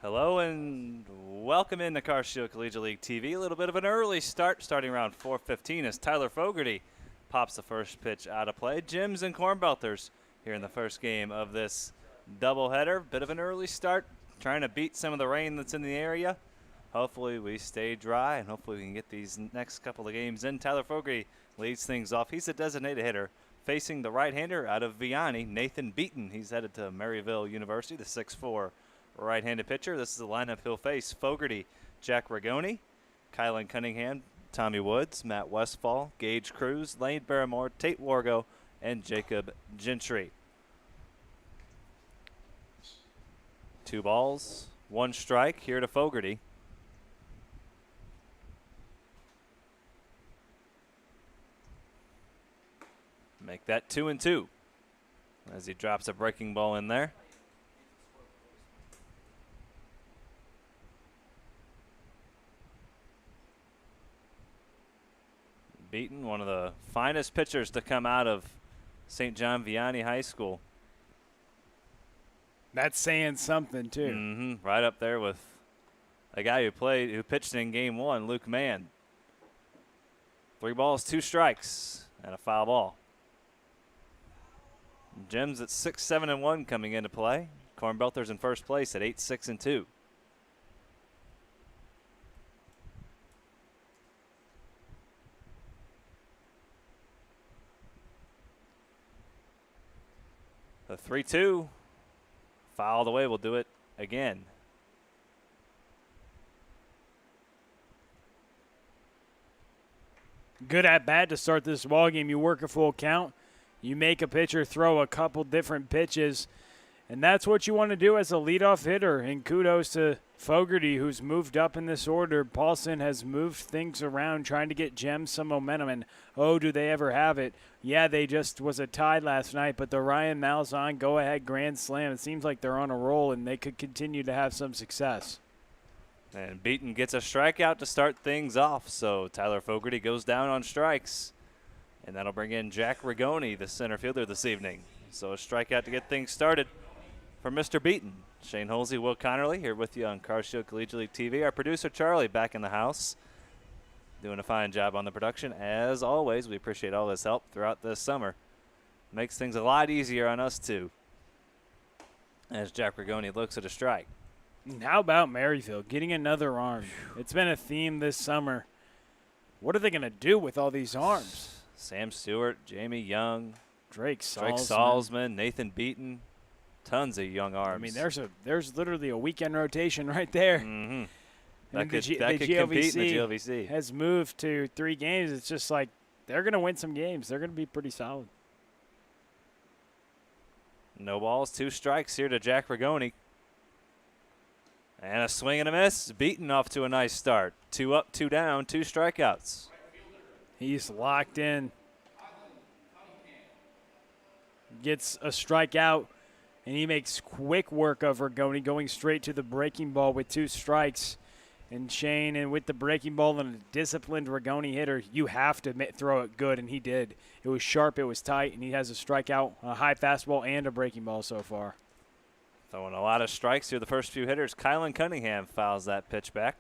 Hello and welcome into Car Shield Collegiate League TV. A little bit of an early start, starting around 4:15 as Tyler Fogarty pops the first pitch out of play. Jims and Cornbelters here in the first game of this doubleheader. Bit of an early start, trying to beat some of the rain that's in the area. Hopefully we stay dry and hopefully we can get these next couple of games in. Tyler Fogarty leads things off. He's a designated hitter facing the right-hander out of Vianney, Nathan Beaton. He's headed to Maryville University, the 6'4". Right-handed pitcher. This is the lineup he'll face: Fogarty, Jack Rigoni, Kylan Cunningham, Tommy Woods, Matt Westfall, Gage Cruz, Lane Barrymore, Tate Wargo, and Jacob Gentry. 2 balls, 1 strike here to Fogarty. Make that 2-2 as he drops a breaking ball in there. Beaton, one of the finest pitchers to come out of St. John Vianney High School. That's saying something too. Right up there with a guy who pitched in game 1, Luke Mann. 3 balls, 2 strikes, and a foul ball. Jims at 6-7-1 coming into play. Cornbelters in first place at 8-6-2. The 3-2 fouled away. We'll do it again. Good at bat to start this ball game. You work a full count. You make a pitcher throw a couple different pitches, and that's what you want to do as a leadoff hitter. And kudos to Fogarty, who's moved up in this order. Paulson has moved things around, trying to get Gems some momentum, and oh, do they ever have it. Yeah, they just was a tie last night, but the Ryan Malzahn go-ahead grand slam, it seems like they're on a roll, and they could continue to have some success. And Beaton gets a strikeout to start things off, so Tyler Fogarty goes down on strikes. And that'll bring in Jack Rigoni, the center fielder this evening. So a strikeout to get things started for Mr. Beaton. Shane Holsey, Will Connerly here with you on Car Shield Collegiate League TV. Our producer, Charlie, back in the house, doing a fine job on the production. As always, we appreciate all his help throughout this summer. Makes things a lot easier on us, too, as Jack Rigoni looks at a strike. How about Maryville getting another arm? It's been a theme this summer. What are they going to do with all these arms? Sam Stewart, Jamie Young, Drake Salzman. Salzman, Nathan Beaton, tons of young arms. I mean, there's literally a weekend rotation right there. That could compete in the GLVC. Has moved to 3 games. It's just like they're going to win some games. They're going to be pretty solid. No balls, 2 strikes here to Jack Rigoni. And a swing and a miss. Beaton off to a nice start. 2 up, 2 down, 2 strikeouts. He's locked in. Gets a strikeout, and he makes quick work of Rigoni, going straight to the breaking ball with 2 strikes. And Shane, and with the breaking ball and a disciplined Rigoni hitter, you have to throw it good, and he did. It was sharp, it was tight, and he has a strikeout, a high fastball, and a breaking ball so far. Throwing a lot of strikes here, the first few hitters. Kylan Cunningham fouls that pitch back.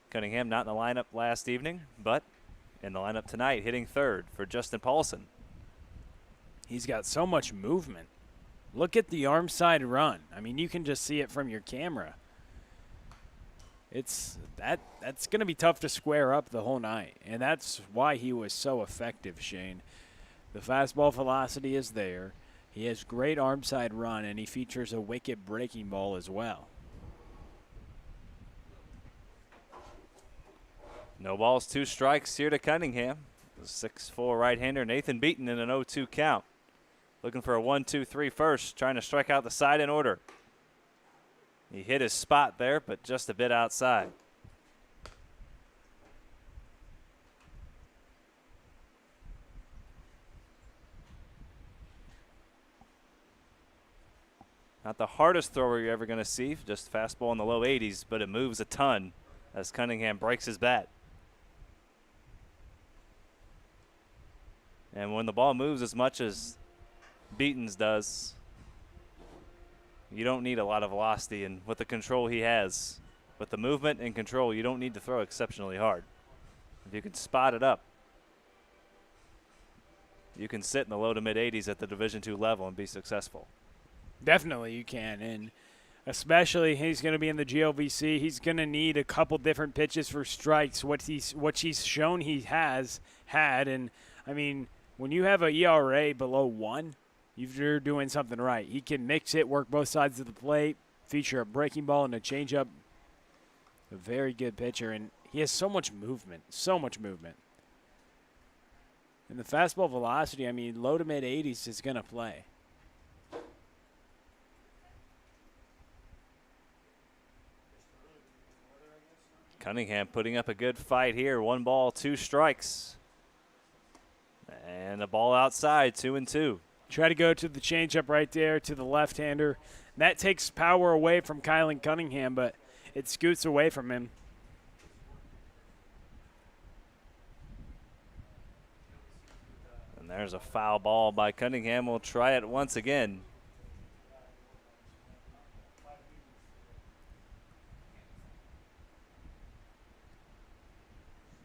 Cunningham not in the lineup last evening, but in the lineup tonight, hitting third for Justin Paulson. He's got so much movement. Look at the arm side run. I mean, you can just see it from your camera. That's going to be tough to square up the whole night, and that's why he was so effective, Shane. The fastball velocity is there. He has great arm side run, and he features a wicked breaking ball as well. No balls, 2 strikes here to Cunningham. The 6'4" right-hander Nathan Beaton in an 0-2 count. Looking for a 1-2-3 first, trying to strike out the side in order. He hit his spot there, but just a bit outside. Not the hardest thrower you're ever going to see, just fastball in the low 80s, but it moves a ton as Cunningham breaks his bat. And when the ball moves as much as Beaton's does, you don't need a lot of velocity, and with the control he has, with the movement and control, you don't need to throw exceptionally hard. If you can spot it up, you can sit in the low to mid 80s at the Division II level and be successful. Definitely you can, and especially he's going to be in the GLVC. He's going to need a couple different pitches for strikes, what he's shown he has had. And, I mean, when you have an ERA below 1, you're doing something right. He can mix it, work both sides of the plate, feature a breaking ball and a changeup. A very good pitcher, and he has so much movement, so much movement. And the fastball velocity, I mean, low to mid 80s is going to play. Cunningham putting up a good fight here. 1 ball, 2 strikes. And a ball outside, 2-2. Try to go to the changeup right there to the left-hander. That takes power away from Kylan Cunningham, but it scoots away from him. And there's a foul ball by Cunningham. We'll try it once again.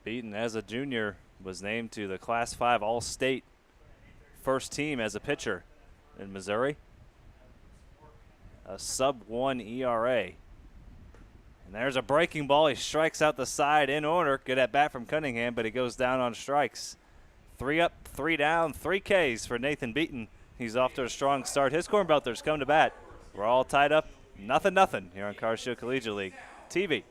Beaton, as a junior, was named to the Class 5 All-State first team as a pitcher in Missouri. A sub-1 ERA. And there's a breaking ball. He strikes out the side in order. Good at bat from Cunningham, but he goes down on strikes. 3 up, 3 down, 3 Ks for Nathan Beaton. He's off to a strong start. His Cornbelters come to bat. We're all tied up, 0-0 here on Car Show Collegiate League TV.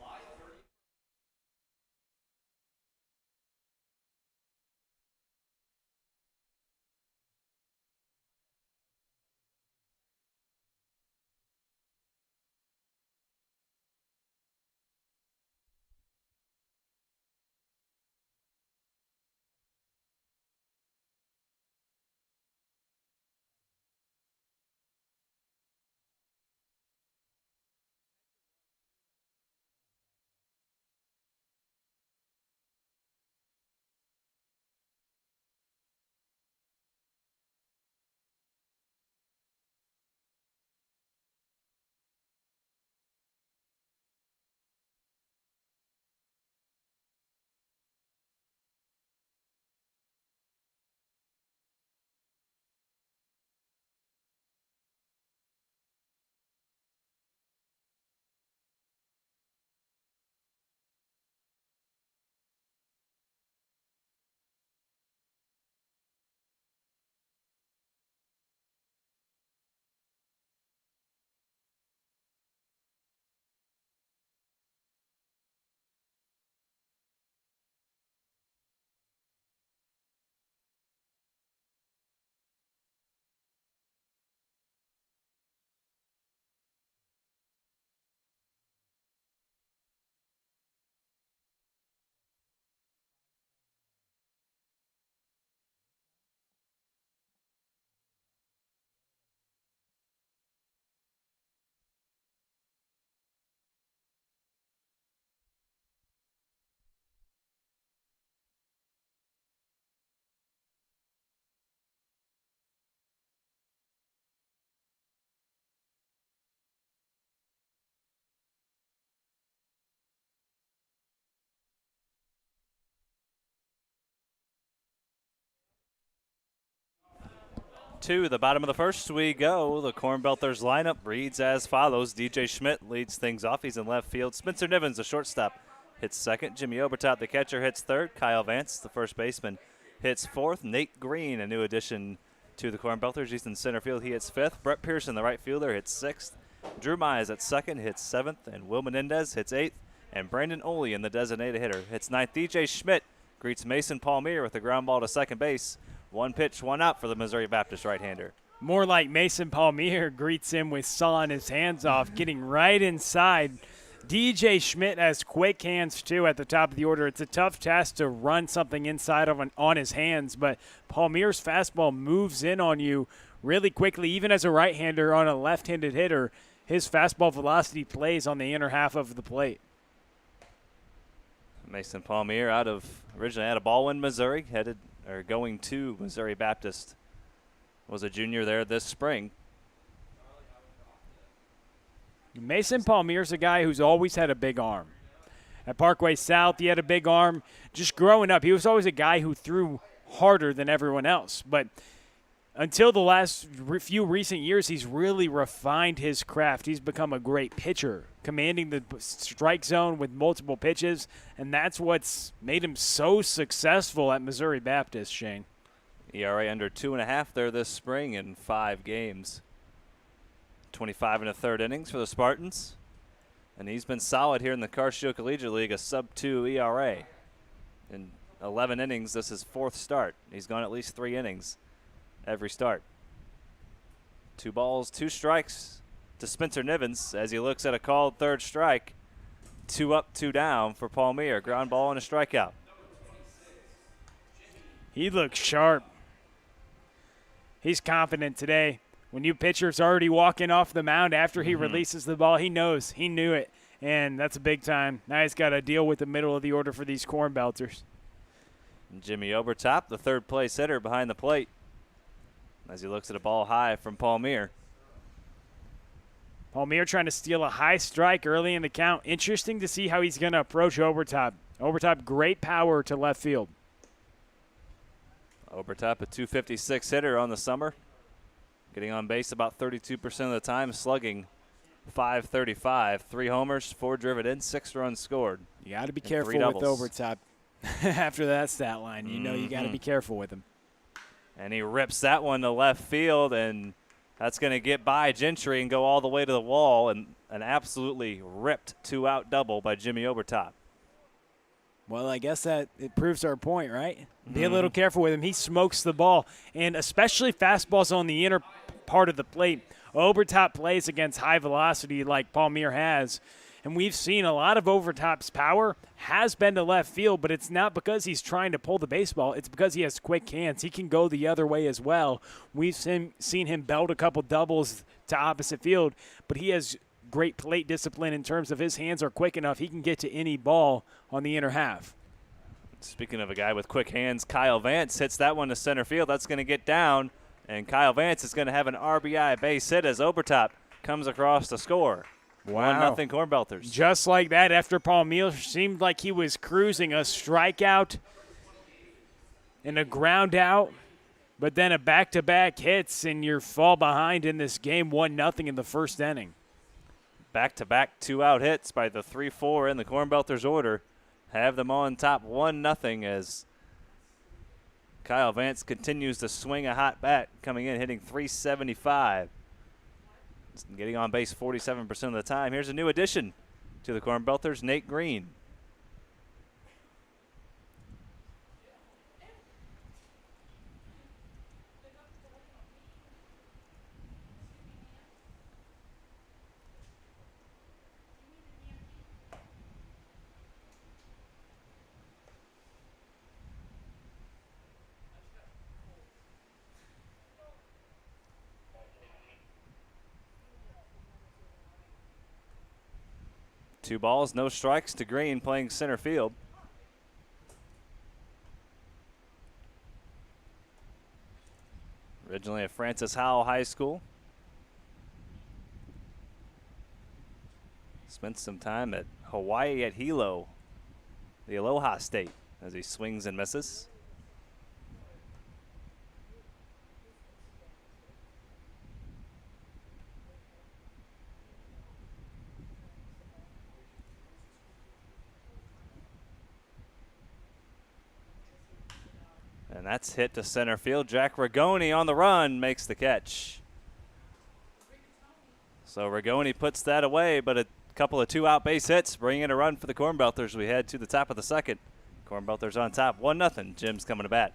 To the bottom of the first we go. The Cornbelters lineup reads as follows. DJ Schmidt leads things off. He's in left field. Spencer Nivens, the shortstop, hits second. Jimmy Obertot, the catcher, hits third. Kyle Vance, the first baseman, hits fourth. Nate Green, a new addition to the Cornbelters, he's in center field. He hits fifth. Brett Pearson, the right fielder, hits sixth. Drew Mize at second, hits seventh. And Will Menendez hits eighth. And Brandon Oley, the designated hitter, hits ninth. DJ Schmidt greets Mason Palmier with a ground ball to second base. 1 pitch, 1 out for the Missouri Baptist right-hander. More like Mason Palmier greets him with sawing his hands off, getting right inside. DJ Schmidt has quick hands, too, at the top of the order. It's a tough task to run something inside of on his hands, but Palmier's fastball moves in on you really quickly. Even as a right-hander on a left-handed hitter, his fastball velocity plays on the inner half of the plate. Mason Palmier originally out of Baldwin, Missouri, going to Missouri Baptist. Was a junior there this spring. Mason Palmier's a guy who's always had a big arm. At Parkway South, he had a big arm. Just growing up, he was always a guy who threw harder than everyone else. But until the last few recent years, he's really refined his craft. He's become a great pitcher, commanding the strike zone with multiple pitches, and that's what's made him so successful at Missouri Baptist, Shane. ERA under 2.5 there this spring in 5 games. 25 and a third innings for the Spartans. And he's been solid here in the Carstio Collegiate League, a sub-2 ERA. In 11 innings, this is 4th start. He's gone at least 3 innings every start. 2 balls, 2 strikes to Spencer Nivens as he looks at a called 3rd strike. 2 up, 2 down for Palmier. Ground ball and a strikeout. He looks sharp. He's confident today. When your pitcher's already walking off the mound after he releases the ball, he knows. He knew it, and that's a big time. Now he's got to deal with the middle of the order for these Cornbelters. Jimmy Obertop, the 3rd place hitter behind the plate, as he looks at a ball high from Palmier. Palmier trying to steal a high strike early in the count. Interesting to see how he's going to approach Obertop. Obertop, great power to left field. Obertop, a 256 hitter on the summer. Getting on base about 32% of the time, slugging .535. 3 homers, 4 driven in, 6 runs scored. You got to be careful with Obertop after that stat line. You know you got to be careful with him. And he rips that one to left field, and that's going to get by Gentry and go all the way to the wall, and an absolutely ripped 2-out double by Jimmy Obertop. Well, I guess that it proves our point, right? Be a little careful with him. He smokes the ball, and especially fastballs on the inner part of the plate. Obertop plays against high velocity like Palmier has, and we've seen a lot of Obertop's power has been to left field, but it's not because he's trying to pull the baseball. It's because he has quick hands. He can go the other way as well. We've seen him belt a couple doubles to opposite field, but he has great plate discipline in terms of his hands are quick enough. He can get to any ball on the inner half. Speaking of a guy with quick hands, Kyle Vance hits that one to center field. That's going to get down, and Kyle Vance is going to have an RBI base hit as Obertop comes across to score. Wow. 1-0 Cornbelters. Just like that, after Palmier seemed like he was cruising, a strikeout and a ground out, but then a back-to-back hits, and you fall behind in this game 1-0 in the first inning. Back-to-back 2-out hits by the 3-4 in the Cornbelters order. Have them on top 1-0 as Kyle Vance continues to swing a hot bat, coming in hitting .375. Getting on base 47% of the time. Here's a new addition to the Cornbelters, Nate Green. Two balls, no strikes to Green playing center field. Originally at Francis Howell High School. Spent some time at Hawaii at Hilo, the Aloha State, as he swings and misses. And that's hit to center field. Jack Rigoni on the run makes the catch. So Rigoni puts that away, but a couple of 2-out base hits bring in a run for the Cornbelters. We head to the top of the second. Cornbelters on top, 1-0. Jim's coming to bat.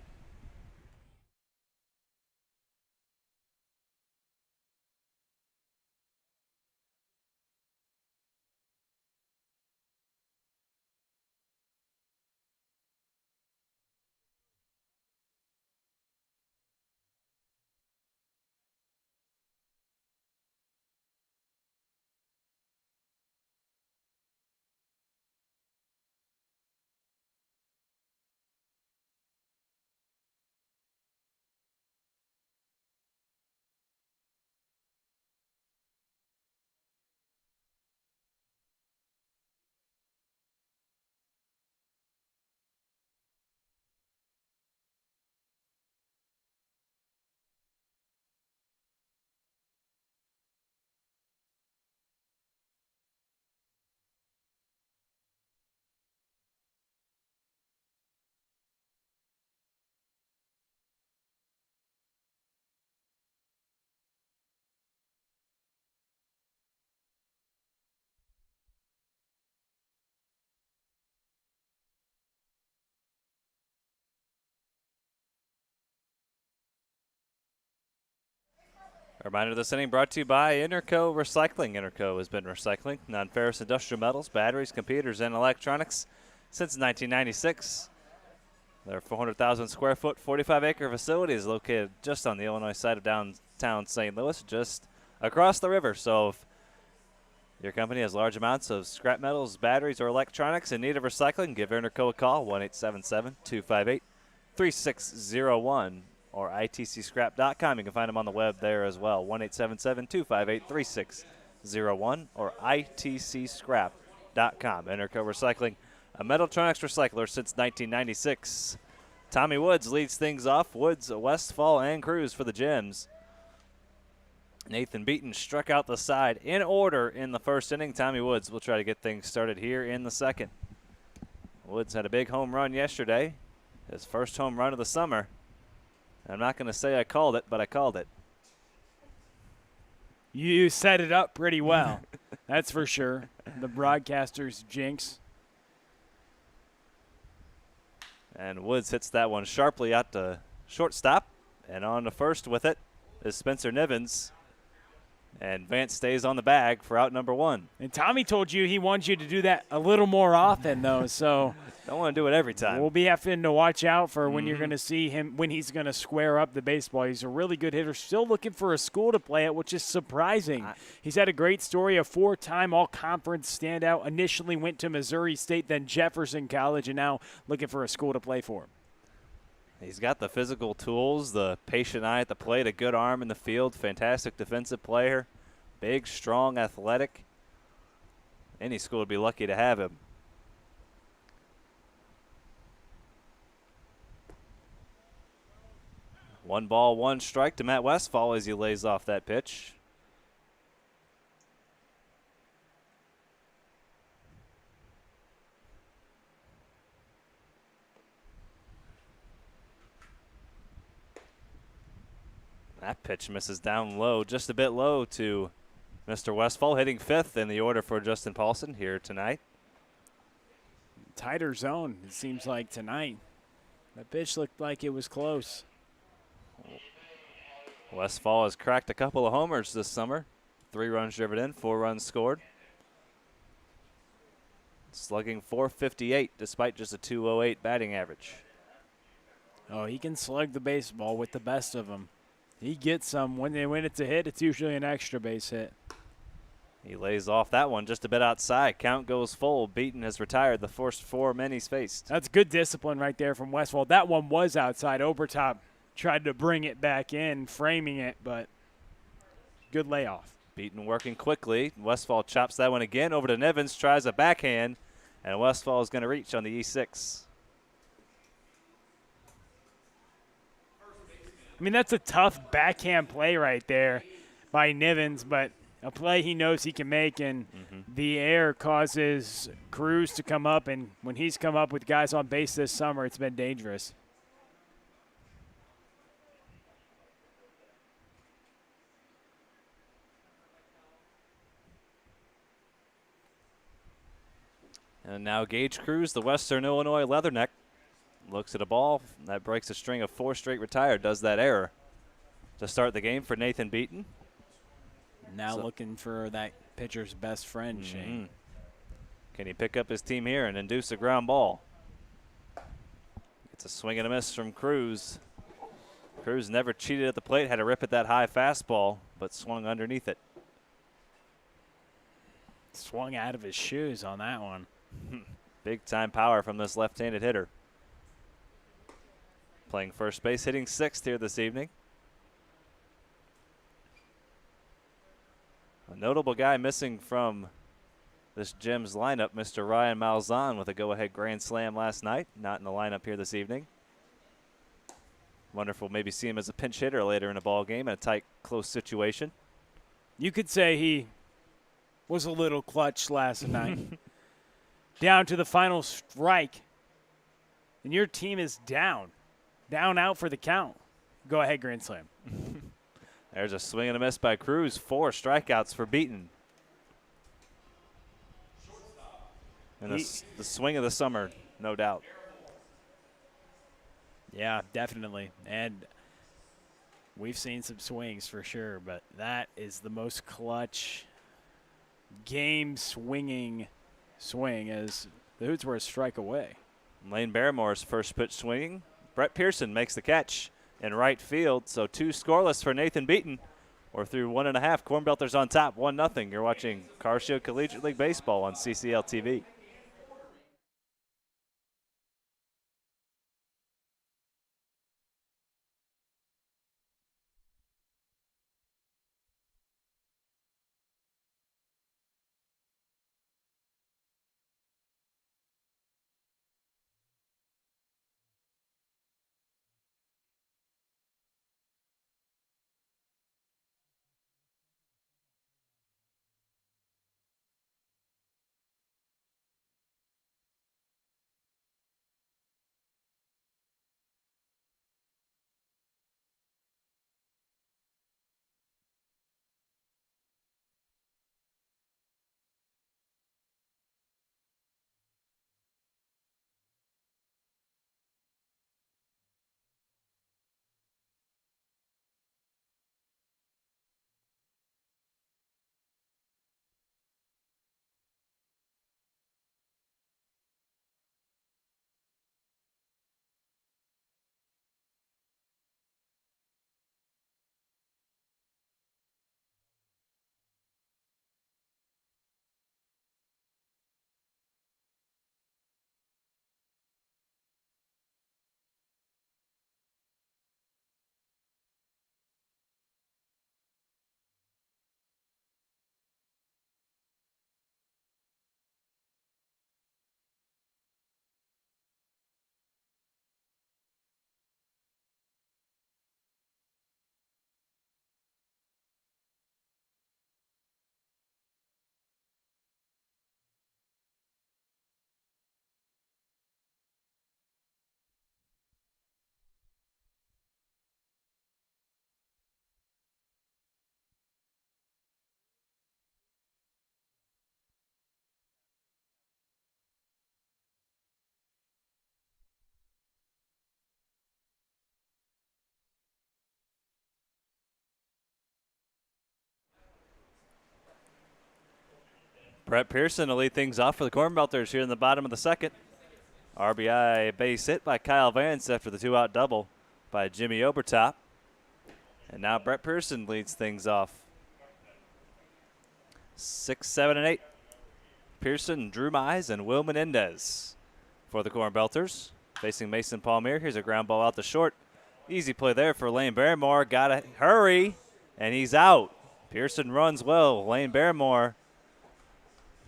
A reminder this inning brought to you by Interco Recycling. Interco has been recycling non-ferrous industrial metals, batteries, computers, and electronics since 1996. Their 400,000 square foot, 45-acre facility is located just on the Illinois side of downtown St. Louis, just across the river. So if your company has large amounts of scrap metals, batteries, or electronics in need of recycling, give Interco a call, 1-877-258-3601 or itcscrap.com. You can find them on the web there as well, 1-877-258-3601 or itcscrap.com. Interco Recycling, a Metaltronics recycler since 1996. Tommy Woods leads things off. Woods, Westfall, and Cruz for the Gems. Nathan Beaton struck out the side in order in the first inning. Tommy Woods will try to get things started here in the second. Woods had a big home run yesterday, his first home run of the summer. I'm not going to say I called it, but I called it. You set it up pretty well. That's for sure. The broadcaster's jinx. And Woods hits that one sharply out to shortstop. And on to first with it is Spencer Nivens. And Vance stays on the bag for out number one. And Tommy told you he wants you to do that a little more often, though. So don't want to do it every time. We'll be having to watch out for when you're going to see him, when he's going to square up the baseball. He's a really good hitter. Still looking for a school to play at, which is surprising. He's had a great story, a four-time all-conference standout. Initially went to Missouri State, then Jefferson College, and now looking for a school to play for. He's got the physical tools, the patient eye at the plate, a good arm in the field, fantastic defensive player, big, strong, athletic. Any school would be lucky to have him. One ball, one strike to Matt Westfall as he lays off that pitch. That pitch misses down low, just a bit low to Mr. Westfall, hitting fifth in the order for Justin Paulson here tonight. Tighter zone, it seems like tonight. That pitch looked like it was close. Westfall has cracked a couple of homers this summer. 3 runs driven in, 4 runs scored. Slugging .458 despite just a .208 batting average. Oh, he can slug the baseball with the best of them. He gets some. When it's a hit, it's usually an extra base hit. He lays off that one just a bit outside. Count goes full. Beaton has retired the first 4 men he's faced. That's good discipline right there from Westfall. That one was outside. Obertop tried to bring it back in, framing it, but good layoff. Beaton working quickly. Westfall chops that one again over to Nivens, tries a backhand, and Westfall is going to reach on the E6. I mean, that's a tough backhand play right there by Nivens, but a play he knows he can make, and the air causes Cruz to come up, and when he's come up with guys on base this summer, it's been dangerous. And now Gage Cruz, the Western Illinois Leatherneck, looks at a ball that breaks a string of 4 straight retired, does that error to start the game for Nathan Beaton. Now looking for that pitcher's best friend, Shane. Can he pick up his team here and induce a ground ball? It's a swing and a miss from Cruz. Cruz never cheated at the plate, had a rip at that high fastball, but swung underneath it. Swung out of his shoes on that one. Big time power from this left-handed hitter. Playing first base, hitting 6th here this evening. A notable guy missing from this Gems lineup, Mr. Ryan Malzahn, with a go-ahead grand slam last night. Not in the lineup here this evening. Wonder if we'll maybe see him as a pinch hitter later in a ball game in a tight, close situation. You could say he was a little clutch last night. Down to the final strike. And your team is down. Down out for the count. Go ahead, grand slam. There's a swing and a miss by Cruz. 4 strikeouts for Beaton. And the swing of the summer, no doubt. Yeah, definitely. And We've seen some swings for sure, but that is the most clutch game-swinging swing as the Hoots were a strike away. Lane Barrymore's first pitch swinging. Brett Pearson makes the catch in right field, so 2 scoreless for Nathan Beaton. We're through 1.5. Cornbelters on top, 1-0. You're watching Car Show Collegiate League Baseball on CCL TV. Brett Pearson will lead things off for the Cornbelters here in the bottom of the second. RBI base hit by Kyle Vance after the 2-out double by Jimmy Obertop. And now Brett Pearson leads things off. 6, 7, and 8. Pearson, Drew Mize, and Will Menendez for the Cornbelters. Facing Mason Palmier. Here's a ground ball out the short. Easy play there for Lane Barrymore. Got to hurry, and he's out. Pearson runs well. Lane Barrymore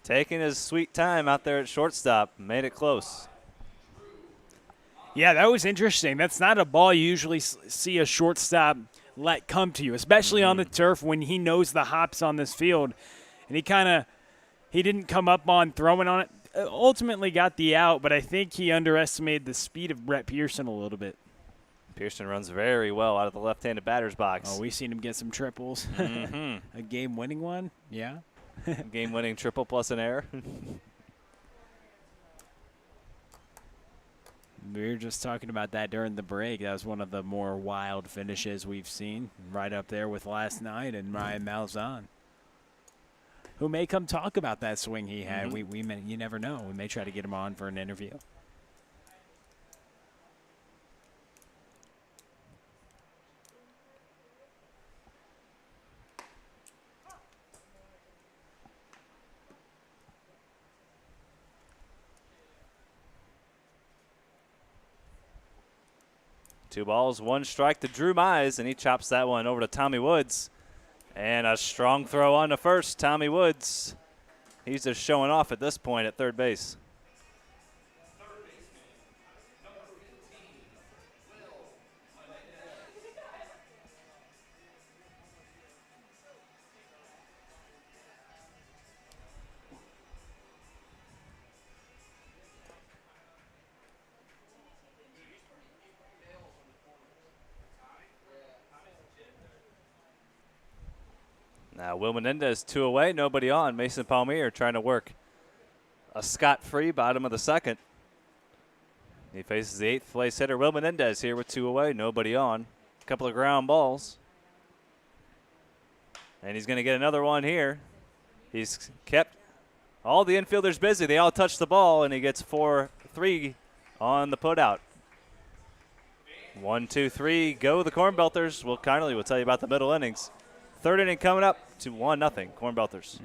taking his sweet time out there at shortstop. Made it close. Yeah, that was interesting. That's not a ball you usually see a shortstop let come to you, especially on the turf when he knows the hops on this field. And he didn't come up on throwing on it. Ultimately got the out, but I think he underestimated the speed of Brett Pearson a little bit. Pearson runs very well out of the left-handed batter's box. Oh, we've seen him get some triples. A game-winning one? Yeah. Game-winning triple plus an error. We were just talking about that during the break. That was one of the more wild finishes we've seen, right up there with last night and Ryan Malzahn, who may come talk about that swing he had. You never know. We may try to get him on for an interview. Two balls, one strike to Drew Mize, and he chops that one over to Tommy Woods. And a strong throw on to first. Tommy Woods, he's just showing off at this point at third base. Now Will Menendez 2 away, nobody on. Mason Palmier trying to work a scot-free bottom of the second. He faces the 8th place hitter Will Menendez here with 2 away, nobody on. A couple of ground balls. And he's going to get another one here. He's kept all the infielders busy. They all touch the ball, and he gets 4-3 on the putout. 1, 2, 3, go the Cornbelters. Will Connerly will tell you about the middle innings. Third inning coming up to 1-0 Cornbelters.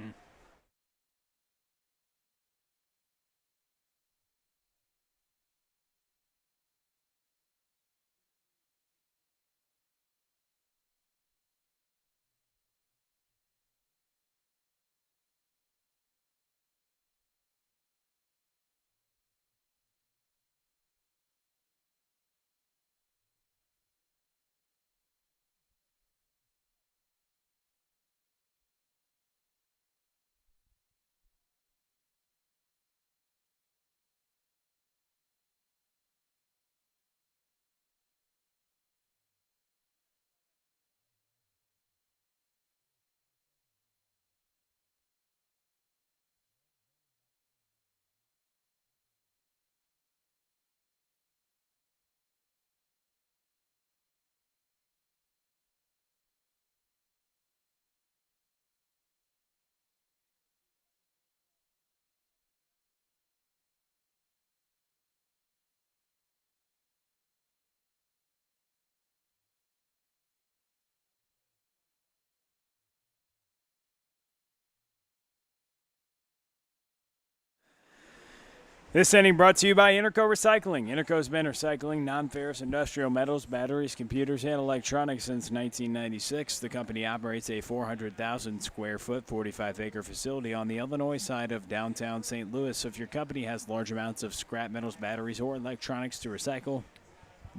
This inning brought to you by Interco Recycling. Interco's been recycling non-ferrous industrial metals, batteries, computers, and electronics since 1996. The company operates a 400,000 square foot, 45-acre facility on the Illinois side of downtown St. Louis. So if your company has large amounts of scrap metals, batteries, or electronics to recycle,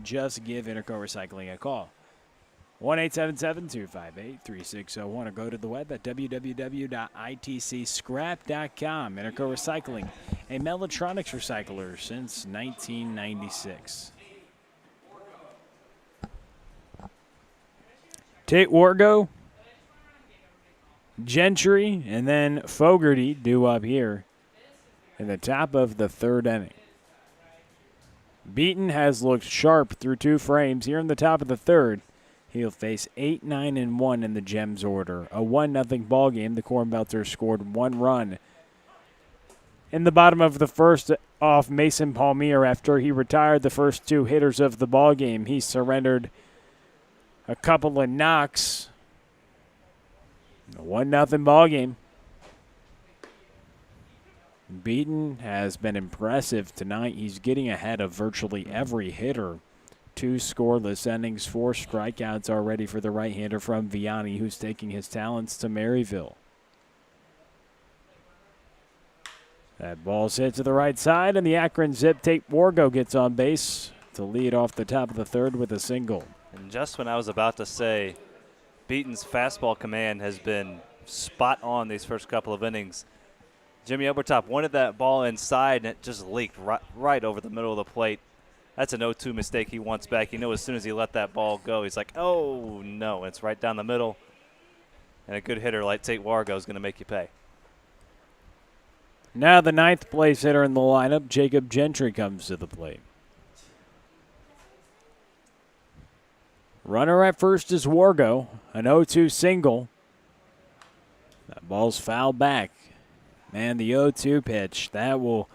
just give Interco Recycling a call. 1-877-258-3601 or go to the web at www.itcscrap.com. Interco Recycling, a Mellatronics recycler since 1996. Tate Wargo, Gentry, and then Fogarty due up here in the top of the third inning. Beaton has looked sharp through two frames here in the top of the third. He'll face 8, 9, and 1 in the Gems order. A 1-0 ball game. The Cornbelters scored 1 run in the bottom of the first off Mason Palmier after he retired the first 2 hitters of the ball game. He surrendered a couple of knocks. A 1-0 ball game. Beaton has been impressive tonight. He's getting ahead of virtually every hitter. 2 scoreless innings, 4 strikeouts already for the right-hander from Vianney, who's taking his talents to Maryville. That ball's hit to the right side, and the Akron Zip Tate Wargo gets on base to lead off the top of the third with a single. And just when I was about to say Beaton's fastball command has been spot on these first couple of innings, Jimmy Obertop wanted that ball inside, and it just leaked right over the middle of the plate. That's an 0-2 mistake he wants back. You know, as soon as he let that ball go, he's like, oh, no. It's right down the middle. And a good hitter like Tate Wargo is going to make you pay. Now the 9th place hitter in the lineup, Jacob Gentry, comes to the plate. Runner at first is Wargo, an 0-2 single. That ball's fouled back. Man, the 0-2 pitch, that will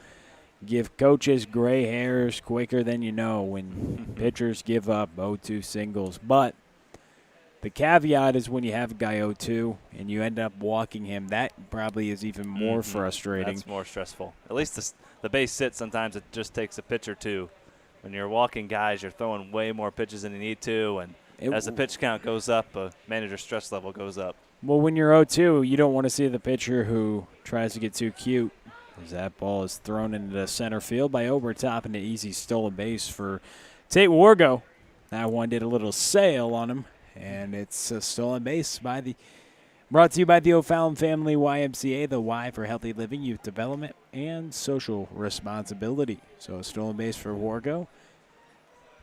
give coaches gray hairs quicker than you know when pitchers give up 0-2 singles. But the caveat is when you have a guy 0-2 and you end up walking him, that probably is even more frustrating. That's more stressful. At least the base hit, sometimes it just takes a pitch or two. When you're walking guys, you're throwing way more pitches than you need to, and as the pitch count goes up, manager's stress level goes up. Well, when you're 0-2, you don't want to see the pitcher who tries to get too cute, as that ball is thrown into the center field by Obertop, and an easy stolen base for Tate Wargo. That one did a little sail on him, and it's a stolen base brought to you by the O'Fallon Family YMCA, the Y for healthy living, youth development, and social responsibility. So a stolen base for Wargo.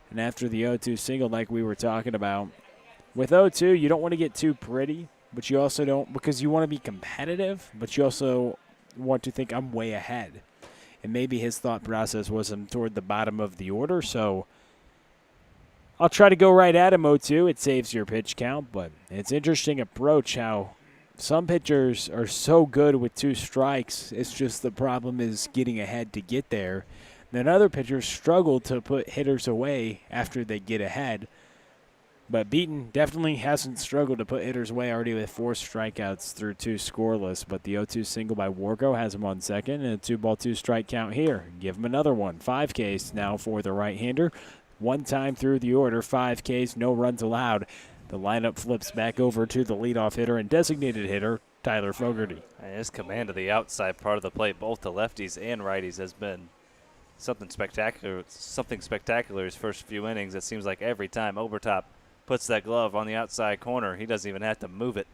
And after the 0-2 single, like we were talking about, with 0-2, you don't want to get too pretty, but you also don't, because you want to be competitive, but you also want to think I'm way ahead. And maybe his thought process was I'm toward the bottom of the order, so I'll try to go right at him 0-2. It saves your pitch count, but it's interesting approach how some pitchers are so good with 2 strikes. It's just the problem is getting ahead to get there. Then other pitchers struggle to put hitters away after they get ahead. But Beaton definitely hasn't struggled to put hitters away, already with 4 strikeouts through 2 scoreless. But the 0-2 single by Wargo has him on second, and a 2-ball, 2-strike count here. Give him another one. 5 Ks now for the right-hander. 1 time through the order, 5 Ks, no runs allowed. The lineup flips back over to the leadoff hitter and designated hitter, Tyler Fogarty. And his command of the outside part of the plate, both to lefties and righties, has been something spectacular. Something spectacular his first few innings. It seems like every time Obertop puts that glove on the outside corner, he doesn't even have to move it.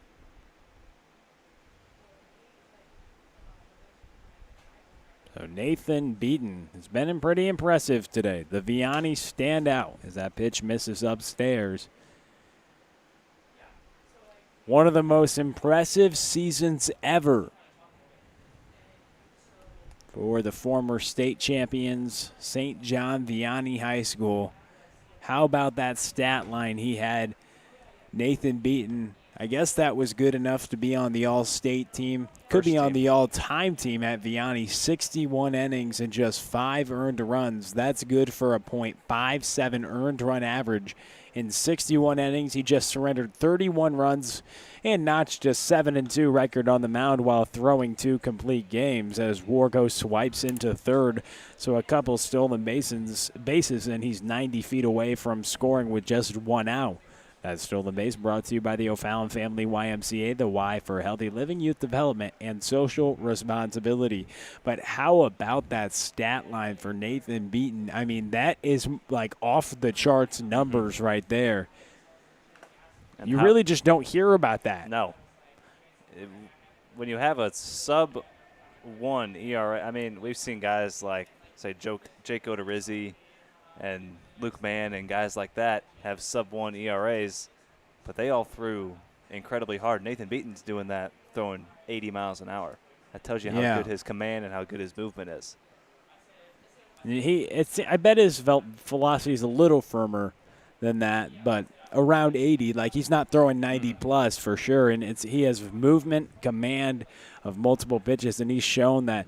So Nathan Beaton has been pretty impressive today. The Vianney standout as that pitch misses upstairs. One of the most impressive seasons ever for the former state champions, St. John Vianney High School. How about that stat line he had? Nathan Beaton, I guess that was good enough to be on the all-state team. Could be on the all-time team at Vianney. 61 innings and just 5 earned runs. That's good for a .57 earned run average. In 61 innings, he just surrendered 31 runs and notched a 7-2 record on the mound while throwing 2 complete games as Wargo swipes into third. So a couple stolen bases, and he's 90 feet away from scoring with just 1 out. That stolen base brought to you by the O'Fallon Family YMCA, the Y for healthy living, youth development, and social responsibility. But how about that stat line for Nathan Beaton? I mean, that is like off the charts numbers right there. And you really just don't hear about that. No. When you have a sub-1 ERA, I mean, we've seen guys like, say, Jake Odorizzi and Luke Mann and guys like that have sub-1 ERAs, but they all threw incredibly hard. Nathan Beaton's doing that, throwing 80 miles an hour. That tells you how good his command and how good his movement is. I bet his velocity is a little firmer than that, but around 80. Like, he's not throwing 90 plus for sure, and he has movement, command of multiple pitches, and he's shown that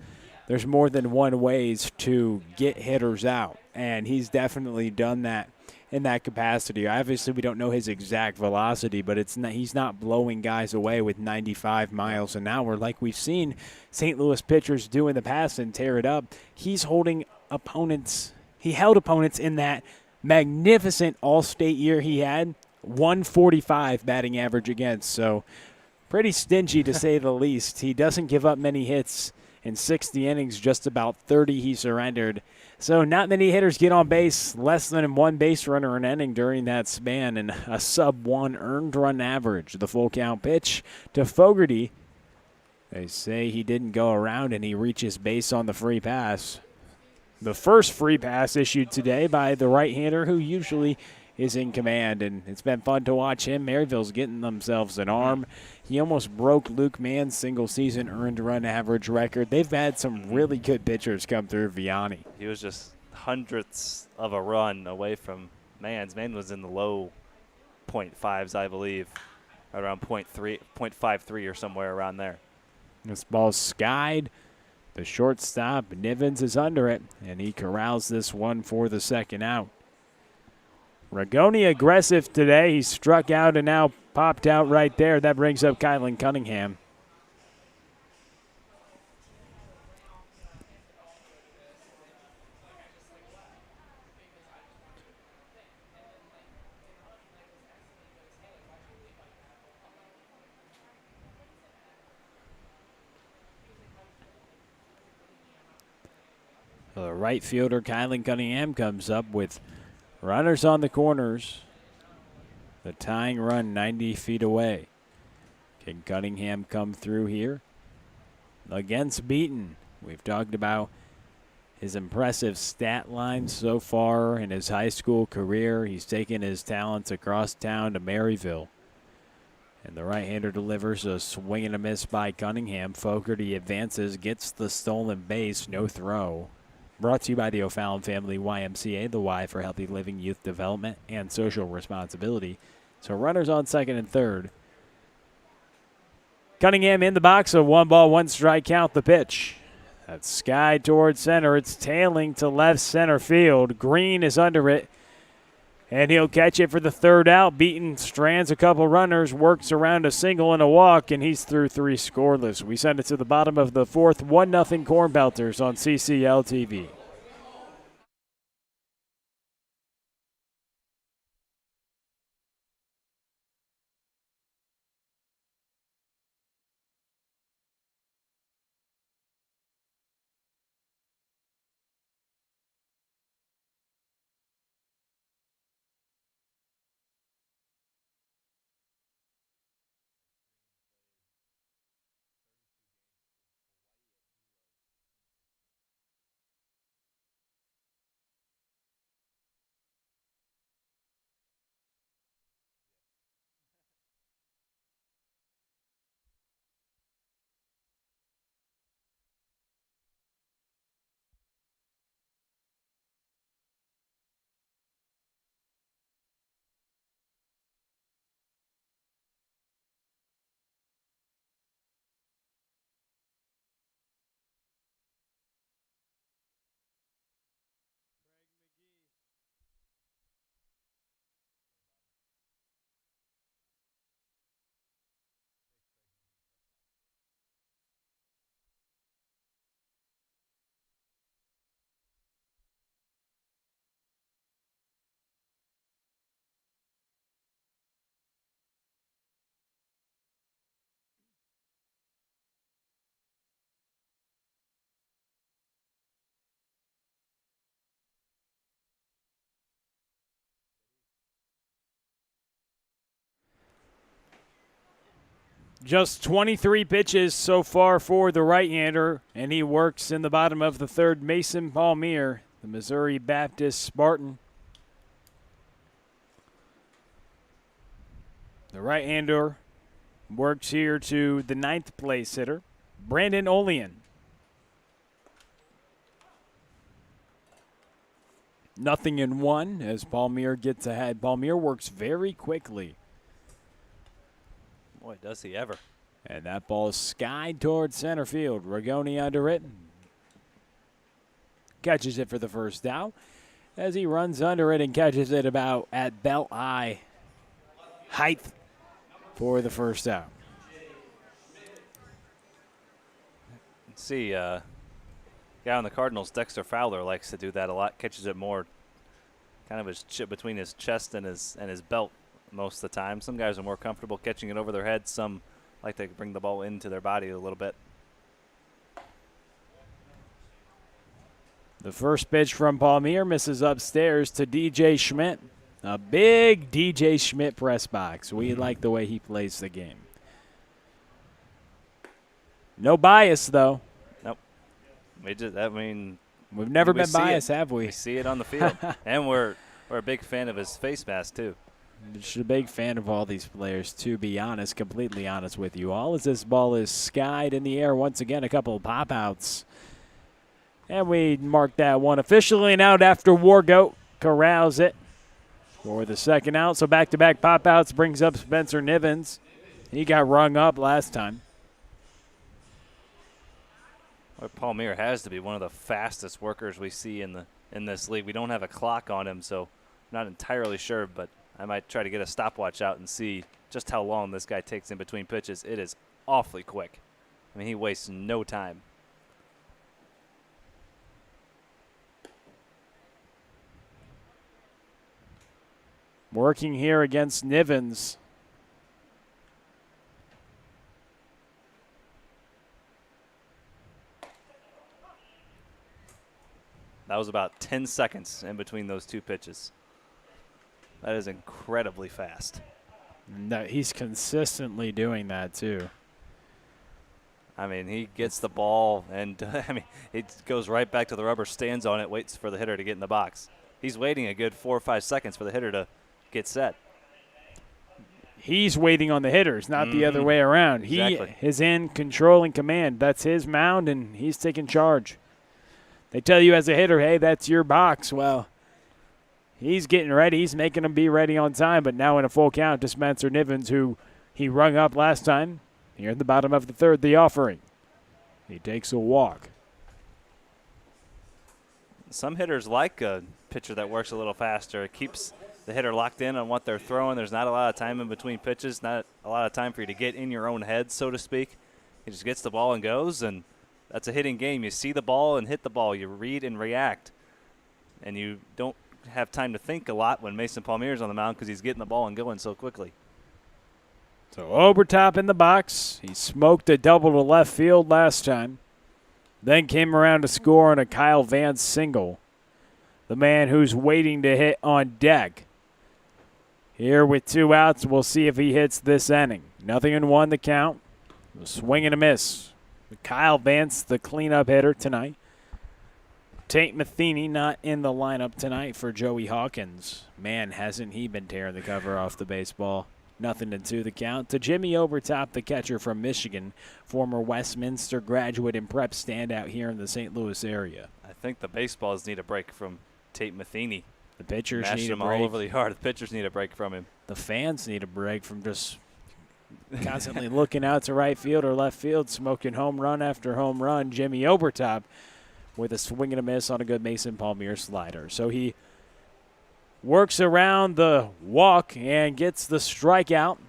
there's more than one ways to get hitters out, and he's definitely done that in that capacity. Obviously, we don't know his exact velocity, but he's not blowing guys away with 95 miles an hour like we've seen St. Louis pitchers do in the past and tear it up. He's holding opponents. He held opponents in that magnificent all-state year he had, 145 batting average against, so pretty stingy to say the least. He doesn't give up many hits. In 60 innings, just about 30 he surrendered. So not many hitters get on base, less than 1 base runner an inning during that span, and a sub-1 earned run average. The full count pitch to Fogarty. They say he didn't go around and he reaches base on the free pass. The first free pass issued today by the right-hander who usually is in command, and it's been fun to watch him. Maryville's getting themselves an arm. He almost broke Luke Mann's single-season earned run average record. They've had some really good pitchers come through Vianney. He was just hundredths of a run away from Mann's. Mann was in the low .5s, I believe, around .53 or somewhere around there. This ball's skied. The shortstop, Nivens, is under it, and he corrals this one for the second out. Ragoni aggressive today. He struck out and now popped out right there. That brings up Kylan Cunningham. The right fielder, Kylan Cunningham, comes up with runners on the corners. The tying run 90 feet away. Can Cunningham come through here? Against Beaton. We've talked about his impressive stat line so far in his high school career. He's taken his talents across town to Maryville. And the right-hander delivers a swing and a miss by Cunningham. Fogarty advances, gets the stolen base, no throw. Brought to you by the O'Fallon Family YMCA, the Y for Healthy Living, Youth Development, and Social Responsibility. So runners on second and third. Cunningham in the box, a 1-1 strike count, the pitch. That's sky towards center. It's tailing to left center field. Green is under it, and he'll catch it for the third out. Beaton strands a couple runners, works around a single and a walk, and he's through 3 scoreless. We send it to the bottom of the fourth, 1-0 Cornbelters on CCL TV. Just 23 pitches so far for the right-hander, and he works in the bottom of the third. Mason Palmier, the Missouri Baptist Spartan. The right-hander works here to the 9th place hitter, Brandon Olean. Nothing in one as Palmier gets ahead. Palmier works very quickly. Boy, does he ever. And that ball is skied towards center field. Rigoni under it. Catches it for the first out as he runs under it and catches it about at belt high height for the first out. Let's see, guy on the Cardinals, Dexter Fowler, likes to do that a lot. Catches it more kind of his chip between his chest and his belt most of the time. Some guys are more comfortable catching it over their head. Some like to bring the ball into their body a little bit. The first pitch from Palmier misses upstairs to DJ Schmidt. A big DJ Schmidt press box. We like the way he plays the game. No bias, though. Nope. We've never been biased, have we? We see it on the field. And we're a big fan of his face mask, too. Just a big fan of all these players, to be honest, completely honest with you all, as this ball is skied in the air once again, a couple of pop-outs. And we mark that one officially, and out after Wargoat corrals it for the second out. So back-to-back pop-outs brings up Spencer Nivens. He got rung up last time. Well, Palmier has to be one of the fastest workers we see in this league. We don't have a clock on him, so I'm not entirely sure, but I might try to get a stopwatch out and see just how long this guy takes in between pitches. It is awfully quick. I mean, he wastes no time. Working here against Nivens. That was about 10 seconds in between those two pitches. That is incredibly fast. No, he's consistently doing that, too. I mean, he gets the ball, and I mean, it goes right back to the rubber, stands on it, waits for the hitter to get in the box. He's waiting a good 4 or 5 seconds for the hitter to get set. He's waiting on the hitters, not the other way around. Exactly. He is in control and command. That's his mound, and he's taking charge. They tell you as a hitter, hey, that's your box. Well, he's getting ready. He's making them be ready on time. But now in a full count to Spencer Nivens, who he rung up last time. Here at the bottom of the third, the offering. He takes a walk. Some hitters like a pitcher that works a little faster. It keeps the hitter locked in on what they're throwing. There's not a lot of time in between pitches, not a lot of time for you to get in your own head, so to speak. He just gets the ball and goes, and that's a hitting game. You see the ball and hit the ball. You read and react. And you don't have time to think a lot when Mason Palmier's on the mound because he's getting the ball and going so quickly. So Obertop in the box. He smoked a double to left field last time. Then came around to score on a Kyle Vance single. The man who's waiting to hit on deck. Here with 2 outs, we'll see if he hits this inning. 0-1 the count. A swing and a miss. Kyle Vance, the cleanup hitter tonight. Tate Matheny not in the lineup tonight for Joey Hawkins. Man, hasn't he been tearing the cover off the baseball. 0-2 the count to Jimmy Obertop, the catcher from Michigan, former Westminster graduate and prep standout here in the St. Louis area. I think the baseballs need a break from Tate Matheny. The pitchers Mashed need a him break. all over the yard. The pitchers need a break from him. The fans need a break from just constantly looking out to right field or left field, smoking home run after home run. Jimmy Obertop with a swing and a miss on a good Mason Palmier slider. So he works around the walk and gets the strikeout.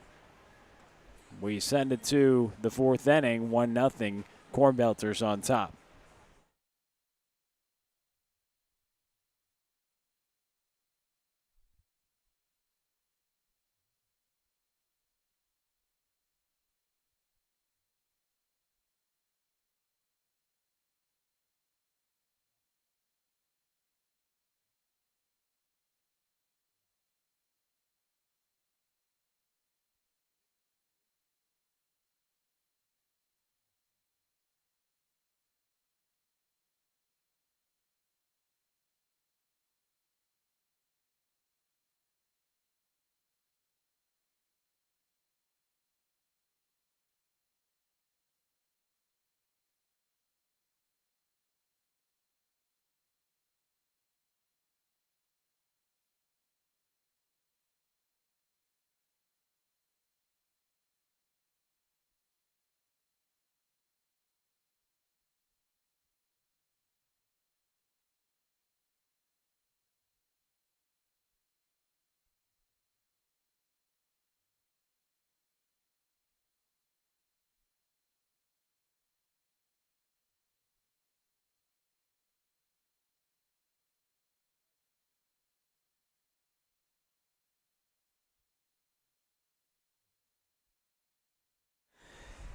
We send it to the 4th inning, 1-0, Cornbelters on top.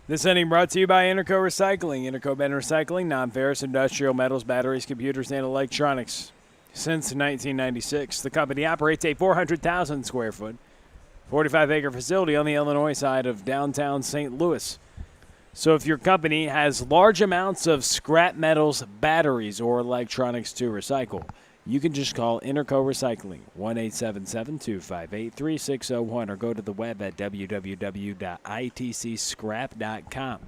This inning brought to you by Interco Recycling. Interco Ben Recycling, non-ferrous industrial metals, batteries, computers, and electronics. Since 1996, the company operates a 400,000 square foot, 45-acre facility on the Illinois side of downtown St. Louis. So if your company has large amounts of scrap metals, batteries, or electronics to recycle, you can just call Interco Recycling, 1-877-258-3601, or go to the web at www.itcscrap.com.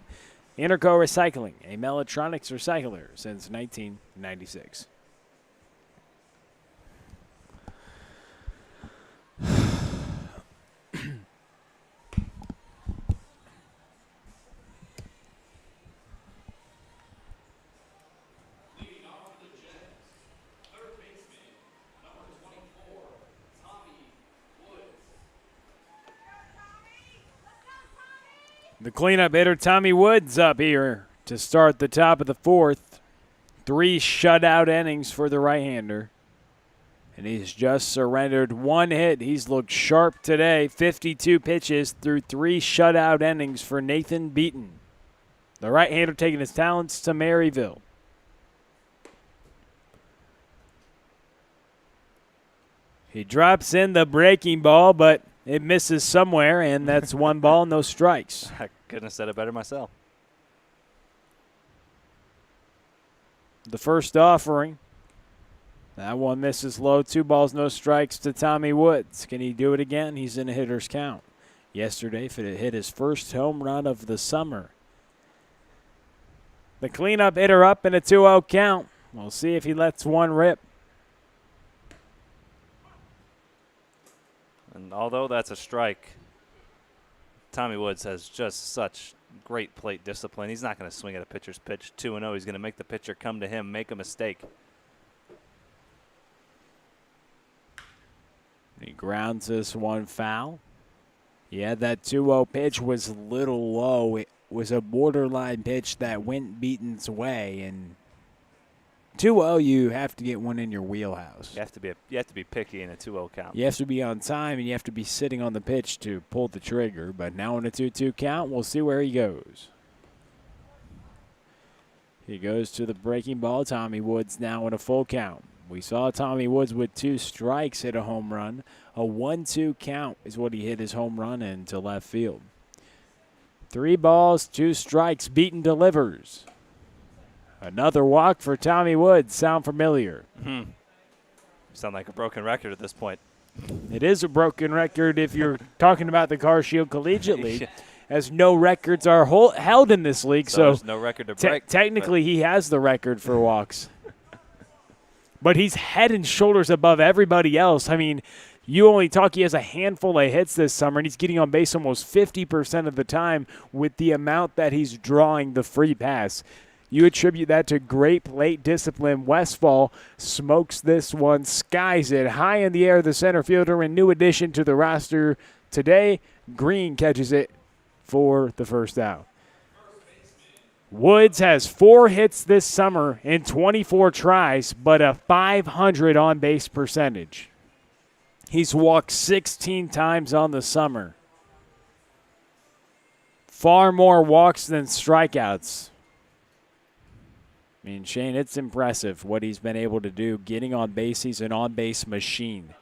Interco Recycling, a Mellotronics recycler since 1996. The cleanup hitter, Tommy Woods, up here to start the top of the 4th. 3 shutout innings for the right-hander. And he's just surrendered 1 hit. He's looked sharp today. 52 pitches through 3 shutout innings for Nathan Beaton. The right-hander taking his talents to Maryville. He drops in the breaking ball, but it misses somewhere, and that's 1 ball, no strikes. I couldn't have said it better myself. The first offering. That one misses low. 2 balls, no strikes to Tommy Woods. Can he do it again? He's in a hitter's count. Yesterday, hit his first home run of the summer. The cleanup hitter up in a 2-0 count. We'll see if he lets one rip. And although that's a strike, Tommy Woods has just such great plate discipline. He's not going to swing at a pitcher's pitch 2-0. He's going to make the pitcher come to him, make a mistake. He grounds this one foul. Yeah, that 2-0 pitch was a little low. It was a borderline pitch that went Beaton's way, and 2-0, you have to get one in your wheelhouse. You have to be picky in a 2-0 count. You have to be on time, and you have to be sitting on the pitch to pull the trigger. But now in a 2-2 count, we'll see where he goes. He goes to the breaking ball. Tommy Woods now in a full count. We saw Tommy Woods with 2 strikes hit a home run. A 1-2 count is what he hit his home run into left field. 3 balls, 2 strikes. Beaton delivers. Another walk for Tommy Woods. Sound familiar? Sound like a broken record at this point. It is a broken record if you're talking about the Car Shield Collegiate League, as no records are held in this league. So there's no record to break. Technically, he has the record for walks. But he's head and shoulders above everybody else. I mean, he has a handful of hits this summer, and he's getting on base almost 50% of the time with the amount that he's drawing the free pass. You attribute that to great plate discipline. Westfall smokes this one, skies it high in the air. The center fielder and new addition to the roster today, Green catches it for the first out. Woods has 4 hits this summer in 24 tries, but a .500 on-base percentage. He's walked 16 times on the summer. Far more walks than strikeouts. I mean, Shane, it's impressive what he's been able to do getting on base. He's an on-base machine.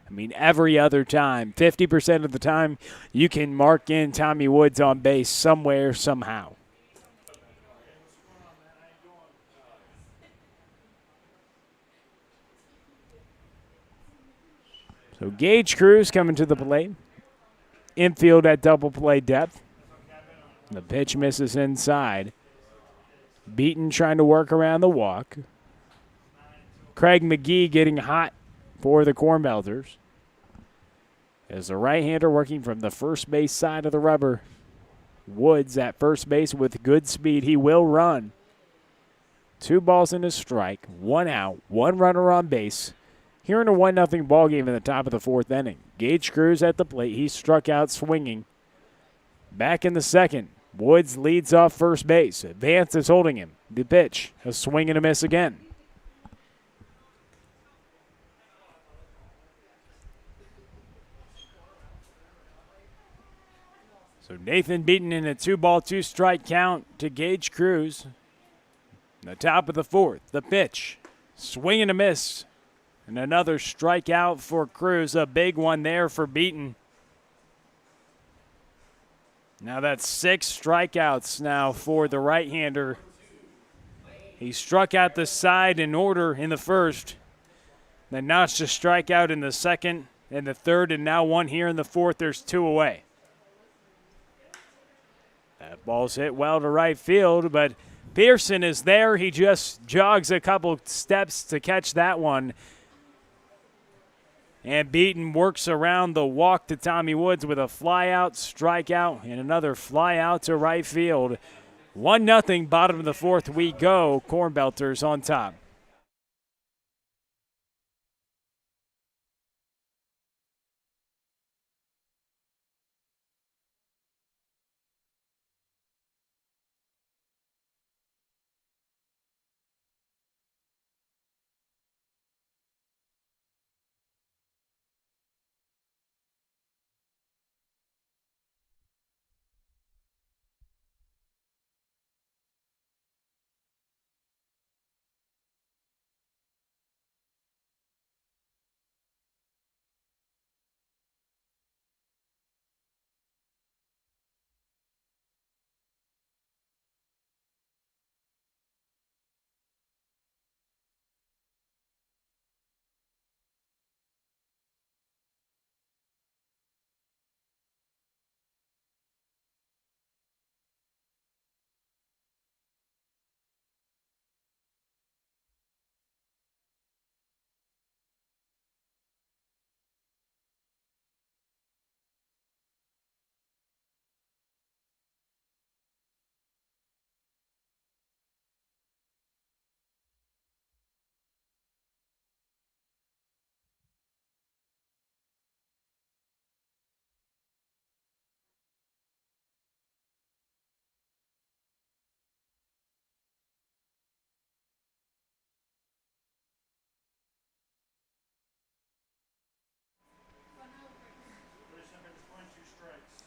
I mean, every other time, 50% of the time, you can mark in Tommy Woods on base somewhere, somehow. So Gage Cruz coming to the plate. Infield at double play depth. The pitch misses inside. Beaton trying to work around the walk. Craig McGee getting hot for the Cornbelters. As the right-hander working from the first base side of the rubber. Woods at first base with good speed. He will run. 2 balls and a strike. 1 out. 1 runner on base. Here in a 1-0 ball game in the top of the 4th inning. Gage Cruz at the plate. He struck out swinging. Back in the second. Woods leads off first base. Vance is holding him. The pitch. A swing and a miss again. So Nathan Beaton in a 2-ball, 2-strike count to Gage Cruz. The top of the 4th. The pitch. Swing and a miss. And another strikeout for Cruz. A big one there for Beaton. Now that's 6 strikeouts now for the right-hander. He struck out the side in order in the first. Then notched a strikeout in the second and the third, and now 1 here in the 4th. There's 2 away. That ball's hit well to right field, but Pearson is there. He just jogs a couple steps to catch that one. And Beaton works around the walk to Tommy Woods with a fly-out, strikeout, and another fly-out to right field. 1-0, bottom of the 4th we go. Cornbelters on top.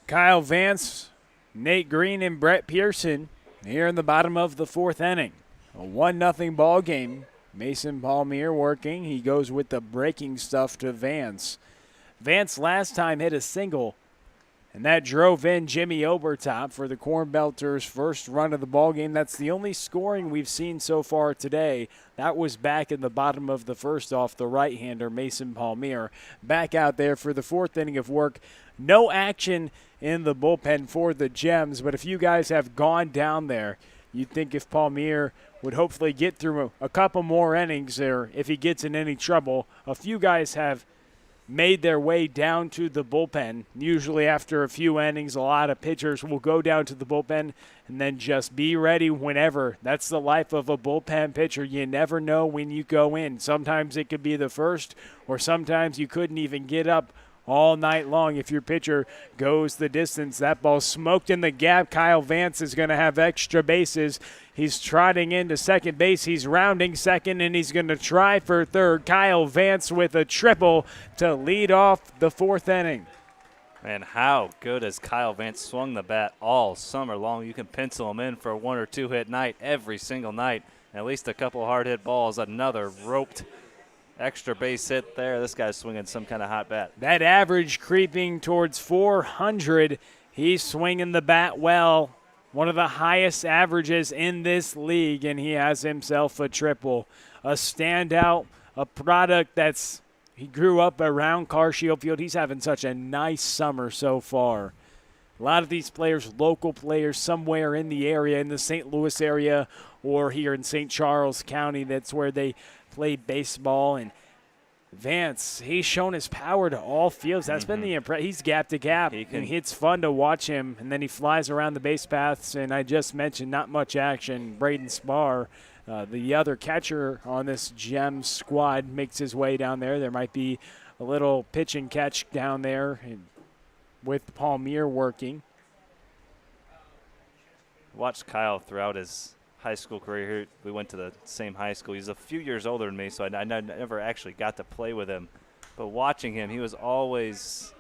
Kyle Vance, Nate Green, and Brett Pearson here in the bottom of the 4th inning. A 1-0 ball game. Mason Palmier working. He goes with the breaking stuff to Vance. Vance last time hit a single, and that drove in Jimmy Obertop for the Cornbelters' first run of the ball game. That's the only scoring we've seen so far today. That was back in the bottom of the 1st off the right-hander, Mason Palmier. Back out there for the 4th inning of work. No action in the bullpen for the Gems, but if you guys have gone down there, you'd think if Palmier would hopefully get through a couple more innings there, if he gets in any trouble. A few guys have made their way down to the bullpen. Usually after a few innings, a lot of pitchers will go down to the bullpen and then just be ready whenever. That's the life of a bullpen pitcher. You never know when you go in. Sometimes it could be the first, or sometimes you couldn't even get up all night long if your pitcher goes the distance. That ball smoked in the gap. Kyle Vance is going to have extra bases. He's trotting into second base. He's rounding second, and he's going to try for third. Kyle Vance with a triple to lead off the 4th inning. Man, how good has Kyle Vance swung the bat all summer long? You can pencil him in for a 1 or 2 hit night every single night. At least a couple hard hit balls, another roped extra base hit there. This guy's swinging some kind of hot bat. That average creeping towards 400. He's swinging the bat well. One of the highest averages in this league, and he has himself a triple. A standout, a product that's – he grew up around Carshield Field. He's having such a nice summer so far. A lot of these players, local players somewhere in the area, in the St. Louis area or here in St. Charles County, that's where they play baseball. And Vance, he's shown his power to all fields. That's been the impression. He's gap to gap, and it's fun to watch him. And then he flies around the base paths, and I just mentioned not much action. Braden Spar, the other catcher on this Gem squad, makes his way down there. There might be a little pitch and catch down there with Palmier working. Watched Kyle throughout his high school career. We went to the same high school. He's a few years older than me, so I never actually got to play with him. But watching him, he was always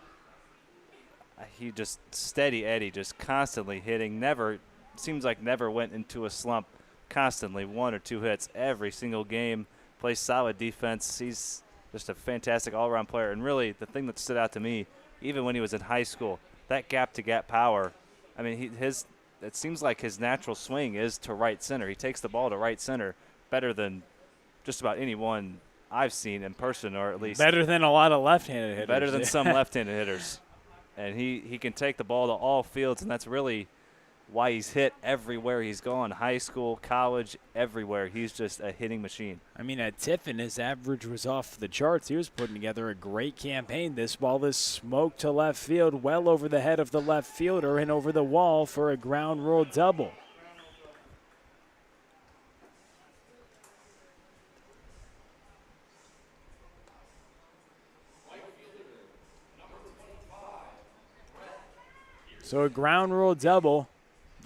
he just steady Eddie, just constantly hitting. Never seems like never went into a slump. Constantly 1 or 2 hits every single game. Plays solid defense. He's just a fantastic all-around player. And really, the thing that stood out to me, even when he was in high school, that gap-to-gap power. I mean, it seems like his natural swing is to right center. He takes the ball to right center better than just about anyone I've seen in person, or at least better than a lot of left-handed hitters. Better than some left-handed hitters. And he can take the ball to all fields, and that's really why he's hit everywhere he's gone. High school, college, everywhere. He's just a hitting machine. I mean, at Tiffin, his average was off the charts. He was putting together a great campaign. This ball is smoked to left field, well over the head of the left fielder and over the wall for a ground rule double. So a ground rule double.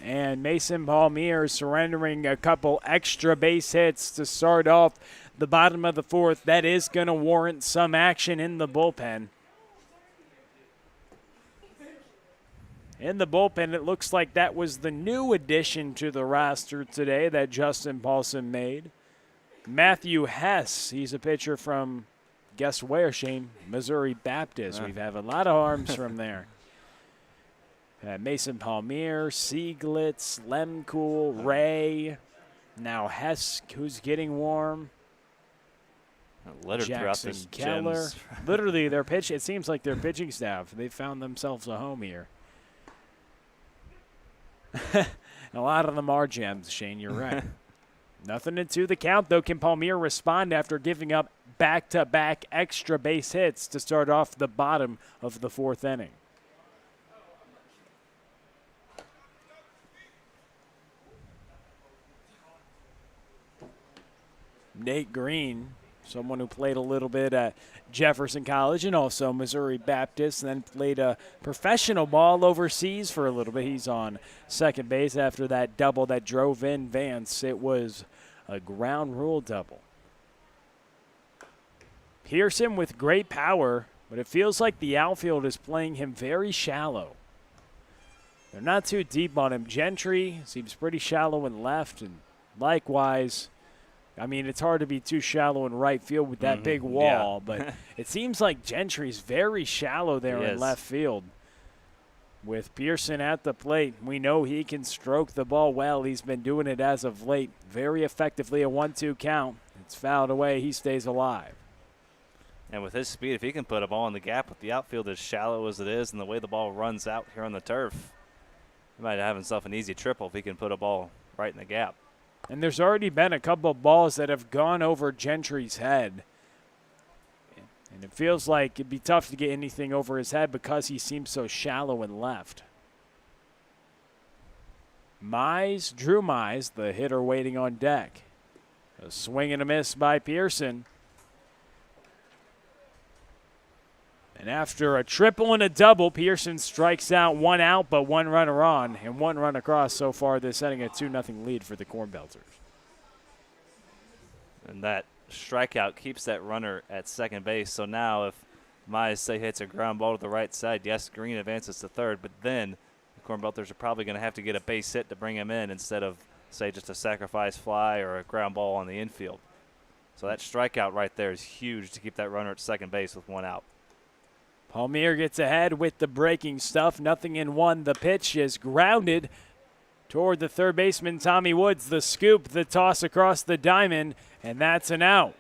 And Mason Palmier surrendering a couple extra base hits to start off the bottom of the 4th. That is going to warrant some action in the bullpen. In the bullpen, it looks like that was the new addition to the roster today that Justin Paulson made. Matthew Hess, he's a pitcher from, guess where, Shane? Missouri Baptist. We've had a lot of arms from there. Mason Palmier, Sieglitz, Lemkool, Ray, now Hess, who's getting warm. Littered throughout this Keller. Gems. Literally, their pitch. It seems like their pitching staff. They found themselves a home here. A lot of them are Gems, Shane. You're right. Nothing into the count, though. Can Palmier respond after giving up back-to-back extra base hits to start off the bottom of the 4th inning? Nate Green, someone who played a little bit at Jefferson College and also Missouri Baptist, and then played a professional ball overseas for a little bit. He's on second base after that double that drove in Vance. It was a ground rule double. Pearson with great power, but it feels like the outfield is playing him very shallow. They're not too deep on him. Gentry seems pretty shallow in left, and likewise, I mean, it's hard to be too shallow in right field with that big wall, but it seems like Gentry's very shallow there in left field. With Pearson at the plate, we know he can stroke the ball well. He's been doing it as of late very effectively. A 1-2 count. It's fouled away. He stays alive. And with his speed, if he can put a ball in the gap with the outfield as shallow as it is and the way the ball runs out here on the turf, he might have himself an easy triple if he can put a ball right in the gap. And there's already been a couple of balls that have gone over Gentry's head. And it feels like it'd be tough to get anything over his head because he seems so shallow in left. Drew Mize, the hitter waiting on deck. A swing and a miss by Pearson. And after a triple and a double, Pearson strikes out, 1 out, but 1 runner on, and 1 run across so far this setting, a 2-0 lead for the Cornbelters. And that strikeout keeps that runner at second base. So now if Mize, say, hits a ground ball to the right side, yes, Green advances to third, but then the Cornbelters are probably going to have to get a base hit to bring him in instead of, say, just a sacrifice fly or a ground ball on the infield. So that strikeout right there is huge to keep that runner at second base with 1 out. Palmier gets ahead with the breaking stuff. 0-1. The pitch is grounded toward the third baseman, Tommy Woods. The scoop, the toss across the diamond, and that's an out.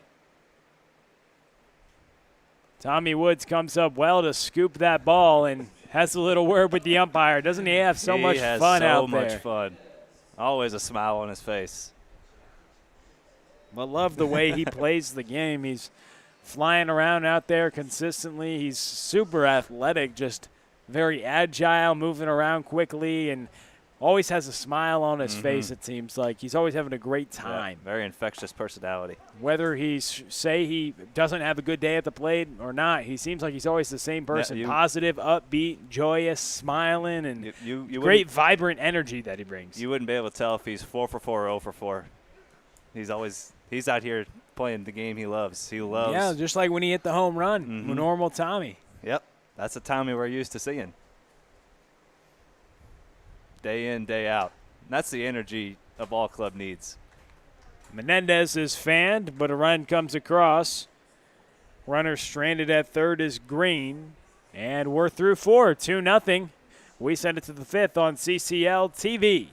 Tommy Woods comes up well to scoop that ball and has a little word with the umpire. Doesn't he have so much fun out there? He has so much fun. Always a smile on his face. But love the way he plays the game. He's flying around out there consistently. He's super athletic, just very agile, moving around quickly, and always has a smile on his face, it seems like. He's always having a great time. Yeah, very infectious personality. Whether he doesn't have a good day at the plate or not, he seems like he's always the same person. Yeah, positive, upbeat, joyous, smiling, and you great vibrant energy that he brings. You wouldn't be able to tell if he's 4 for 4 or 0 for 4. He's out here playing the game he loves. He loves. Yeah, just like when he hit the home run, normal Tommy. Yep, that's the Tommy we're used to seeing. Day in, day out. And that's the energy a ball club needs. Menendez is fanned, but a run comes across. Runner stranded at third is Green. And we're through 4, 2-0. We send it to the 5th on CCL TV.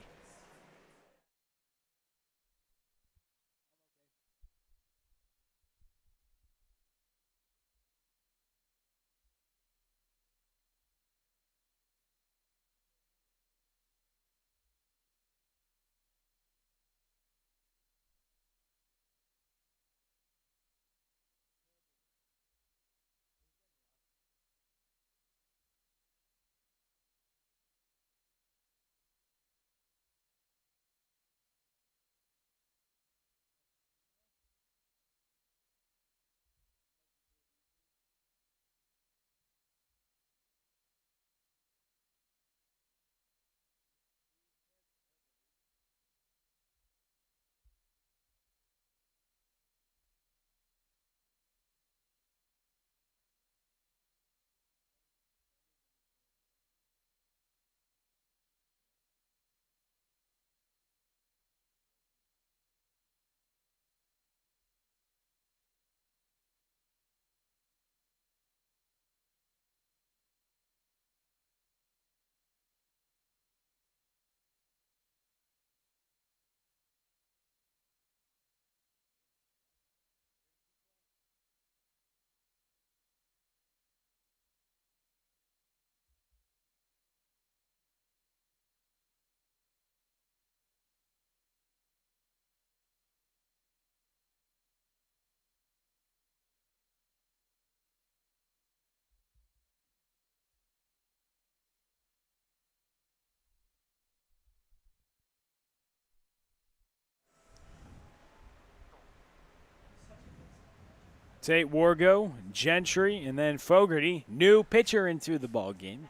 Tate Wargo, Gentry, and then Fogarty, new pitcher into the ball game.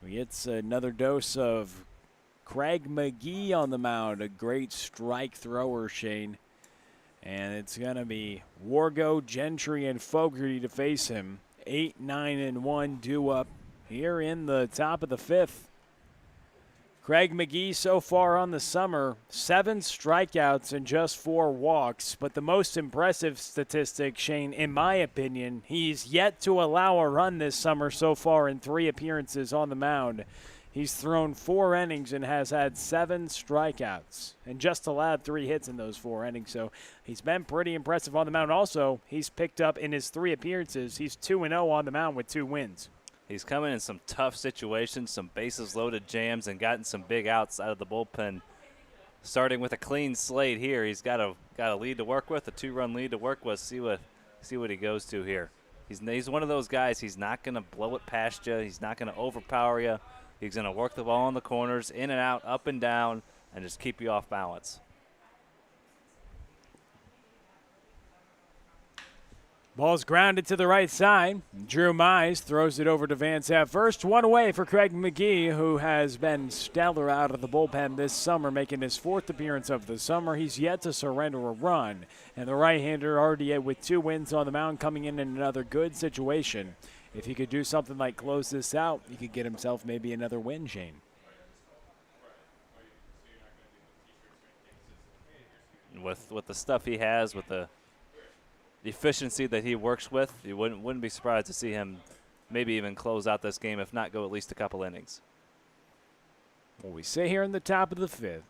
We get another dose of Craig McGee on the mound, a great strike thrower, Shane. And it's going to be Wargo, Gentry, and Fogarty to face him. 8, 9, and 1 due up here in the top of the 5th. Craig McGee so far on the summer, 7 strikeouts and just 4 walks. But the most impressive statistic, Shane, in my opinion, he's yet to allow a run this summer so far in 3 appearances on the mound. He's thrown 4 innings and has had 7 strikeouts and just allowed 3 hits in those 4 innings. So he's been pretty impressive on the mound. Also, he's picked up in his 3 appearances. He's 2-0 on the mound with 2 wins. He's come in some tough situations, some bases-loaded jams, and gotten some big outs out of the bullpen. Starting with a clean slate here, he's got a lead to work with, a 2-run lead to work with. See what he goes to here. He's one of those guys. He's not going to blow it past you. He's not going to overpower you. He's going to work the ball in the corners, in and out, up and down, and just keep you off balance. Ball's grounded to the right side. Drew Mize throws it over to Vance at first. 1 away for Craig McGee, who has been stellar out of the bullpen this summer, making his 4th appearance of the summer. He's yet to surrender a run. And the right-hander already with 2 wins on the mound, coming in another good situation. If he could do something like close this out, he could get himself maybe another win, Shane. With the stuff he has, with the efficiency that he works with, you wouldn't be surprised to see him maybe even close out this game, if not go at least a couple innings. Well, we sit here in the top of the 5th.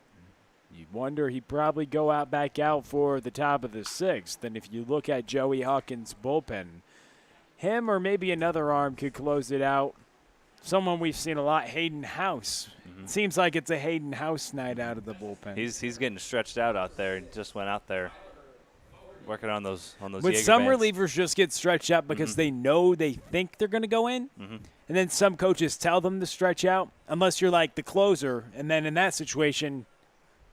You'd wonder he'd probably go back out for the top of the 6th. And if you look at Joey Hawkins' bullpen, him or maybe another arm could close it out. Someone we've seen a lot, Hayden House. It seems like it's a Hayden House night out of the bullpen. He's getting stretched out there. He just went out there working on those With Jaeger some bands. relievers just get stretched out because they think they're going to go in. And then some coaches tell them to stretch out, unless you're like the closer. And then in that situation,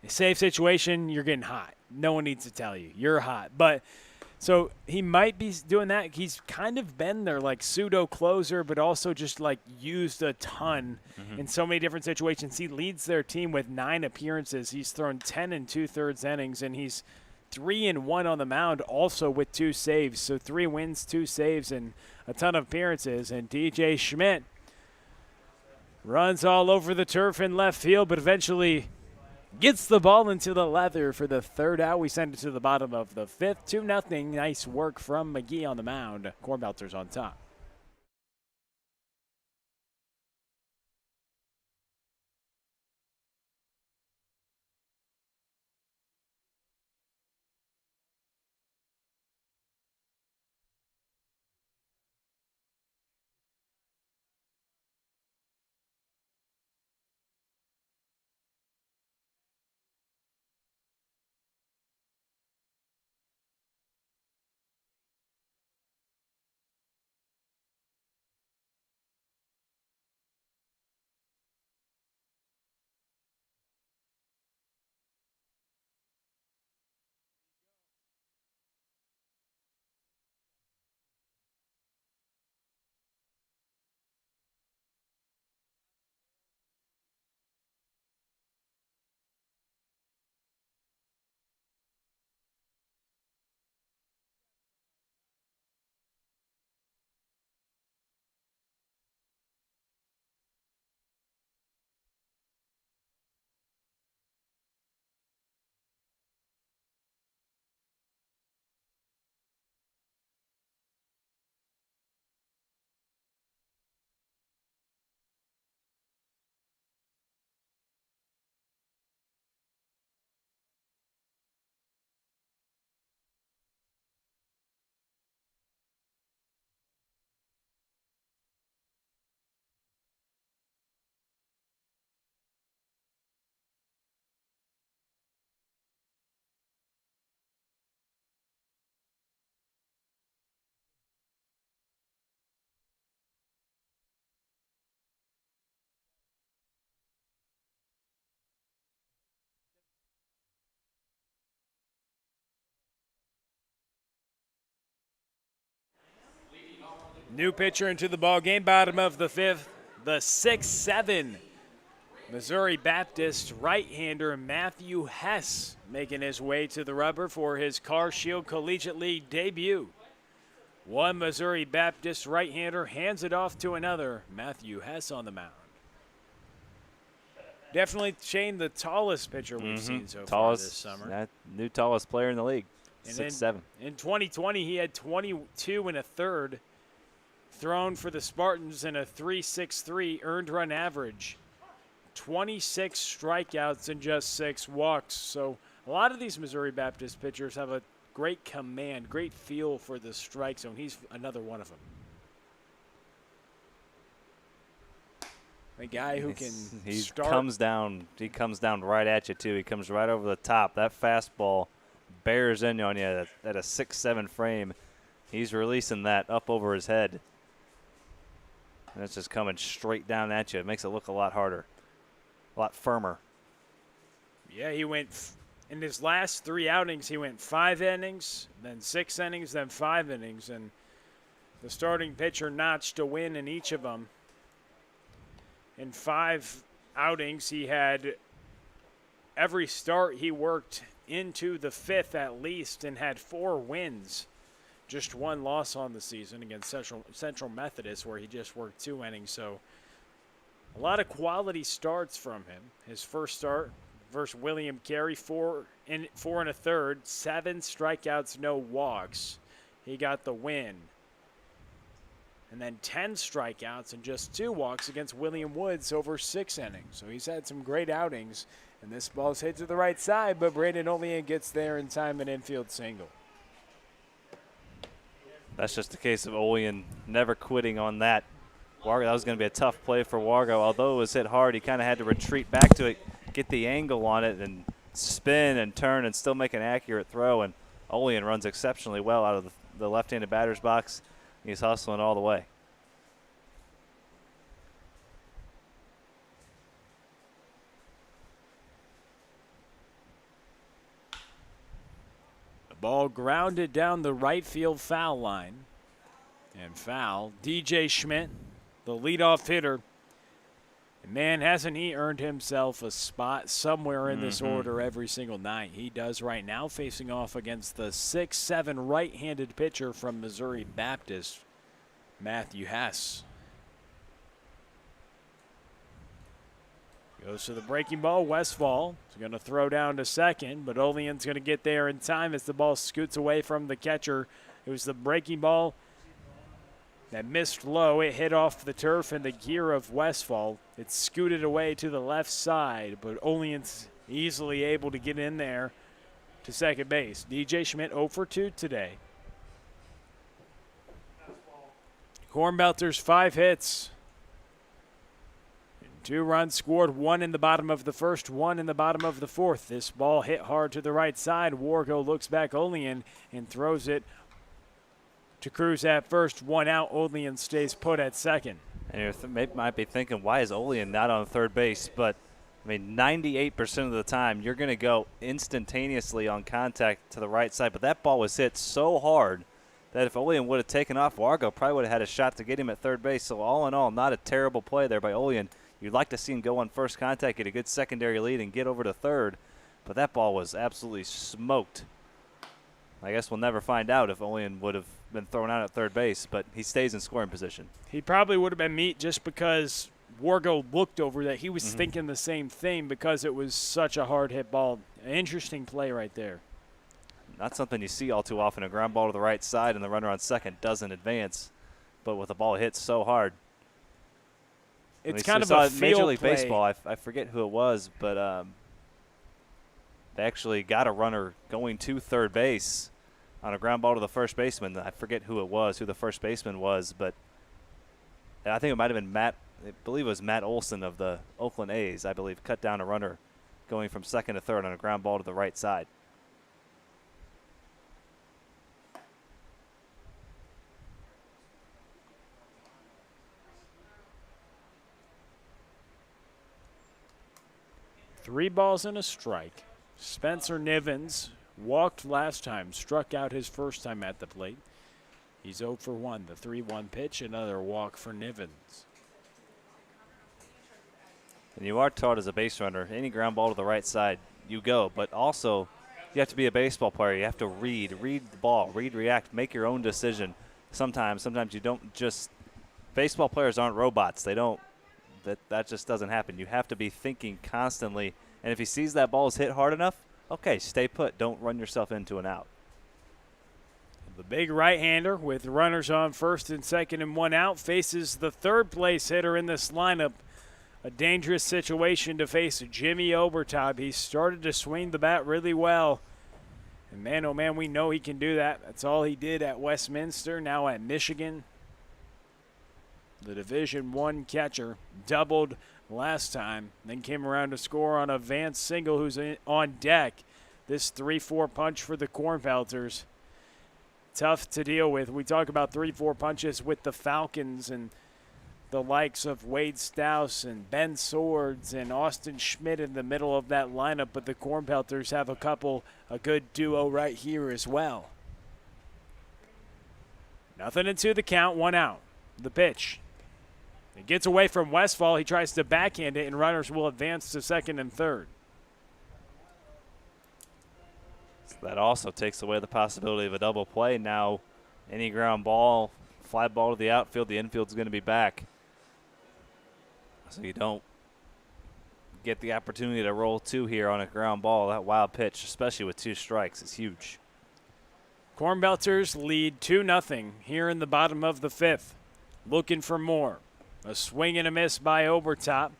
a safe situation, you're getting hot. No one needs to tell you. You're hot. But so he might be doing that. He's kind of been their like pseudo closer, but also just like used a ton in so many different situations. He leads their team with 9 appearances. He's thrown 10 2/3 innings, and he's 3-1 on the mound, also with 2 saves. So 3 wins, 2 saves, and a ton of appearances. And DJ Schmidt runs all over the turf in left field, but eventually gets the ball into the leather for the 3rd out. We send it to the bottom of the 5th. 2-0. Nice work from McGee on the mound. Cornbelters on top. New pitcher into the ball game, bottom of the 5th. The 6'7" Missouri Baptist right-hander Matthew Hess making his way to the rubber for his Car Shield Collegiate League debut. One Missouri Baptist right-hander hands it off to another. Matthew Hess on the mound. Definitely Shane, the tallest pitcher we've seen so far this summer. That new tallest player in the league, 6'7". In 2020, he had 22 and a third thrown for the Spartans and a 3.63 earned run average. 26 strikeouts and just 6 walks. So a lot of these Missouri Baptist pitchers have a great command, great feel for the strike zone. He's another one of them. A guy who can start. He comes down right at you, too. He comes right over the top. That fastball bears in on you at a 6'7" frame. He's releasing that up over his head. And it's just coming straight down at you. It makes it look a lot harder, a lot firmer. Yeah, he went in his last 3 outings, he went 5 innings, then 6 innings, then 5 innings. And the starting pitcher notched a win in each of them. In 5 outings, he had every start he worked into the 5th at least and had 4 wins. Just 1 loss on the season against Central Methodist, where he just worked 2 innings. So a lot of quality starts from him. His first start versus William Carey, 4 and a third, 7 strikeouts, no walks. He got the win. And then 10 strikeouts and just 2 walks against William Woods over 6 innings. So he's had some great outings. And this ball's hit to the right side, but Braden Olean gets there in time, an infield single. That's just a case of Olean never quitting on that. Wargo, that was going to be a tough play for Wargo. Although it was hit hard, he kind of had to retreat back to it, get the angle on it, and spin and turn and still make an accurate throw. And Olean runs exceptionally well out of the left-handed batter's box. He's hustling all the way. The ball grounded down the right field foul line. And foul. DJ Schmidt, the leadoff hitter. And man, hasn't he earned himself a spot somewhere in this order every single night. He does right now, facing off against the 6'7" right-handed pitcher from Missouri Baptist, Matthew Hess. Goes to the breaking ball. Westfall is going to throw down to second, but Olean's going to get there in time as the ball scoots away from the catcher. It was the breaking ball that missed low. It hit off the turf in the gear of Westfall. It scooted away to the left side, but Olean's easily able to get in there to second base. DJ Schmidt 0 for 2 today. Cornbelters 5 hits. 2 runs scored, 1 in the bottom of the first, 1 in the bottom of the fourth. This ball hit hard to the right side. Wargo looks back Olean and throws it to Cruz at first. 1 out. Olean stays put at second. And you might be thinking, why is Olean not on third base? But, I mean, 98% of the time, you're going to go instantaneously on contact to the right side. But that ball was hit so hard that if Olean would have taken off, Wargo probably would have had a shot to get him at third base. So all in all, not a terrible play there by Olean. You'd like to see him go on first contact, get a good secondary lead, and get over to third. But that ball was absolutely smoked. I guess we'll never find out if Olean would have been thrown out at third base, but he stays in scoring position. He probably would have been meat just because Wargo looked over that. He was thinking the same thing because it was such a hard hit ball. An interesting play right there. Not something you see all too often. A ground ball to the right side and the runner on second doesn't advance. But with the ball hit so hard. It's kind of a field Major League play. Baseball, I forget who it was, but they actually got a runner going to third base on a ground ball to the first baseman. I forget who the first baseman was, but I think it might have been I believe it was Matt Olson of the Oakland A's, I believe, cut down a runner going from second to third on a ground ball to the right side. Three balls and a strike. Spencer Nivens walked last time, struck out his first time at the plate. He's 0 for 1. The 3-1 pitch, another walk for Nivens. And you are taught as a base runner, any ground ball to the right side, you go. But also, you have to be a baseball player. You have to read the ball, react, make your own decision. Sometimes you don't just – baseball players aren't robots. They don't That just doesn't happen. You have to be thinking constantly. And if he sees that ball is hit hard enough, okay, stay put. Don't run yourself into an out. The big right-hander with runners on first and second and one out faces the third-place hitter in this lineup. A dangerous situation to face Jimmy Obertop. He started to swing the bat really well. And man, oh man, we know he can do that. That's all he did at Westminster, now at Michigan. The Division I catcher doubled last time, then came around to score on a Vance single who's on deck. This 3-4 punch for the Cornbelters. Tough to deal with. We talk about 3-4 punches with the Falcons and the likes of Wade Stouse and Ben Swords and Austin Schmidt in the middle of that lineup, but the Cornbelters have a good duo right here as well. Nothing into the count, one out. The pitch. It gets away from Westfall. He tries to backhand it, and runners will advance to second and third. So that also takes away the possibility of a double play. Now, any ground ball, fly ball to the outfield, the infield's going to be back. So you don't get the opportunity to roll two here on a ground ball. That wild pitch, especially with 2 strikes, is huge. Cornbelters lead 2-0 here in the bottom of the 5th. Looking for more. A swing and a miss by Obertop.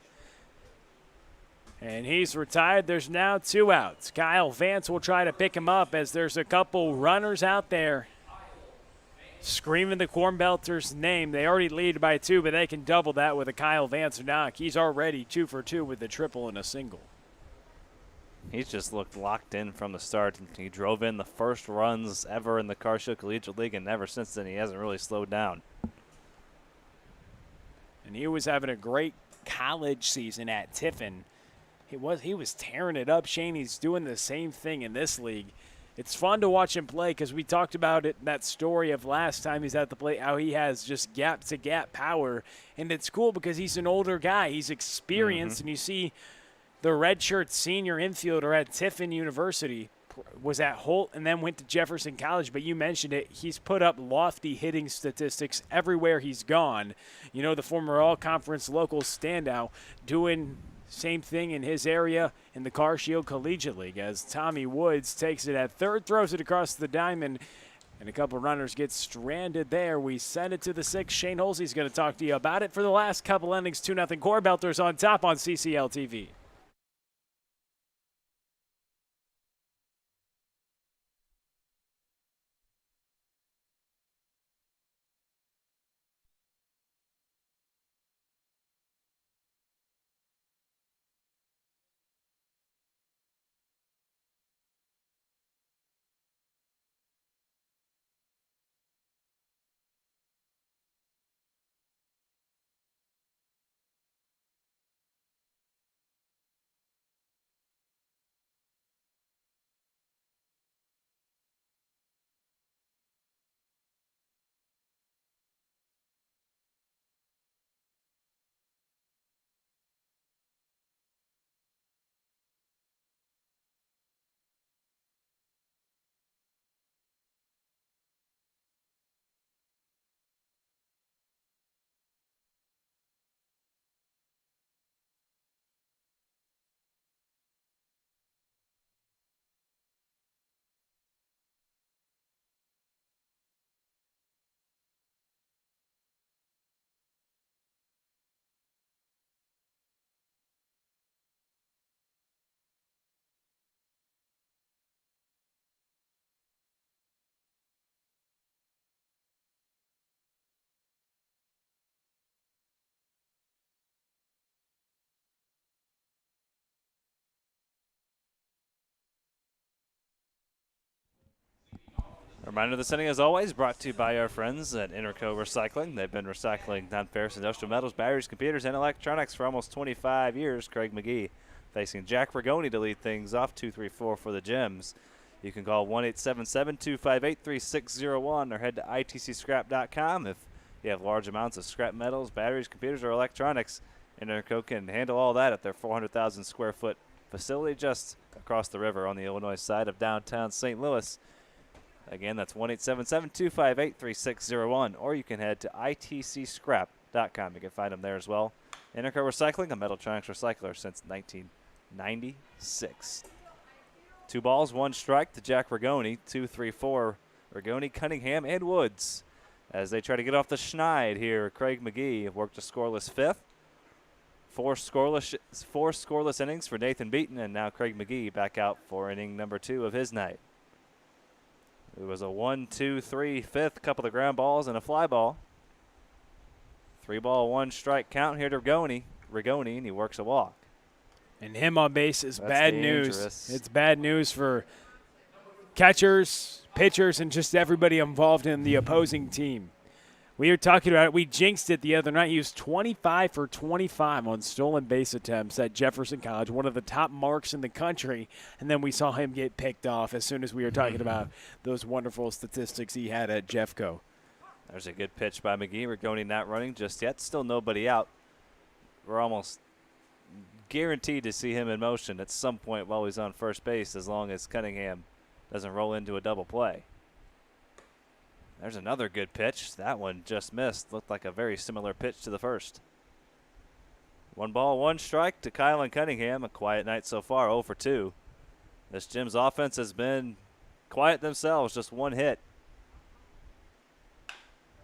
And he's retired. There's now 2 outs. Kyle Vance will try to pick him up as there's a couple runners out there screaming the Cornbelters' name. They already lead by 2, but they can double that with a Kyle Vance knock. He's already 2 for 2 with a triple and a single. He's just looked locked in from the start. He drove in the first runs ever in the Carshall Collegiate League, and ever since then he hasn't really slowed down. And he was having a great college season at Tiffin. He was tearing it up, Shane. He's doing the same thing in this league. It's fun to watch him play because we talked about it, that story of last time he's at the plate, how he has just gap-to-gap power. And it's cool because he's an older guy. He's experienced, and you see the redshirt senior infielder at Tiffin University was at Holt and then went to Jefferson College. But you mentioned it. He's put up lofty hitting statistics everywhere he's gone. You know, the former all-conference local standout doing – same thing in his area in the Carshall Collegiate League as Tommy Woods takes it at third, throws it across the diamond, and a couple runners get stranded there. We send it to the 6th. Shane Holsey's going to talk to you about it for the last couple innings. 2-0 Cornbelters on top on CCL TV. A reminder, this inning, as always, brought to you by our friends at Interco Recycling. They've been recycling non-ferrous industrial metals, batteries, computers, and electronics for almost 25 years. Craig McGee facing Jack Rigoni to lead things off 2-3-4 for the Gems. You can call 1-877-258-3601 or head to itcscrap.com. If you have large amounts of scrap metals, batteries, computers, or electronics, Interco can handle all that at their 400,000 square foot facility just across the river on the Illinois side of downtown St. Louis. Again, that's 1-877-258-3601, or you can head to itcscrap.com. You can find them there as well. Interco Recycling, a Metaltronics recycler since 1996. 2 balls, 1 strike to Jack Rigoni. 2, 3, 4. Rigoni, Cunningham, and Woods as they try to get off the schneid here. Craig McGee worked a scoreless 5th. 4 scoreless innings for Nathan Beaton, and now Craig McGee back out for inning number 2 of his night. It was a 1, 2, 3, 5th, couple of ground balls and a fly ball. 3 ball, 1 strike count here to Rigoni, and he works a walk. And him on base is That's bad dangerous. news. It's bad news for catchers, pitchers, and just everybody involved in the opposing team. We were talking about it. We jinxed it the other night. He was 25 for 25 on stolen base attempts at Jefferson College, one of the top marks in the country. And then we saw him get picked off as soon as we were talking about those wonderful statistics he had at Jeffco. There's a good pitch by McGee. Rigoni not running just yet. Still nobody out. We're almost guaranteed to see him in motion at some point while he's on first base, as long as Cunningham doesn't roll into a double play. There's another good pitch. That one just missed. Looked like a very similar pitch to the first. 1 ball, 1 strike to Kylan Cunningham. A quiet night so far, 0 for 2. This Gym's offense has been quiet themselves, just 1 hit.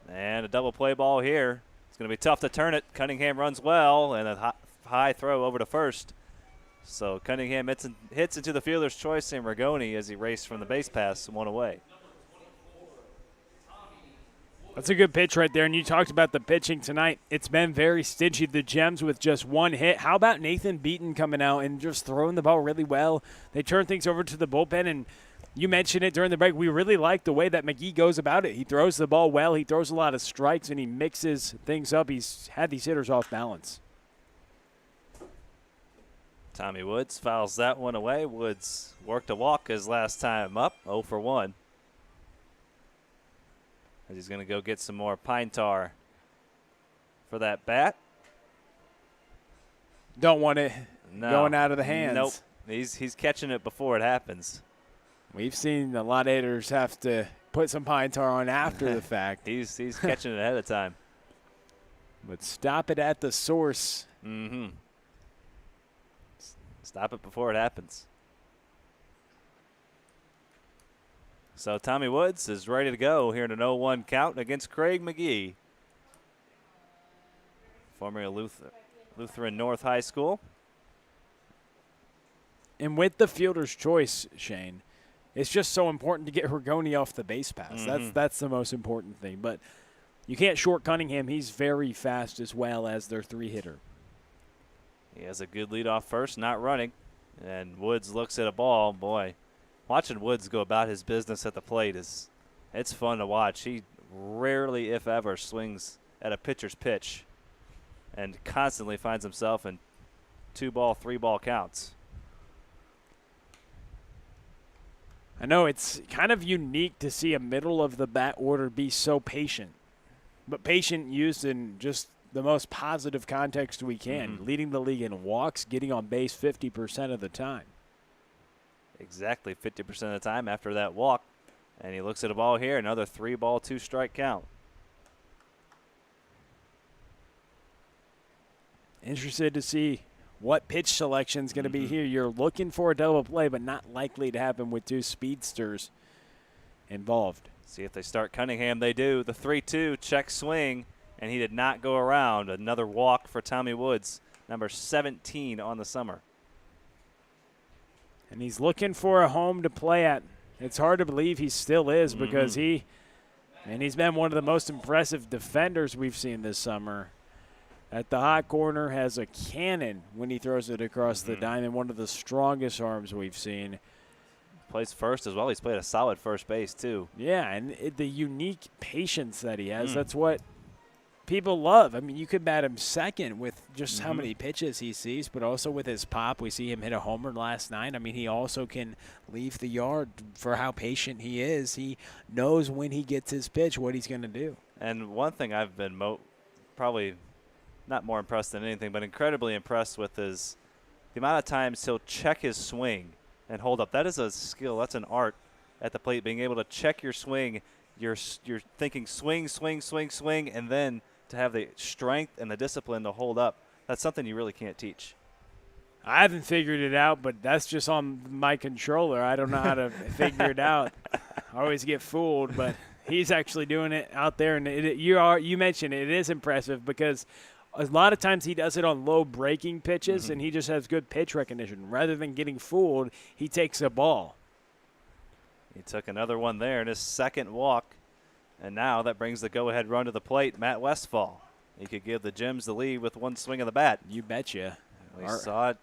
And a double play ball here. It's going to be tough to turn it. Cunningham runs well, and a high throw over to first. So Cunningham hits into the fielder's choice, and Rigoni, as he raced from the base pass, 1 away. That's a good pitch right there. And you talked about the pitching tonight. It's been very stingy, the Gems, with just 1 hit. How about Nathan Beaton coming out and just throwing the ball really well? They turn things over to the bullpen, and you mentioned it during the break. We really like the way that McGee goes about it. He throws the ball well. He throws a lot of strikes, and he mixes things up. He's had these hitters off balance. Tommy Woods fouls that one away. Woods worked a walk his last time up, 0 for 1. As he's going to go get some more pine tar for that bat. Don't want it No. going out of the hands. Nope. He's catching it before it happens. We've seen a lot of hitters have to put some pine tar on after the fact. He's catching it ahead of time. But stop it at the source. Mm-hmm. Stop it before it happens. So Tommy Woods is ready to go here in an 0-1 count against Craig McGee, formerly Lutheran North High School. And with the fielder's choice, Shane, it's just so important to get Rigoni off the base pass. That's the most important thing. But you can't short Cunningham. He's very fast as well as their 3-hitter. He has a good lead off first, not running. And Woods looks at a ball. Boy, watching Woods go about his business at the plate it's fun to watch. He rarely, if ever, swings at a pitcher's pitch and constantly finds himself in 2-ball, 3-ball counts. I know it's kind of unique to see a middle of the bat order be so patient, but patient used in just the most positive context we can, leading the league in walks, getting on base 50% of the time. Exactly 50% of the time after that walk. And he looks at a ball here, another 3-ball, 2-strike count. Interested to see what pitch selection is going to be here. You're looking for a double play, but not likely to happen with 2 speedsters involved. See if they start Cunningham. They do. The 3-2 check swing, and he did not go around. Another walk for Tommy Woods, number 17 on the summer. And he's looking for a home to play at. It's hard to believe he still is because he's been one of the most impressive defenders we've seen this summer. At the hot corner, has a cannon when he throws it across the diamond, one of the strongest arms we've seen. Plays first as well. He's played a solid first base, too. Yeah, and the unique patience that he has, that's what people love. I mean, you could bat him second with just how many pitches he sees, but also with his pop. We see him hit a homer last night. I mean, he also can leave the yard for how patient he is. He knows when he gets his pitch what he's going to do. And one thing I've been probably not more impressed than anything, but incredibly impressed with is the amount of times he'll check his swing and hold up. That is a skill. That's an art at the plate, being able to check your swing. You're thinking swing, swing, swing, swing, and then to have the strength and the discipline to hold up. That's something you really can't teach. I haven't figured it out, but that's just on my controller. I don't know how to figure it out. I always get fooled, but he's actually doing it out there. And you mentioned it is impressive because a lot of times he does it on low breaking pitches, and he just has good pitch recognition. Rather than getting fooled, he takes a ball. He took another one there in his second walk, and now that brings the go-ahead run to the plate, Matt Westfall. He could give the Gems the lead with one swing of the bat. You betcha. We saw it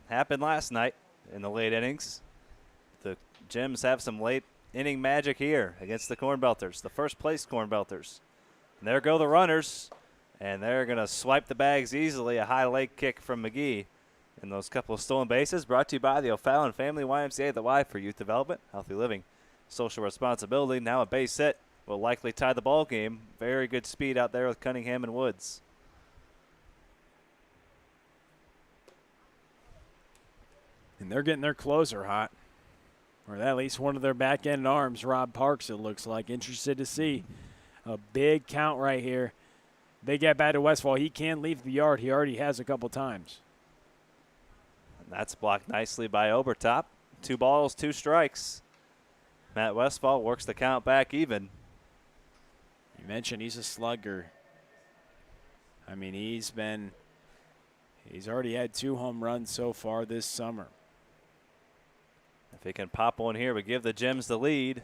happen last night in the late innings. The Gems have some late inning magic here against the Cornbelters, the first place Cornbelters. And there go the runners, and they're going to swipe the bags easily. A high leg kick from McGee. And those couple of stolen bases brought to you by the O'Fallon Family YMCA, the Y for youth development, healthy living, social responsibility. Now a base hit will likely tie the ball game. Very good speed out there with Cunningham and Woods. And they're getting their closer hot. Or at least one of their back-end arms, Rob Parks, it looks like. Interested to see a big count right here. They get back to Westfall. He can leave the yard. He already has a couple times. And that's blocked nicely by Obertop. 2 balls, 2 strikes. Matt Westfall works the count back even. You mentioned he's a slugger. I mean, he's already had 2 home runs so far this summer. If he can pop one here, we give the Gems the lead.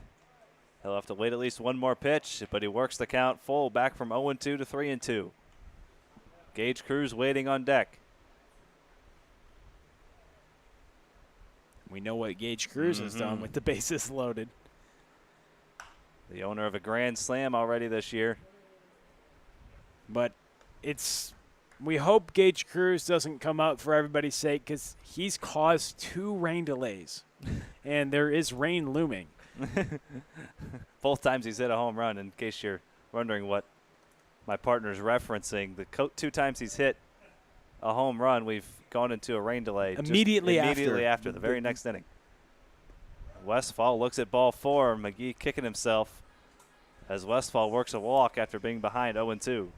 He'll have to wait at least one more pitch, but he works the count full, back from 0-2 to 3-2. Gage Cruz waiting on deck. We know what Gage Cruz has done with the bases loaded. The owner of a grand slam already this year. But we hope Gage Cruz doesn't come up for everybody's sake because he's caused 2 rain delays, and there is rain looming. Both times he's hit a home run, in case you're wondering what my partner's referencing. The 2 times he's hit a home run, we've gone into a rain delay. Immediately after the very next inning. Westfall looks at ball 4. McGee kicking himself as Westfall works a walk after being behind 0-2.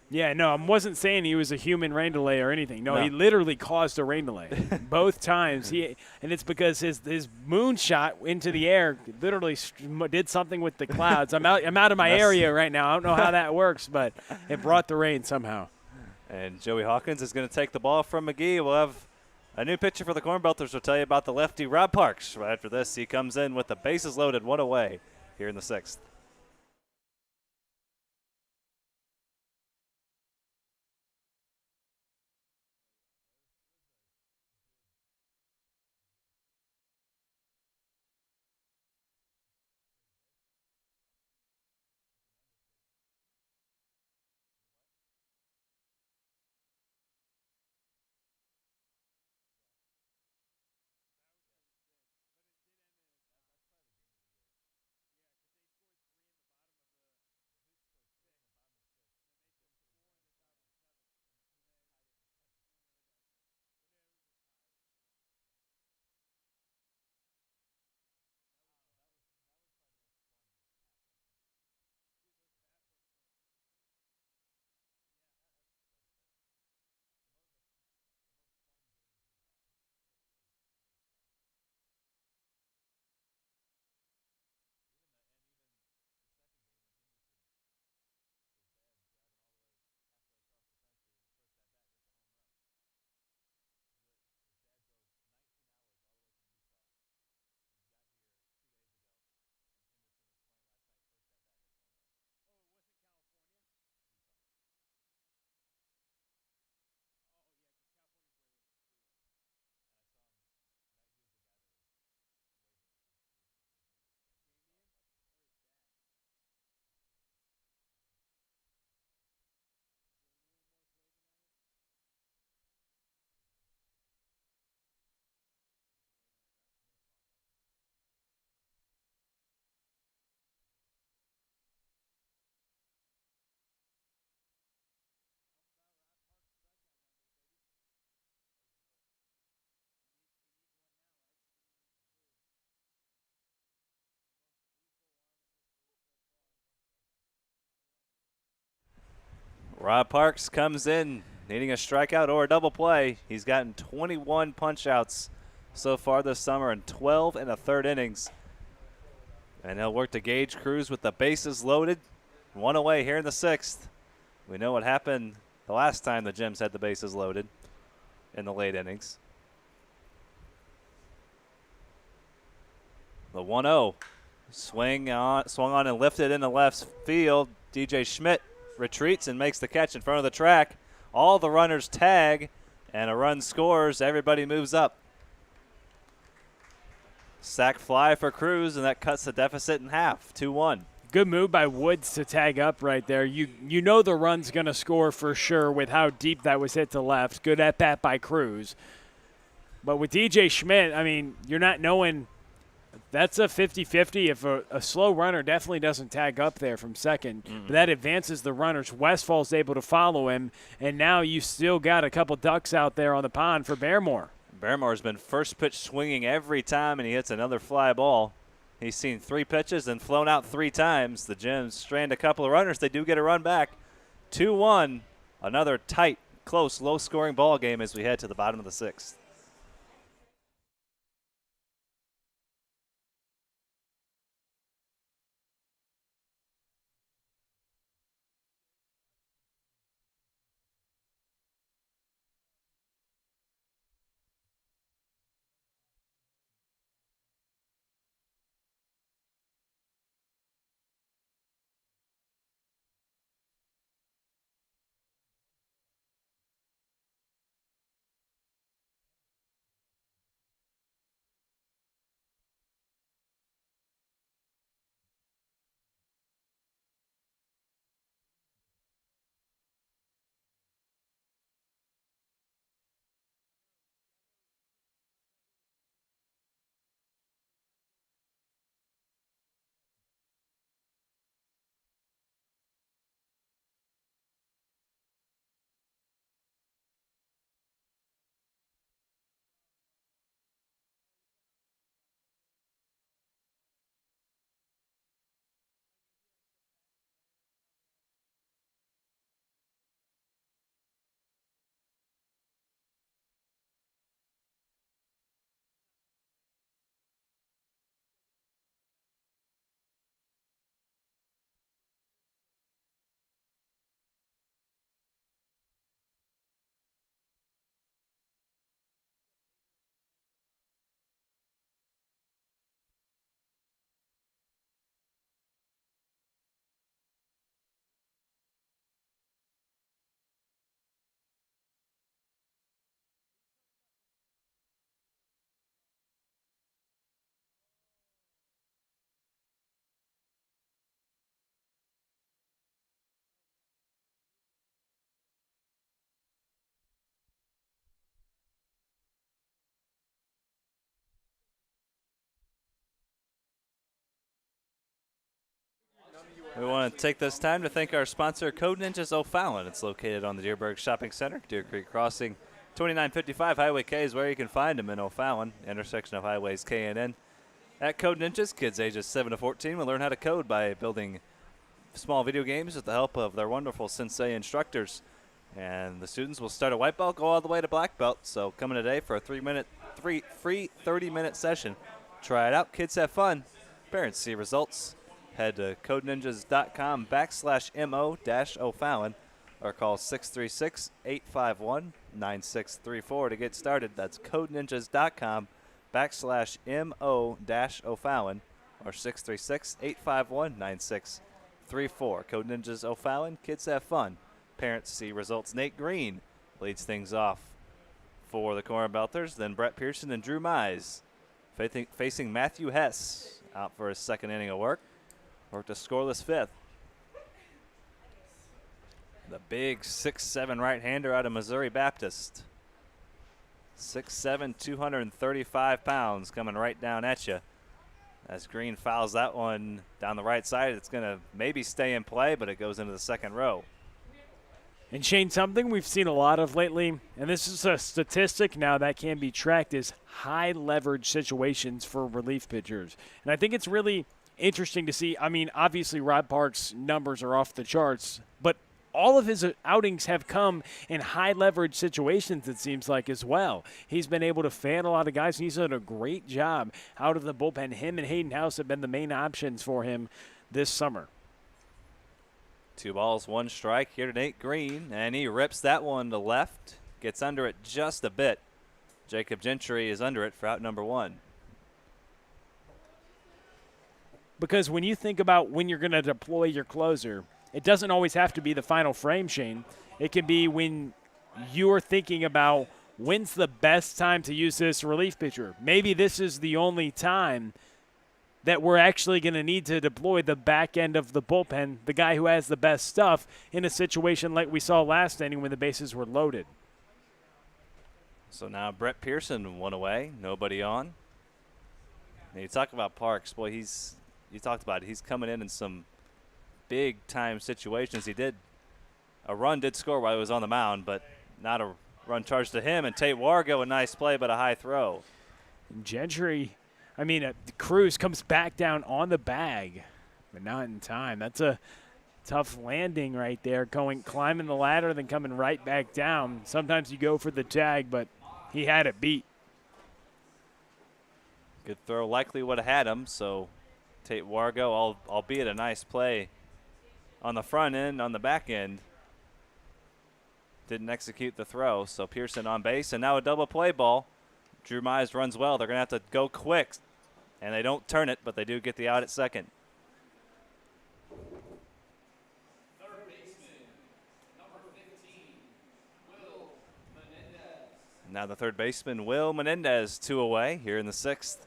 Yeah, no, I wasn't saying he was a human rain delay or anything. No, he literally caused a rain delay both times. And it's because his moonshot into the air literally did something with the clouds. I'm out of my area right now. I don't know how that works, but it brought the rain somehow. And Joey Hawkins is going to take the ball from McGee. We'll have a new pitcher for the Cornbelters. We'll tell you about the lefty Rob Parks. Right after this, he comes in with the bases loaded, 1 away here in the 6th. Rob Parks comes in needing a strikeout or a double play. He's gotten 21 punch-outs so far this summer in 12 and a third innings. And he'll work to Gage Cruz with the bases loaded. One away here in the sixth. We know what happened the last time the Gems had the bases loaded in the late innings. The 1-0. Swung on and lifted into left field. DJ Schmidt retreats and makes the catch in front of the track. All the runners tag, and a run scores. Everybody moves up. Sac fly for Cruz, and that cuts the deficit in half, 2-1. Good move by Woods to tag up right there. You know the run's going to score for sure with how deep that was hit to left. Good at bat by Cruz. But with DJ Schmidt, I mean, you're not knowing. That's a 50-50 if a slow runner definitely doesn't tag up there from second. But that advances the runners. Westfall's able to follow him, and now you still got a couple ducks out there on the pond for Barrymore. Barrymore's been first pitch swinging every time, and he hits another fly ball. He's seen 3 pitches and flown out 3 times. The Gems strand a couple of runners. They do get a run back. 2-1, another tight, close, low-scoring ball game as we head to the bottom of the sixth. We want to take this time to thank our sponsor, Code Ninjas O'Fallon. It's located on the Deerberg Shopping Center, Deer Creek Crossing. 2955 Highway K is where you can find them in O'Fallon, intersection of highways K and N. At Code Ninjas, kids ages 7 to 14 will learn how to code by building small video games with the help of their wonderful sensei instructors. And the students will start a white belt, go all the way to black belt. So come in today for a free 30-minute session. Try it out. Kids have fun. Parents see results. Head to codeninjas.com/mo-O'Fallon or call 636-851-9634 to get started. That's codeninjas.com/mo-O'Fallon or 636-851-9634. Code Ninjas O'Fallon, kids have fun. Parents see results. Nate Green leads things off for the Cornbelters. Then Brett Pearson and Drew Mize facing Matthew Hess out for his second inning of work. Worked a scoreless fifth. The big 6'7" right-hander out of Missouri Baptist. 6'7", 235 pounds coming right down at you. As Green fouls that one down the right side, it's going to maybe stay in play, but it goes into the second row. And Shane, something we've seen a lot of lately, and this is a statistic now that can be tracked, is high leverage situations for relief pitchers. And I think it's really interesting to see. I mean, obviously Rod Park's numbers are off the charts, but all of his outings have come in high leverage situations, it seems like, as well. He's been able to fan a lot of guys, and he's done a great job out of the bullpen. Him and Hayden House have been the main options for him this summer. 2 balls, 1 strike here to Nate Green, and he rips that one to left, gets under it just a bit. Jacob Gentry is under it for out number 1. Because when you think about when you're going to deploy your closer, it doesn't always have to be the final frame, Shane. It can be when you're thinking about when's the best time to use this relief pitcher. Maybe this is the only time that we're actually going to need to deploy the back end of the bullpen, the guy who has the best stuff, in a situation like we saw last inning when the bases were loaded. So now Brett Pearson 1 away, nobody on. And you talk about Parks, boy, you talked about it. He's coming in some big-time situations. A run did score while he was on the mound, but not a run charged to him. And Tate Wargo, a nice play, but a high throw. Gentry, Cruz comes back down on the bag, but not in time. That's a tough landing right there, climbing the ladder, then coming right back down. Sometimes you go for the tag, but he had it beat. Good throw, likely would have had him, so Tate Wargo, albeit a nice play on the front end, on the back end, didn't execute the throw. So Pearson on base, and now a double play ball. Drew Mize runs well. They're going to have to go quick, and they don't turn it, but they do get the out at second. Third baseman, number 15, Will Menendez. Now the third baseman, Will Menendez, 2 away here in the 6th.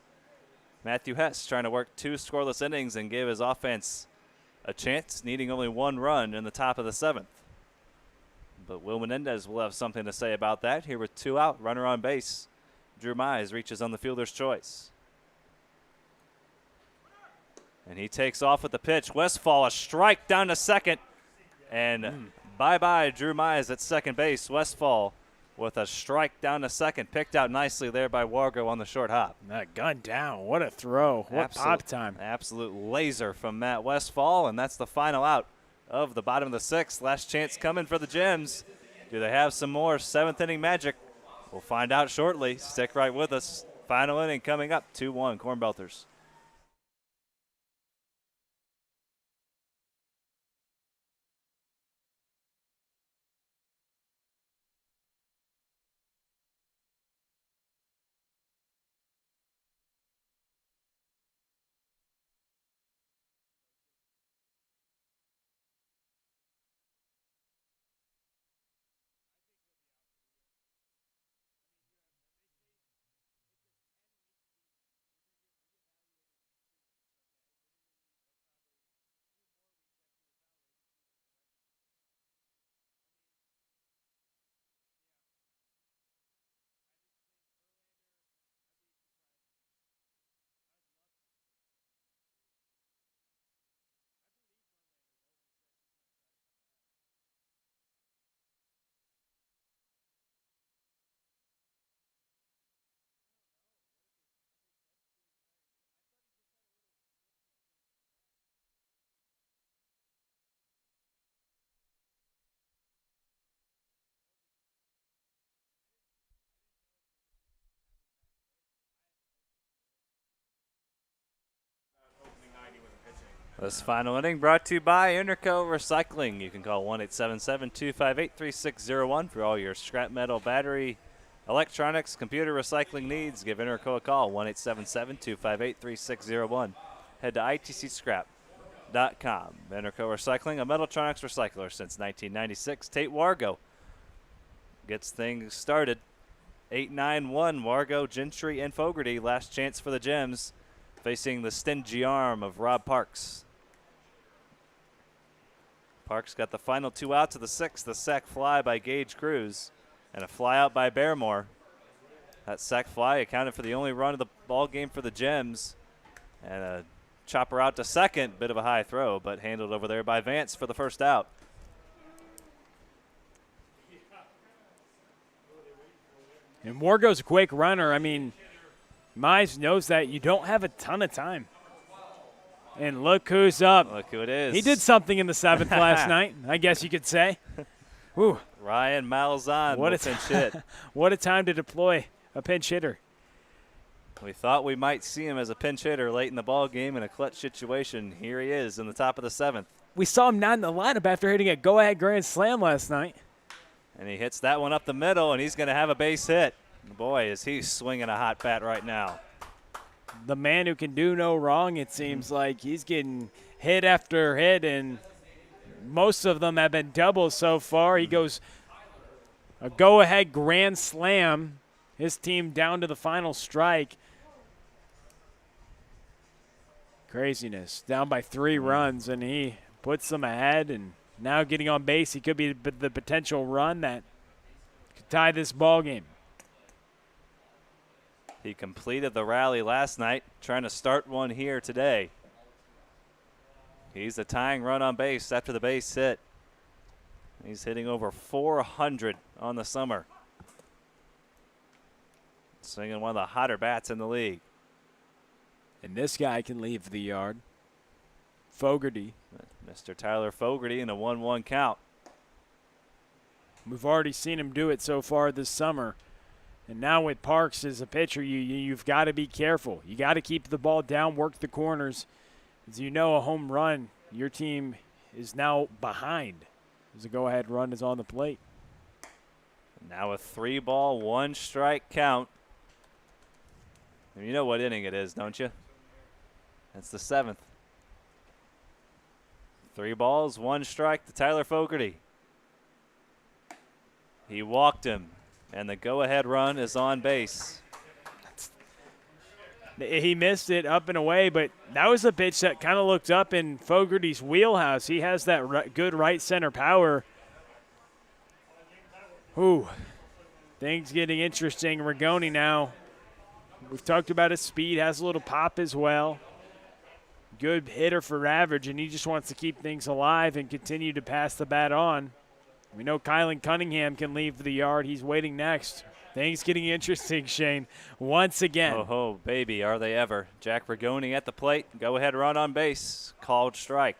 Matthew Hess trying to work 2 scoreless innings and give his offense a chance, needing only 1 run in the top of the 7th. But Will Menendez will have something to say about that. Here with 2 out, runner on base. Drew Mize reaches on the fielder's choice. And he takes off with the pitch. Westfall, a strike down to second. And bye-bye, Drew Mize at second base. Westfall with a strike down to second. Picked out nicely there by Wargo on the short hop. That gun down. What a throw. What pop time. Absolute laser from Matt Westfall, and that's the final out of the bottom of the 6th. Last chance coming for the Gems. Do they have some more 7th inning magic? We'll find out shortly. Stick right with us. Final inning coming up, 2-1 Cornbelters. This final inning brought to you by Interco Recycling. You can call 1-877-258-3601 for all your scrap metal, battery, electronics, computer recycling needs. Give Interco a call, 1-877-258-3601. Head to itcscrap.com. Interco Recycling, a Metaltronics recycler since 1996. Tate Wargo gets things started. 8-9-1, Wargo, Gentry, and Fogarty. Last chance for the Gems, facing the stingy arm of Rob Parks. Parks got the final 2 outs of the 6th, a sac fly by Gage Cruz and a fly out by Barrymore. That sac fly accounted for the only run of the ball game for the Gems. And a chopper out to second, bit of a high throw, but handled over there by Vance for the first out. And Wargo's a quick runner. Mize knows that you don't have a ton of time. And look who's up. Look who it is. He did something in the 7th last night, I guess you could say. Whew. Ryan Malzahn What will a pinch hit. What a time to deploy a pinch hitter. We thought we might see him as a pinch hitter late in the ball game in a clutch situation. Here he is in the top of the 7th. We saw him not in the lineup after hitting a go-ahead grand slam last night. And he hits that one up the middle, and he's going to have a base hit. Boy, is he swinging a hot bat right now. The man who can do no wrong, it seems like. He's getting hit after hit, and most of them have been doubles so far. He goes a go-ahead grand slam. His team down to the final strike. Craziness. Down by 3 runs, and he puts them ahead, and now getting on base, he could be the potential run that could tie this ball game. He completed the rally last night, trying to start one here today. He's the tying run on base after the base hit. He's hitting over 400 on the summer. Swinging one of the hotter bats in the league. And this guy can leave the yard. Fogarty. Mr. Tyler Fogarty in a 1-1 count. We've already seen him do it so far this summer. And now with Parks as a pitcher, you've got to be careful. You got to keep the ball down, work the corners. As you know, a home run, your team is now behind as a go-ahead run is on the plate. Now a 3-ball, 1-strike count. And you know what inning it is, don't you? It's the 7th. 3 balls, 1 strike to Tyler Fogarty. He walked him, and the go-ahead run is on base. He missed it up and away, but that was a pitch that kind of looked up in Fogarty's wheelhouse. He has that good right center power. Ooh, things getting interesting. Rigoni now. We've talked about his speed, has a little pop as well. Good hitter for average, and he just wants to keep things alive and continue to pass the bat on. We know Kylan Cunningham can leave the yard. He's waiting next. Things getting interesting, Shane, once again. Oh, baby, are they ever. Jack Rigoni at the plate. Go-ahead run on base. Called strike.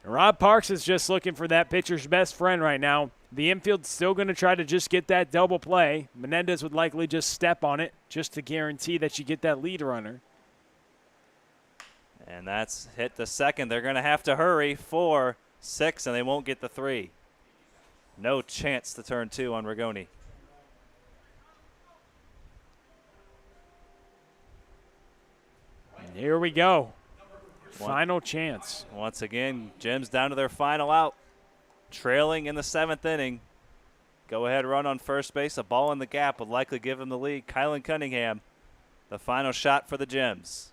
Rob Parks is just looking for that pitcher's best friend right now. The infield's still going to try to just get that double play. Menendez would likely just step on it just to guarantee that you get that lead runner. And that's hit the second. They're going to have to hurry. 4, 6, and they won't get the 3. No chance to turn 2 on Rigoni. And here we go. Final chance. Once again, Jim's down to their final out. Trailing in the 7th inning. Go-ahead run on first base. A ball in the gap would likely give him the lead. Kylan Cunningham, the final shot for the Gems.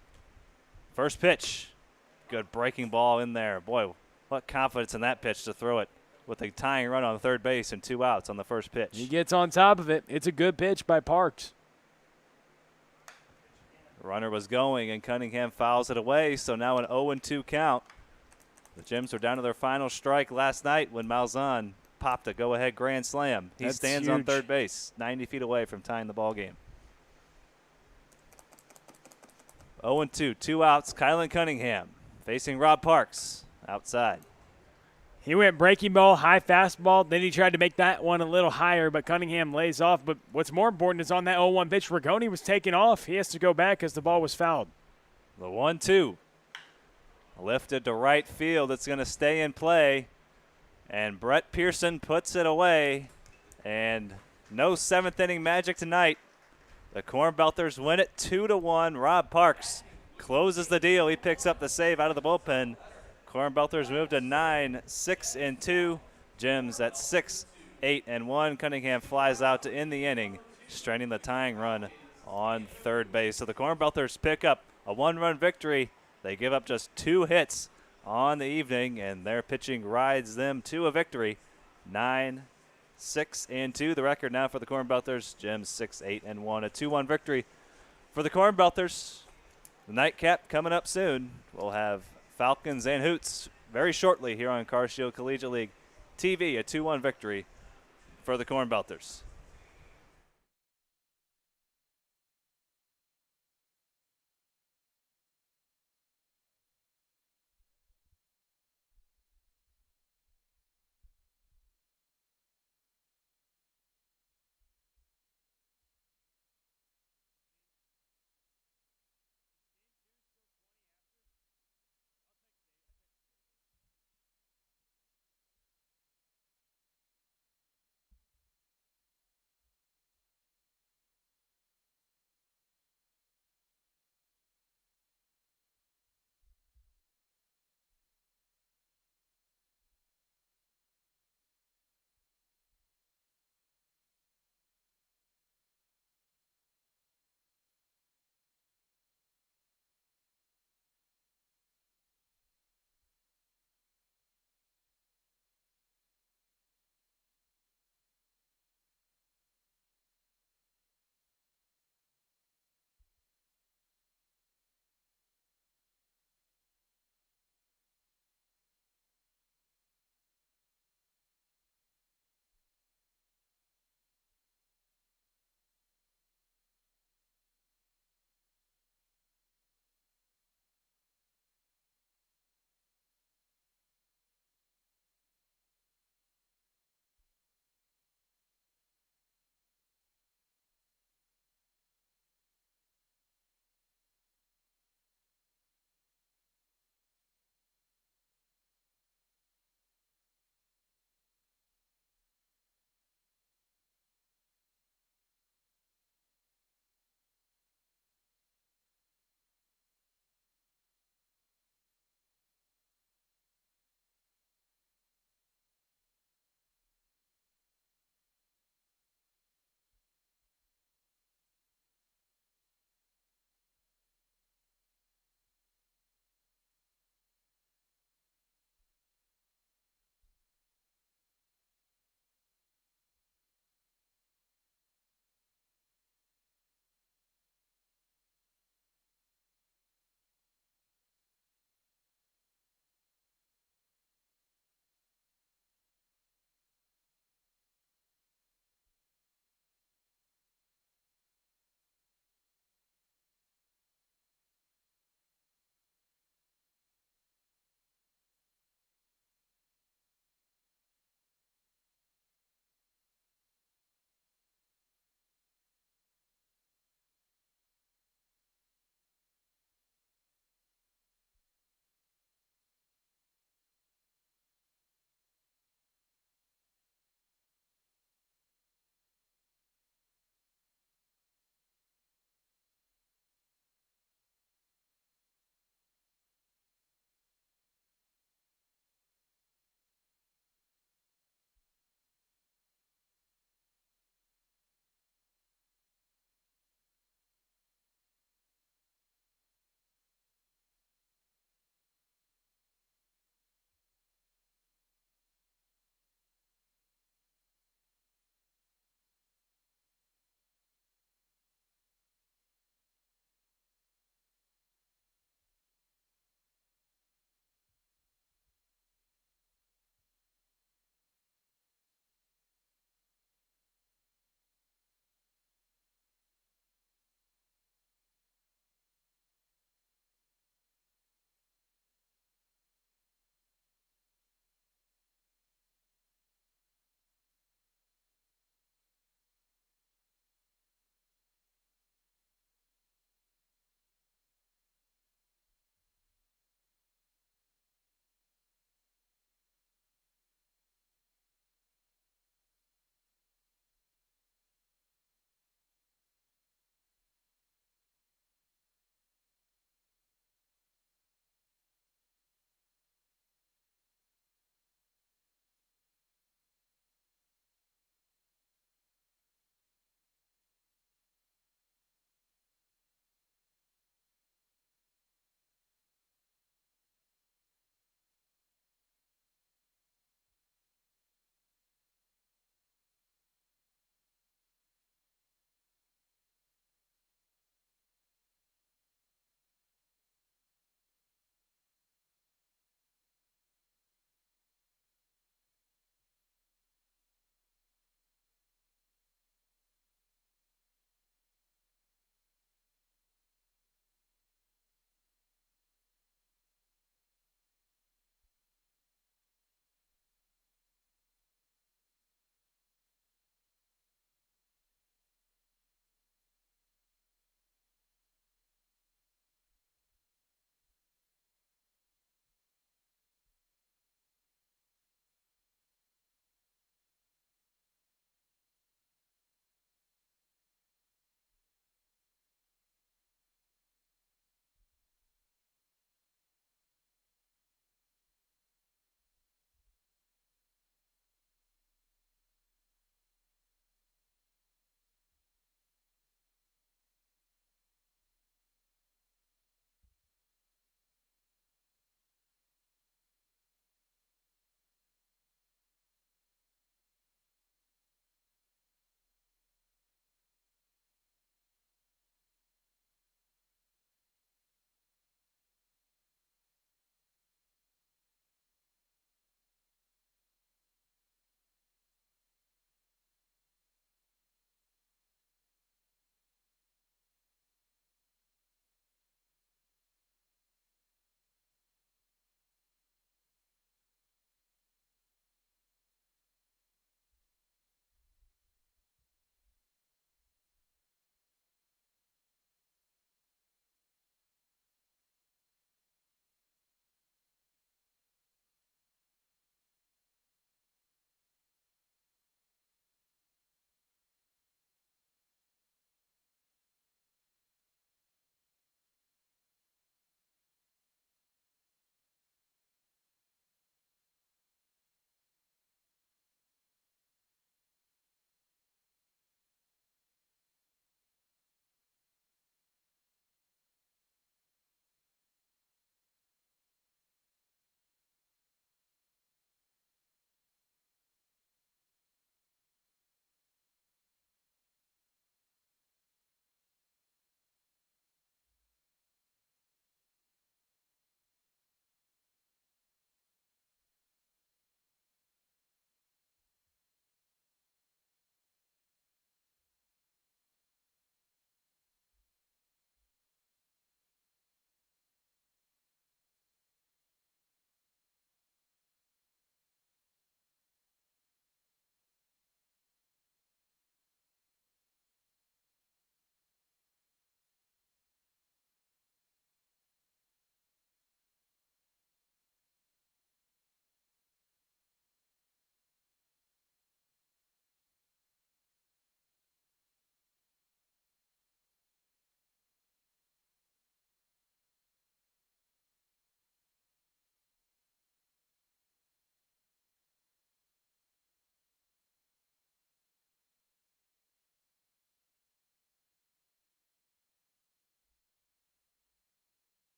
First pitch. Good breaking ball in there. Boy, what confidence in that pitch to throw it with a tying run on third base and 2 outs on the first pitch. He gets on top of it. It's a good pitch by Parks. Runner was going, and Cunningham fouls it away, so now an 0-2 count. The Gems were down to their final strike last night when Malzahn popped a go-ahead grand slam. He That's stands huge. on third base, 90 feet away from tying the ball game. 0-2, 2 outs. Kylan Cunningham facing Rob Parks outside. He went breaking ball, high fastball. Then he tried to make that one a little higher, but Cunningham lays off. But what's more important is on that 0-1 pitch, Rigoni was taken off. He has to go back as the ball was fouled. The 1-2. Lifted to right field. It's going to stay in play. And Brett Pearson puts it away. And no 7th inning magic tonight. The Cornbelters win it 2-1. Rob Parks closes the deal. He picks up the save out of the bullpen. Cornbelters move to 9-6-2. Gems at 6-8-1. Cunningham flies out to end the inning, straining the tying run on third base. So the Cornbelters pick up a 1-run victory. They give up just 2 hits on the evening, and their pitching rides them to a victory. 9-6-2. The record now for the Cornbelters. Gems 6-8-1. A 2-1 victory for the Cornbelters. The nightcap coming up soon. We'll have Falcons and Hoots very shortly here on Car Shield Collegiate League TV. A 2-1 victory for the Cornbelters.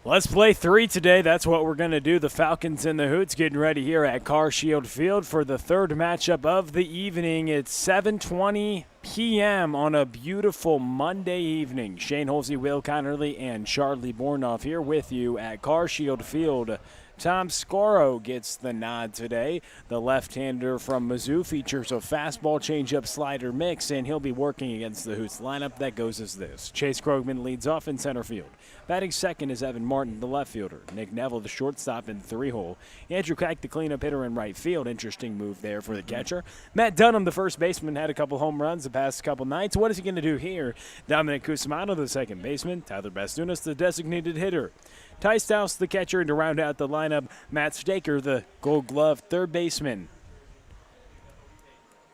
Let's play 3 today. That's what we're going to do. The Falcons and the Hoots getting ready here at CarShield Field for the third matchup of the evening. It's 7:20 p.m. on a beautiful Monday evening. Shane Holsey, Will Connerly, and Charlie Bornoff here with you at CarShield Field. Tom Scoro gets the nod today. The left-hander from Mizzou features a fastball, changeup, slider mix, and he'll be working against the Hoots lineup that goes as this. Chase Krogman leads off in center field. Batting second is Evan Martin, the left fielder. Nick Neville, the shortstop, in 3-hole. Andrew Keck, the cleanup hitter in right field. Interesting move there for the catcher. Matt Dunham, the first baseman, had a couple home runs the past couple nights. What is he going to do here? Dominic Cusimano, the second baseman. Tyler Bastunas, the designated hitter. Ty Stouse, the catcher, and to round out the lineup, Matt Staker, the Gold Glove third baseman.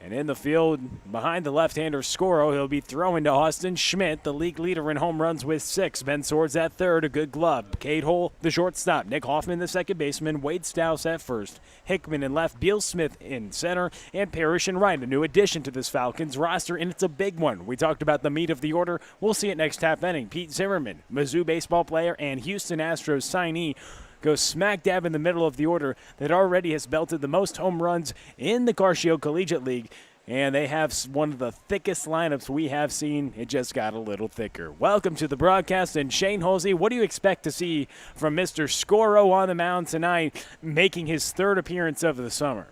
And in the field, behind the left-hander Scoro, he'll be throwing to Austin Schmidt, the league leader in home runs with 6. Ben Swords at third, a good glove. Cade Hull, the shortstop. Nick Hoffman, the second baseman. Wade Stouse at first. Hickman in left. Beal Smith in center. And Parrish in right. A new addition to this Falcons roster, and it's a big one. We talked about the meat of the order. We'll see it next half inning. Pete Zimmerman, Mizzou baseball player and Houston Astros signee, goes smack dab in the middle of the order that already has belted the most home runs in the CarShield Collegiate League. And they have one of the thickest lineups we have seen. It just got a little thicker. Welcome to the broadcast. And Shane Holsey, what do you expect to see from Mr. Scoro on the mound tonight, making his third appearance of the summer?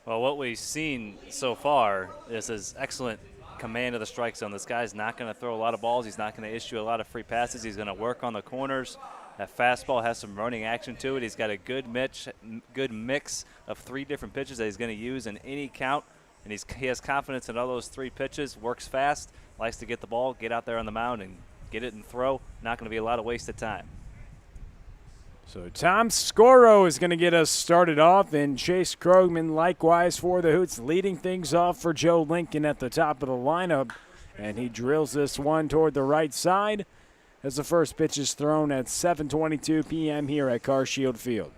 Well, what we've seen so far is his excellent command of the strike zone. This guy's not going to throw a lot of balls. He's not going to issue a lot of free passes. He's going to work on the corners. That fastball has some running action to it. He's got a good mix of 3 different pitches that he's going to use in any count. And he has confidence in all those 3 pitches, works fast, likes to get the ball, get out there on the mound, and get it and throw. Not going to be a lot of wasted time. So Tom Scoro is going to get us started off, and Chase Krogman likewise for the Hoots, leading things off for Joe Lincoln at the top of the lineup. And he drills this one toward the right side as the first pitch is thrown at 7:22 p.m. here at CarShield Field.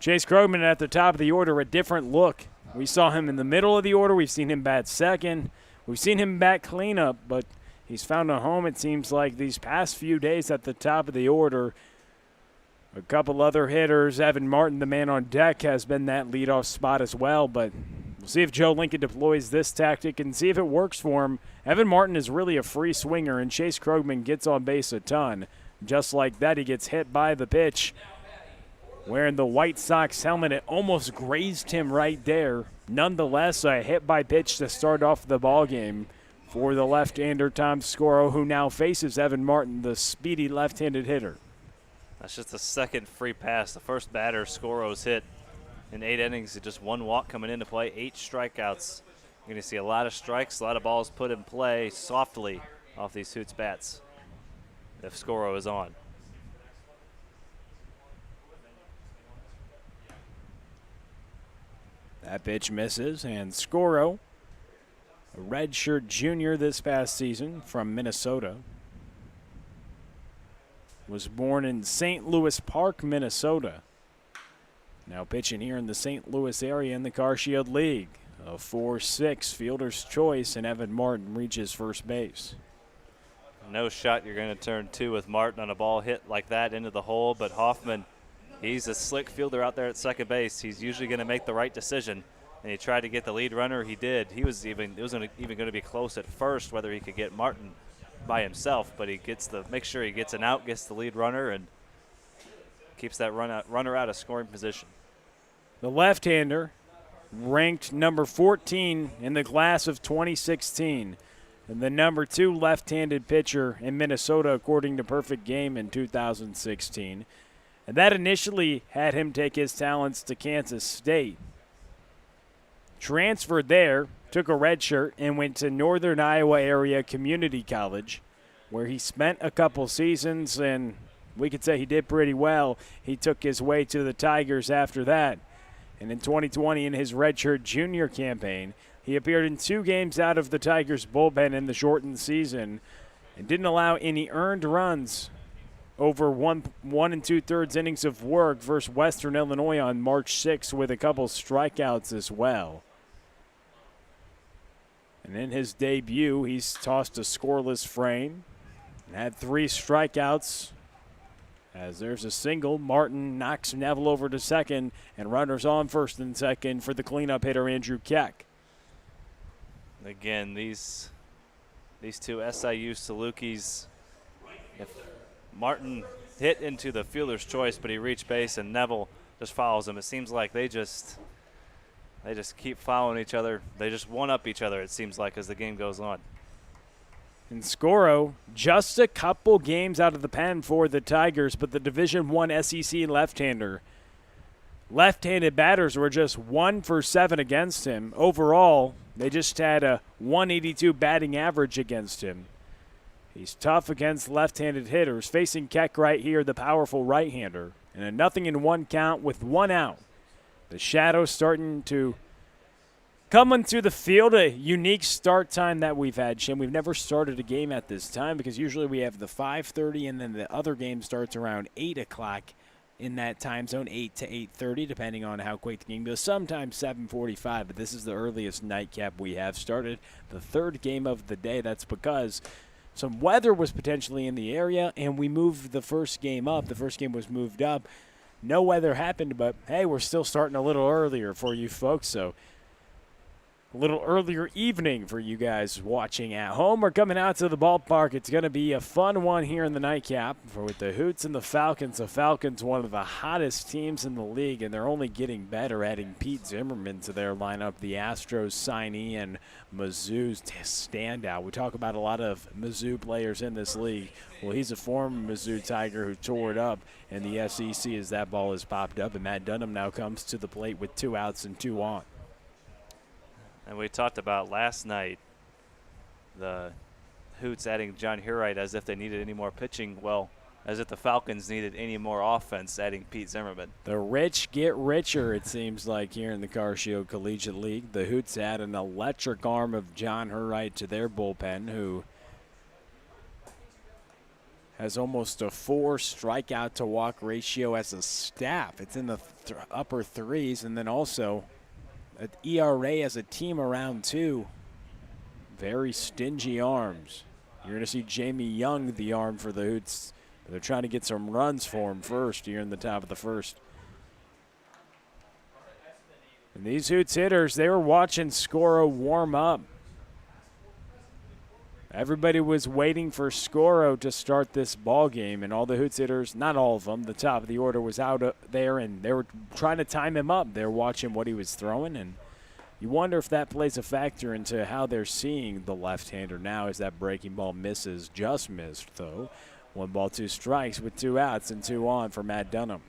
Chase Krogman at the top of the order, a different look. We saw him in the middle of the order. We've seen him bat second. We've seen him bat cleanup, but he's found a home, it seems like, these past few days at the top of the order. A couple other hitters. Evan Martin, the man on deck, has been that leadoff spot as well, but we'll see if Joe Lincoln deploys this tactic and see if it works for him. Evan Martin is really a free swinger, and Chase Krogman gets on base a ton. Just like that, he gets hit by the pitch. Wearing the White Sox helmet, it almost grazed him right there. Nonetheless, a hit by pitch to start off the ball game for the left-hander Tom Scoro, who now faces Evan Martin, the speedy left-handed hitter. That's just the second free pass. The first batter Scoro's hit in 8 innings, just 1 walk coming into play, 8 strikeouts. You're going to see a lot of strikes, a lot of balls put in play softly off these Hoots bats if Scoro is on. That pitch misses, and Scoro, a redshirt junior this past season from Minnesota, was born in St. Louis Park, Minnesota. Now pitching here in the St. Louis area in the CarShield League. A 4-6 fielder's choice, and Evan Martin reaches first base. No shot you're going to turn 2 with Martin on a ball hit like that into the hole, but Hoffman, he's a slick fielder out there at second base. He's usually going to make the right decision, and he tried to get the lead runner. He did. It was even going to be close at first whether he could get Martin by himself, but he makes sure he gets an out, gets the lead runner, and keeps that runner out of scoring position. The left-hander ranked number 14 in the class of 2016, and the number 2 left-handed pitcher in Minnesota according to Perfect Game in 2016. And that initially had him take his talents to Kansas State. Transferred there, took a red shirt, and went to Northern Iowa Area Community College, where he spent a couple seasons, and we could say he did pretty well. He took his way to the Tigers after that. And in 2020, in his redshirt junior campaign, he appeared in 2 games out of the Tigers' bullpen in the shortened season and didn't allow any earned runs over 1 2/3 innings of work versus Western Illinois on March 6th with a couple strikeouts as well. And in his debut, he's tossed a scoreless frame and had 3 strikeouts As there's a single, Martin knocks Neville over to second, and runners on first and second for the cleanup hitter, Andrew Keck. Again, these two SIU Salukis, if Martin hit into the fielder's choice, but he reached base and Neville just follows him. It seems like they just keep following each other. They just one-up each other, it seems like, as the game goes on. And Scoro, just a couple games out of the pen for the Tigers, but the Division I SEC left-hander. Left-handed batters were just 1 for 7 against him. Overall, they just had a 182 batting average against him. He's tough against left-handed hitters. Facing Keck right here, the powerful right-hander. And a 0-1 count with 1 out. The Shadows starting to come into the field, a unique start time that we've had, Shim. We've never started a game at this time because usually we have the 5:30 and then the other game starts around 8 o'clock in that time zone, 8 to 8:30, depending on how quick the game goes. Sometimes 7:45, but this is the earliest nightcap we have started. The third game of the day. That's because some weather was potentially in the area and we moved the first game up. The first game was moved up. No weather happened, but hey, we're still starting a little earlier for you folks, so a little earlier evening for you guys watching at home or coming out to the ballpark. It's going to be a fun one here in the nightcap with the Hoots and the Falcons. The Falcons, one of the hottest teams in the league, and they're only getting better, adding Pete Zimmerman to their lineup, the Astros signee and Mizzou's standout. We talk about a lot of Mizzou players in this league. Well, he's a former Mizzou Tiger who tore it up in the SEC as that ball has popped up, and Matt Dunham now comes to the plate with 2 outs and 2 on. And we talked about last night the Hoots adding John Hurright as if they needed any more pitching. Well, as if the Falcons needed any more offense, adding Pete Zimmerman. The rich get richer, it seems like, here in the Car Shield Collegiate League. The Hoots add an electric arm of John Hurright to their bullpen, who has almost a 4 strikeout to walk ratio as a staff. It's in the upper 3s, and then also an ERA as a team around 2. Very stingy arms. You're going to see Jamie Young, the arm for the Hoots. They're trying to get some runs for him first here in the top of the first. And these Hoots hitters, they were watching Scoro warm up. Everybody was waiting for Scoro to start this ball game, and all the Hoots hitters, not all of them, the top of the order was out there, and they were trying to time him up. They were watching what he was throwing, and you wonder if that plays a factor into how they're seeing the left-hander now as that breaking ball misses. Just missed, though. 1 ball, 2 strikes with 2 outs and 2 on for Matt Dunham.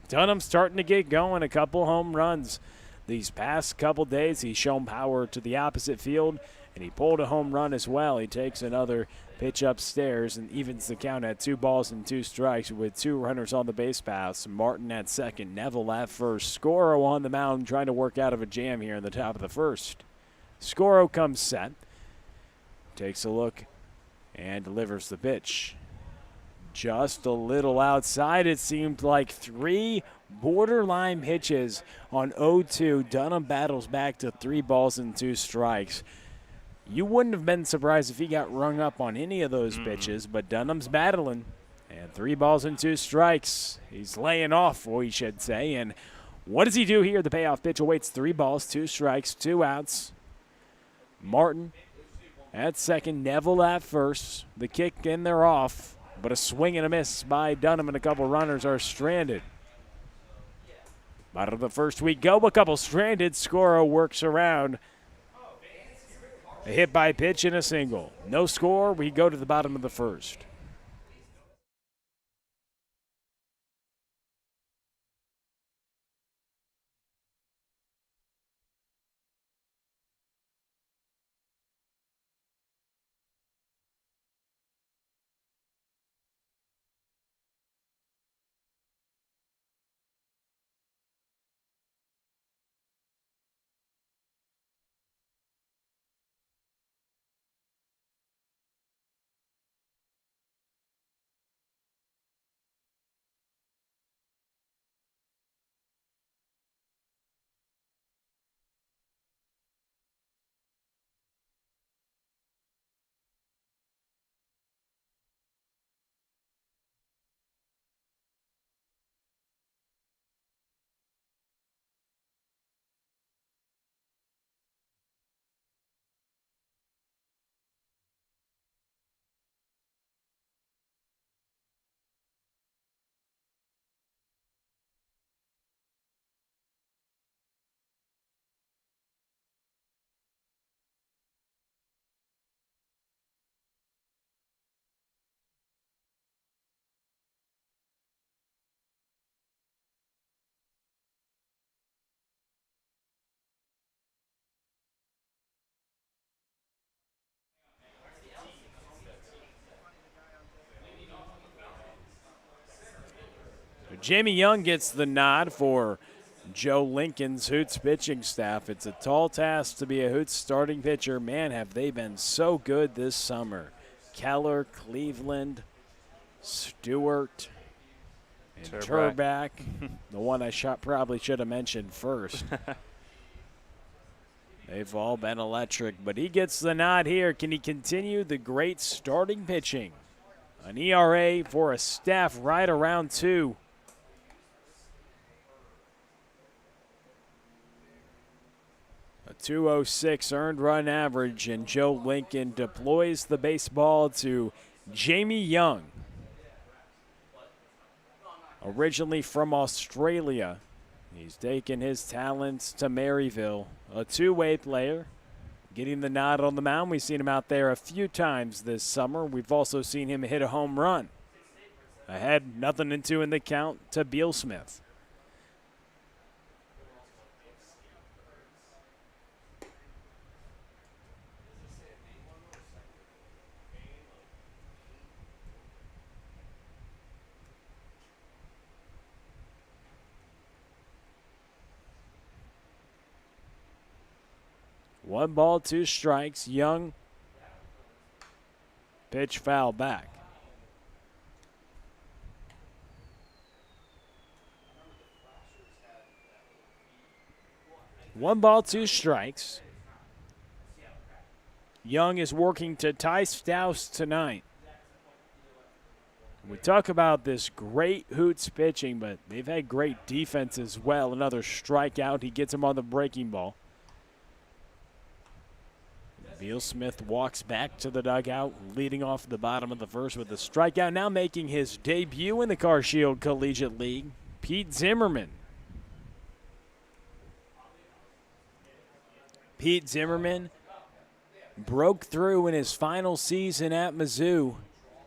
Dunham starting to get going, a couple home runs. These past couple days, he's shown power to the opposite field, and he pulled a home run as well. He takes another pitch upstairs and evens the count at 2 balls and 2 strikes with 2 runners on the base paths. Martin at second, Neville at first. Scoro on the mound trying to work out of a jam here in the top of the first. Scoro comes set, takes a look, and delivers the pitch. Just a little outside. It seemed like 3 borderline pitches on 0-2. Dunham battles back to 3 balls and 2 strikes. You wouldn't have been surprised if he got rung up on any of those pitches, but Dunham's battling. And 3 balls and 2 strikes. He's laying off, we should say. And what does he do here? The payoff pitch awaits. 3 balls, 2 strikes, 2 outs. Martin at second, Neville at first. The kick in, they're off. But a swing and a miss by Dunham, and a couple runners are stranded. Out of the first we go, a couple stranded. Scoro works around. A hit by pitch and a single. No score. We go to the bottom of the first. Jamie Young gets the nod for Joe Lincoln's Hoots pitching staff. It's a tall task to be a Hoots starting pitcher. Man, have they been so good this summer. Keller, Cleveland, Stewart, and Turback. The one I probably should have mentioned first. They've all been electric, but he gets the nod here. Can he continue the great starting pitching? An ERA for a staff right around 2. A 206 earned run average, and Joe Lincoln deploys the baseball to Jamie Young. Originally from Australia, he's taken his talents to Maryville. A two-way player, getting the nod on the mound. We've seen him out there a few times this summer. We've also seen him hit a home run. Ahead, 0-2 in the count to Beal Smith. One ball, 2 strikes. Young. Pitch foul back. One ball, 2 strikes. Young is working to tie Stouse tonight. We talk about this great Hoots pitching, but they've had great defense as well. Another strikeout. He gets him on the breaking ball. Beal Smith walks back to the dugout, leading off the bottom of the first with a strikeout. Now making his debut in the Car Shield Collegiate League, Pete Zimmerman. Pete Zimmerman broke through in his final season at Mizzou.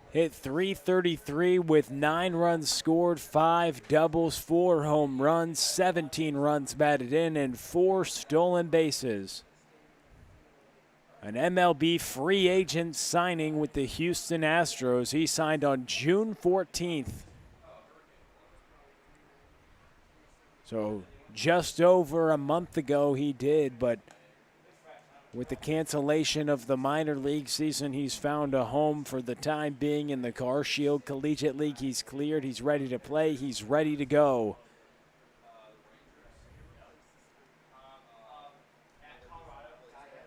Hit .333 with 9 runs scored, 5 doubles, 4 home runs, 17 runs batted in, and 4 stolen bases. An MLB free agent signing with the Houston Astros. He signed on June 14th. So just over a month ago he did, but with the cancellation of the minor league season, he's found a home for the time being in the Car Shield Collegiate League. He's cleared. He's ready to play. He's ready to go.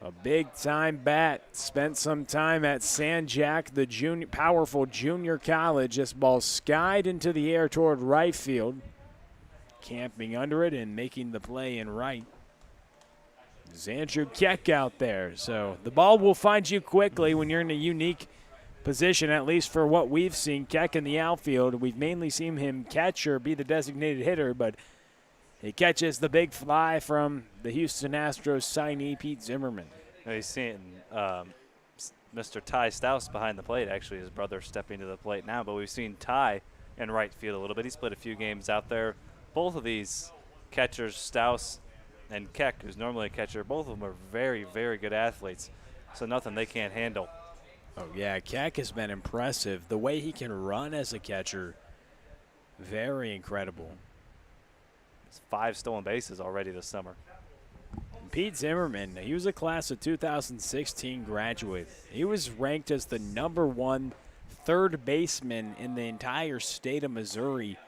A big-time bat. Spent some time at San Jack, the powerful junior college. This ball skied into the air toward right field. Camping under it and making the play in right. There's Andrew Keck out there. So the ball will find you quickly when you're in a unique position, at least for what we've seen. Keck in the outfield. We've mainly seen him catch or be the designated hitter, but he catches the big fly from the Houston Astros signee, Pete Zimmerman. He's seeing Mr. Ty Stouse behind the plate. Actually, his brother stepping to the plate now, but we've seen Ty in right field a little bit. He's played a few games out there. Both of these catchers, Stouse and Keck, who's normally a catcher, both of them are very, very good athletes, so nothing they can't handle. Oh, yeah, Keck has been impressive. The way he can run as a catcher, very incredible. 5 stolen bases already this summer. Pete Zimmerman, he was a class of 2016 graduate. He was ranked as the #1 third baseman in the entire state of Missouri.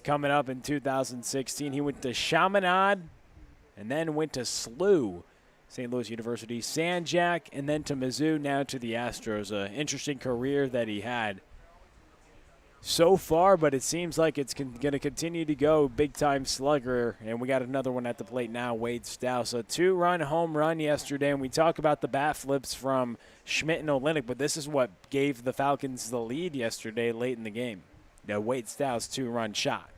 Coming up in 2016, he went to Chaminade and then went to SLU, St. Louis University, San Jack, and then to Mizzou, now to the Astros. An interesting career that he had so far, but it seems like it's going to continue to go. Big-time slugger, and we got another one at the plate now, Wade Stouse. A 2-run home run yesterday, and we talk about the bat flips from Schmidt and Olenek, but this is what gave the Falcons the lead yesterday late in the game. The Wade Stouse 2-run shot.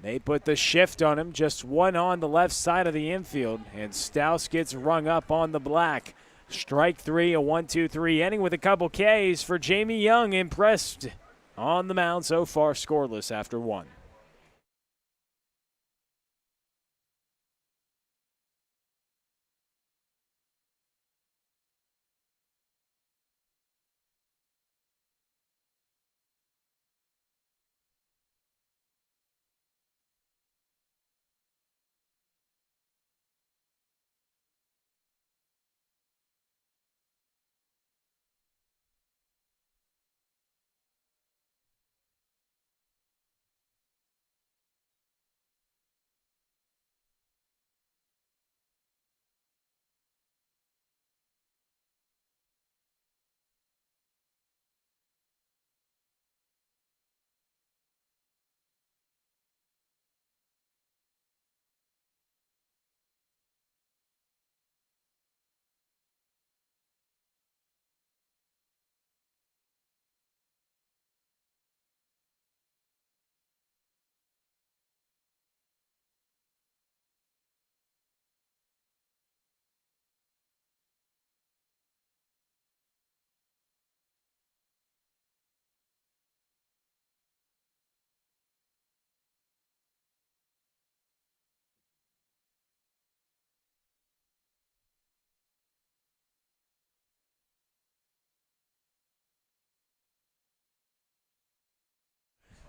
They put the shift on him, just one on the left side of the infield, and Stouse gets rung up on the black. Strike 3, a 1-2-3 inning with a couple Ks for Jamie Young. Impressed on the mound so far, scoreless after 1.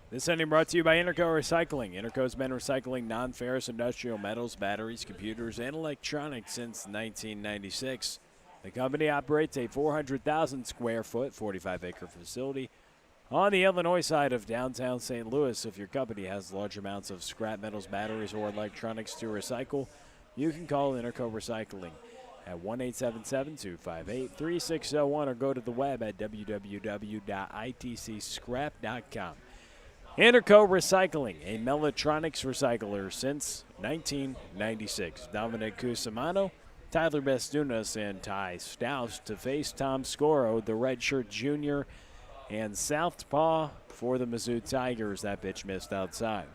This inning brought to you by Interco Recycling. Interco's been recycling non-ferrous industrial metals, batteries, computers, and electronics since 1996. The company operates a 400,000 square foot, 45-acre facility on the Illinois side of downtown St. Louis. If your company has large amounts of scrap metals, batteries, or electronics to recycle, you can call Interco Recycling at 1-877-258-3601 or go to the web at www.itcscrap.com. Interco Recycling, a Mellotronics recycler since 1996. Dominic Cusimano, Tyler Bastunas, and Ty Stouse to face Tom Scoro, the redshirt junior, and southpaw for the Mizzou Tigers. That pitch missed outside.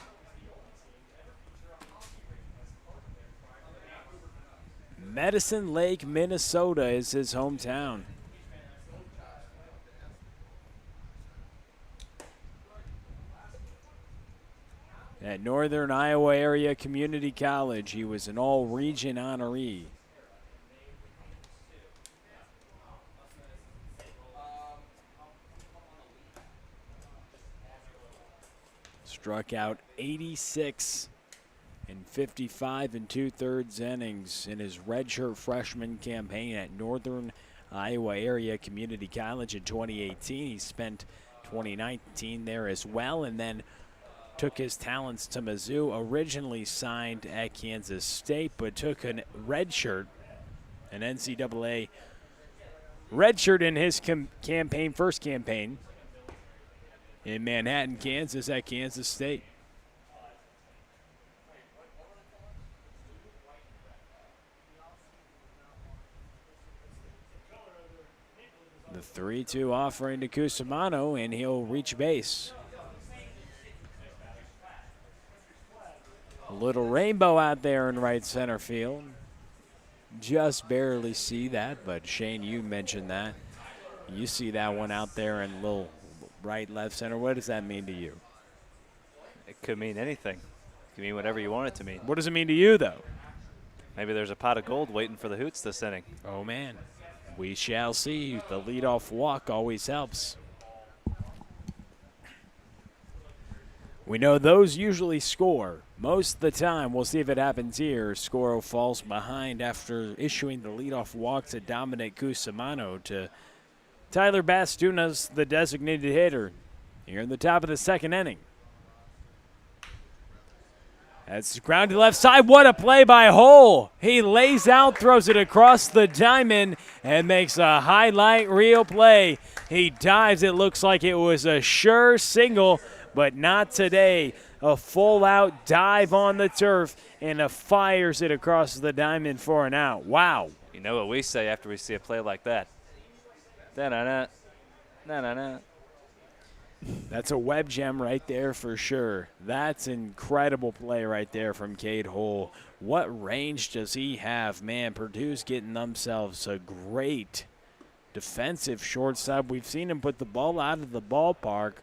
Medicine Lake, Minnesota is his hometown. At Northern Iowa Area Community College, he was an all-region honoree. Struck out 86 in 55 2/3 innings in his redshirt freshman campaign at Northern Iowa Area Community College in 2018. He spent 2019 there as well, and then took his talents to Mizzou. Originally signed at Kansas State, but took a redshirt, an NCAA redshirt in his first campaign in Manhattan, Kansas at Kansas State. The 3-2 offering to Cusimano, and he'll reach base. A little rainbow out there in right center field. Just barely see that, but Shane, you mentioned that. You see that one out there in little right, left center. What does that mean to you? It could mean anything. It could mean whatever you want it to mean. What does it mean to you, though? Maybe there's a pot of gold waiting for the Hoots this inning. Oh, man. We shall see. The leadoff walk always helps. We know those usually score. Most of the time, we'll see if it happens here. Scoro falls behind after issuing the leadoff walk to Dominic Cusimano to Tyler Bastunas, the designated hitter, here in the top of the second inning. That's grounded left side. What a play by Hole. He lays out, throws it across the diamond, and makes a highlight reel play. He dives. It looks like it was a sure single, but not today. A full-out dive on the turf, and fires it across the diamond for an out. Wow. You know what we say after we see a play like that? Da-na-na, na-na-na. That's a web gem right there for sure. That's incredible play right there from Cade Hole. What range does he have? Man, Purdue's getting themselves a great defensive shortstop. We've seen him put the ball out of the ballpark.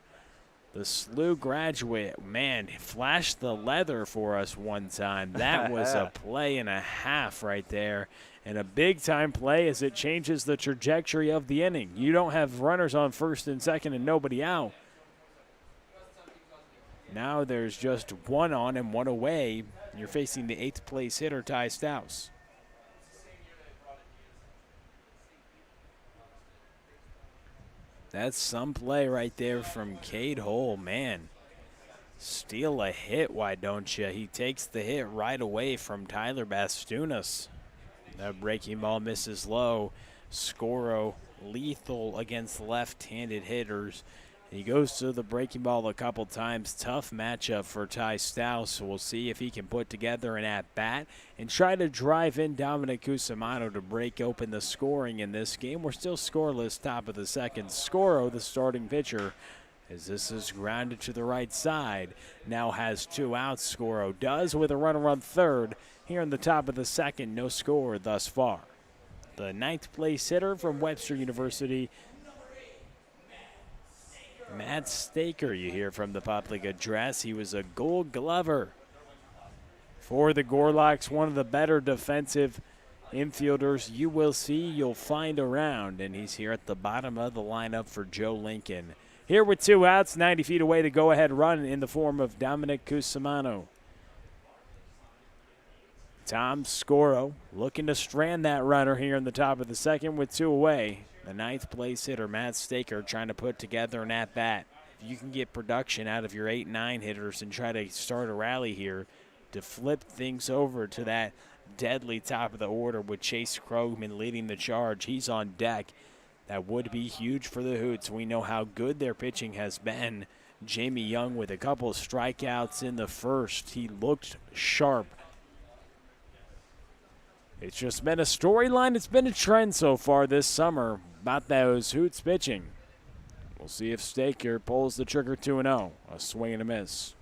The SLU graduate, man, flashed the leather for us one time. That was a play and a half right there. And a big-time play as it changes the trajectory of the inning. You don't have runners on first and second and nobody out. Now there's just one on and one away. You're facing the 8th place hitter, Ty Stouse. That's some play right there from Cade Hole, man. Steal a hit, why don't you? He takes the hit right away from Tyler Bastunas. That breaking ball misses low. Scoro lethal against left-handed hitters. He goes to the breaking ball a couple times. Tough matchup for Ty Stouse. We'll see if he can put together an at-bat and try to drive in Dominic Cusimano to break open the scoring in this game. We're still scoreless, top of the second. Scoro, the starting pitcher, as this is grounded to the right side, now has 2 outs. Scoro does with a runner on third. Here in the top of the second, no score thus far. The 9th place hitter from Webster University, Matt Staker, you hear from the public address. He was a Gold Glover for the Gorlocks, one of the better defensive infielders you'll find around, and he's here at the bottom of the lineup for Joe Lincoln. Here with 2 outs, 90 feet away, the go-ahead run in the form of Dominic Cusimano. Tom Scoro looking to strand that runner here in the top of the second with 2 away. The 9th place hitter, Matt Staker, trying to put together an at-bat. If you can get production out of your 8-9 hitters and try to start a rally here to flip things over to that deadly top of the order with Chase Krogman leading the charge. He's on deck. That would be huge for the Hoots. We know how good their pitching has been. Jamie Young with a couple of strikeouts in the first. He looked sharp. It's just been a storyline. It's been a trend so far this summer about those Hoots pitching. We'll see if Staker pulls the trigger 2-0. A swing and a miss.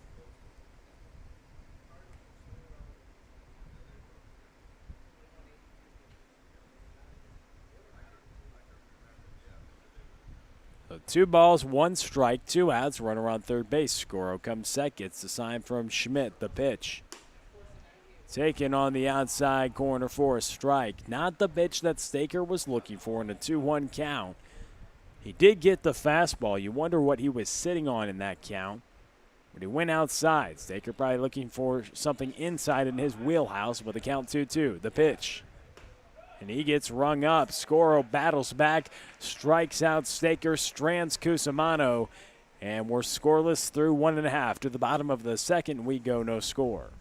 So 2 balls, 1 strike, 2 outs, runner on third base. Scoro comes second. It's the sign from Schmidt, the pitch. Taken on the outside corner for a strike. Not the pitch that Staker was looking for in a 2-1 count. He did get the fastball. You wonder what he was sitting on in that count. But he went outside. Staker probably looking for something inside in his wheelhouse with a count 2-2. The pitch. And he gets rung up. Scoro battles back, strikes out Staker, strands Cusimano, and we're scoreless through 1.5. To the bottom of the second, we go no score.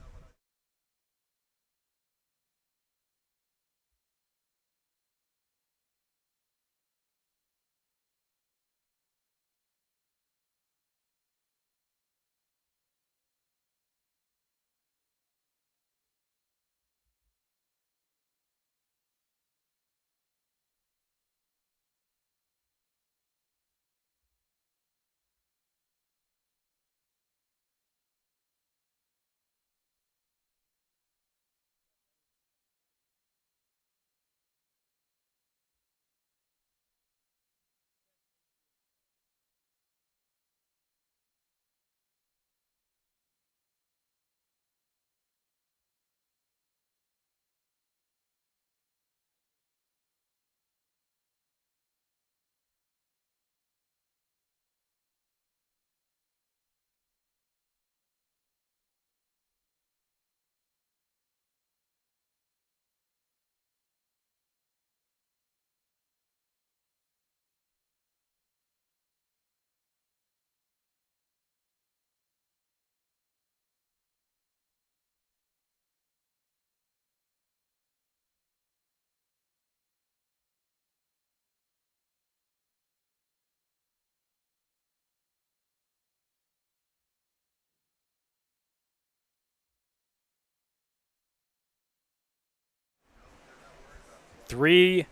Three,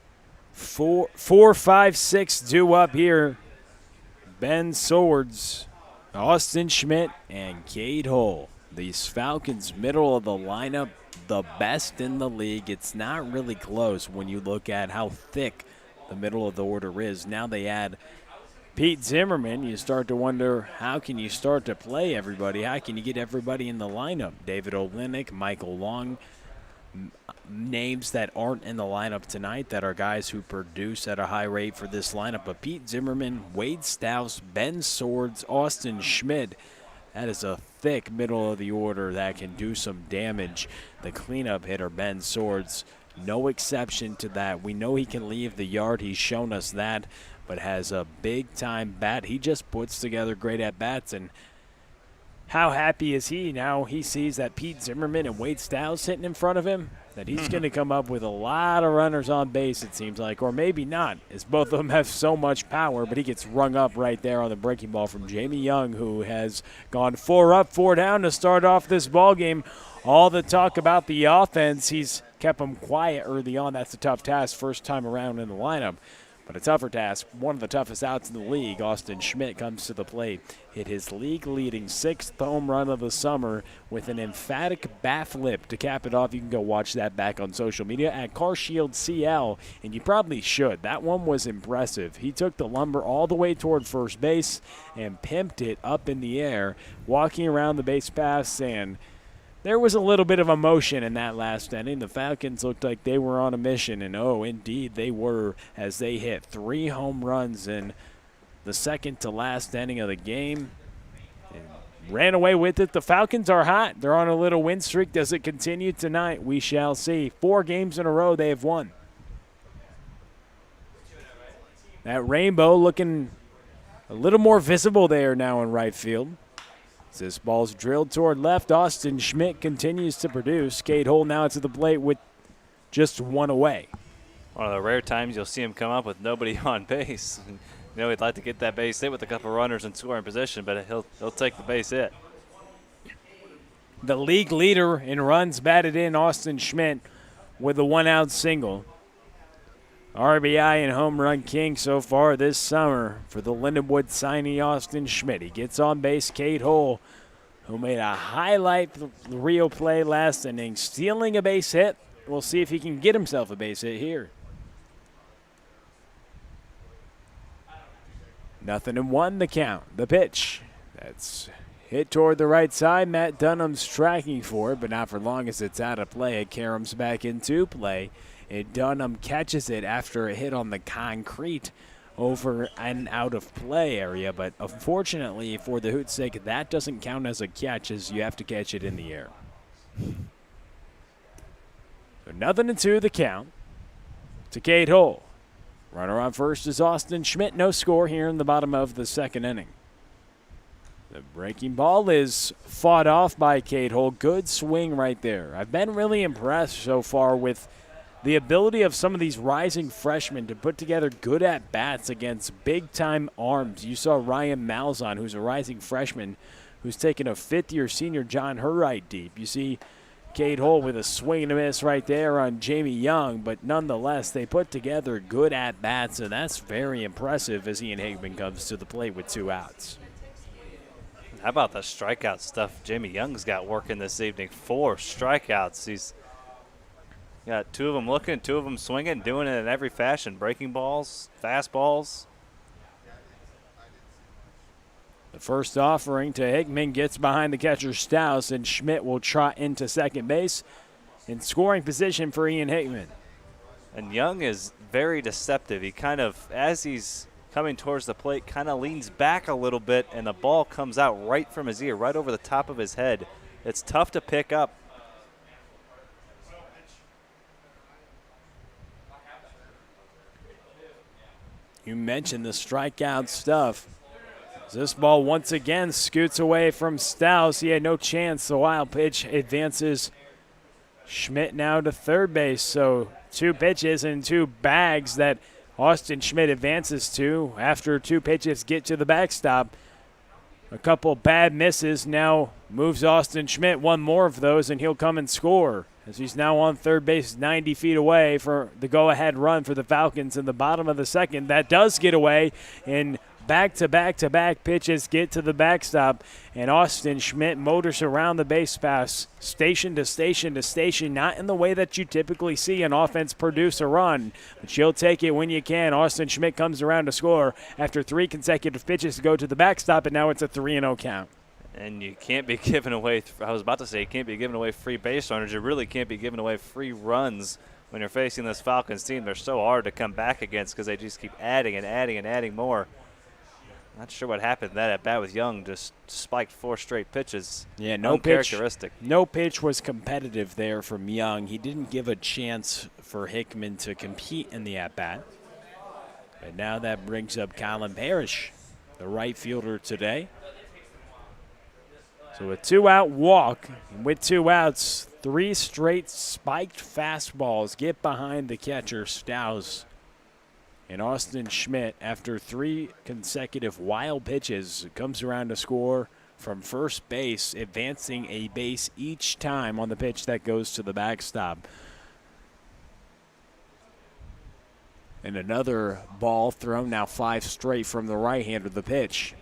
four, 5, 6 due up here. Ben Swords, Austin Schmidt, and Cade Hull. These Falcons, middle of the lineup, the best in the league. It's not really close when you look at how thick the middle of the order is. Now they add Pete Zimmerman. You start to wonder, how can you start to play everybody? How can you get everybody in the lineup? David Olenek, Michael Long, names that aren't in the lineup tonight that are guys who produce at a high rate for this lineup. But Pete Zimmerman, Wade Stouse, Ben Swords, Austin Schmidt, that is a thick middle of the order that can do some damage. The cleanup hitter, Ben Swords, no exception to that. We know he can leave the yard. He's shown us that, but has a big-time bat. He just puts together great at-bats, and how happy is he now he sees that Pete Zimmerman and Wade Stouse sitting in front of him, that he's going to come up with a lot of runners on base, it seems like, or maybe not, as both of them have so much power, but he gets rung up right there on the breaking ball from Jamie Young, who has gone 4 up, 4 down to start off this ball game. All the talk about the offense, he's kept them quiet early on. That's a tough task first time around in the lineup. But a tougher task, one of the toughest outs in the league. Austin Schmidt comes to the plate, hit his league-leading 6th home run of the summer with an emphatic bat flip to cap it off. You can go watch that back on social media at CarShield CL, and you probably should. That one was impressive. He took the lumber all the way toward first base and pimped it up in the air, walking around the base paths, and there was a little bit of emotion in that last inning. The Falcons looked like they were on a mission, and oh, indeed they were, as they hit 3 home runs in the second to last inning of the game. And ran away with it. The Falcons are hot. They're on a little win streak. Does it continue tonight? We shall see. 4 games in a row they have won. That rainbow looking a little more visible there now in right field. As this ball's drilled toward left, Austin Schmidt continues to produce. Cade Hull now to the plate with just 1 away. One of the rare times you'll see him come up with nobody on base. You know, he'd like to get that base hit with a couple runners in scoring position, but he'll take the base hit. The league leader in runs batted in, Austin Schmidt, with a 1-out single. RBI and home run king so far this summer for the Lindenwood signee Austin Schmidt. He gets on base, Cade Hull, who made a highlight reel play last inning, stealing a base hit. We'll see if he can get himself a base hit here. 0-1 the count. The pitch. That's hit toward the right side. Matt Dunham's tracking for it, but not for long as it's out of play. Karem's back into play. And Dunham catches it after a hit on the concrete over and out of play area. But unfortunately, for the Hoots' sake, that doesn't count as a catch, as you have to catch it in the air. So 0-2 the count to Cade Hull. Runner on first is Austin Schmidt. No score here in the bottom of the second inning. The breaking ball is fought off by Cade Hull. Good swing right there. I've been really impressed so far with the ability of some of these rising freshmen to put together good at-bats against big-time arms. You saw Ryan Malzahn, who's a rising freshman, who's taken a fifth-year senior John Hurright deep. You see Cade Hull with a swing and a miss right there on Jamie Young, but nonetheless, they put together good at-bats, and that's very impressive as Ian Hickman comes to the plate with 2 outs. How about the strikeout stuff Jamie Young's got working this evening? 4 strikeouts. He's got 2 of them looking, 2 of them swinging, doing it in every fashion. Breaking balls, fastballs. The first offering to Hickman gets behind the catcher Stouse, and Schmidt will trot into second base in scoring position for Ian Hickman. And Young is very deceptive. He kind of, as he's coming towards the plate, kind of leans back a little bit, and the ball comes out right from his ear, right over the top of his head. It's tough to pick up. You mentioned the strikeout stuff. This ball once again scoots away from Stouse. He had no chance. The wild pitch advances Schmidt now to third base. So 2 pitches and 2 bags that Austin Schmidt advances to after 2 pitches get to the backstop. A couple bad misses now moves Austin Schmidt 1 more of those, and he'll come and score as he's now on third base 90 feet away for the go-ahead run for the Falcons in the bottom of the second. That does get away, and back-to-back-to-back pitches get to the backstop, and Austin Schmidt motors around the base pass, station to station to station, not in the way that you typically see an offense produce a run, but you'll take it when you can. Austin Schmidt comes around to score after 3 consecutive pitches to go to the backstop, and now it's a 3-0 count. And you can't be giving away, I was about to say, you can't be giving away free base runners. You really can't be giving away free runs when you're facing this Falcons team. They're so hard to come back against because they just keep adding and adding and adding more. Not sure what happened. That at bat with Young just spiked 4 straight pitches. Yeah, no pitch. Uncharacteristic. No pitch was competitive there from Young. He didn't give a chance for Hickman to compete in the at bat. But now that brings up Colin Parrish, the right fielder today. So a 2-out walk. With 2 outs, 3 straight spiked fastballs get behind the catcher Stouse. And Austin Schmidt, after 3 consecutive wild pitches, comes around to score from first base, advancing a base each time on the pitch that goes to the backstop. And another ball thrown, now 5 straight from the right-hander. The pitch.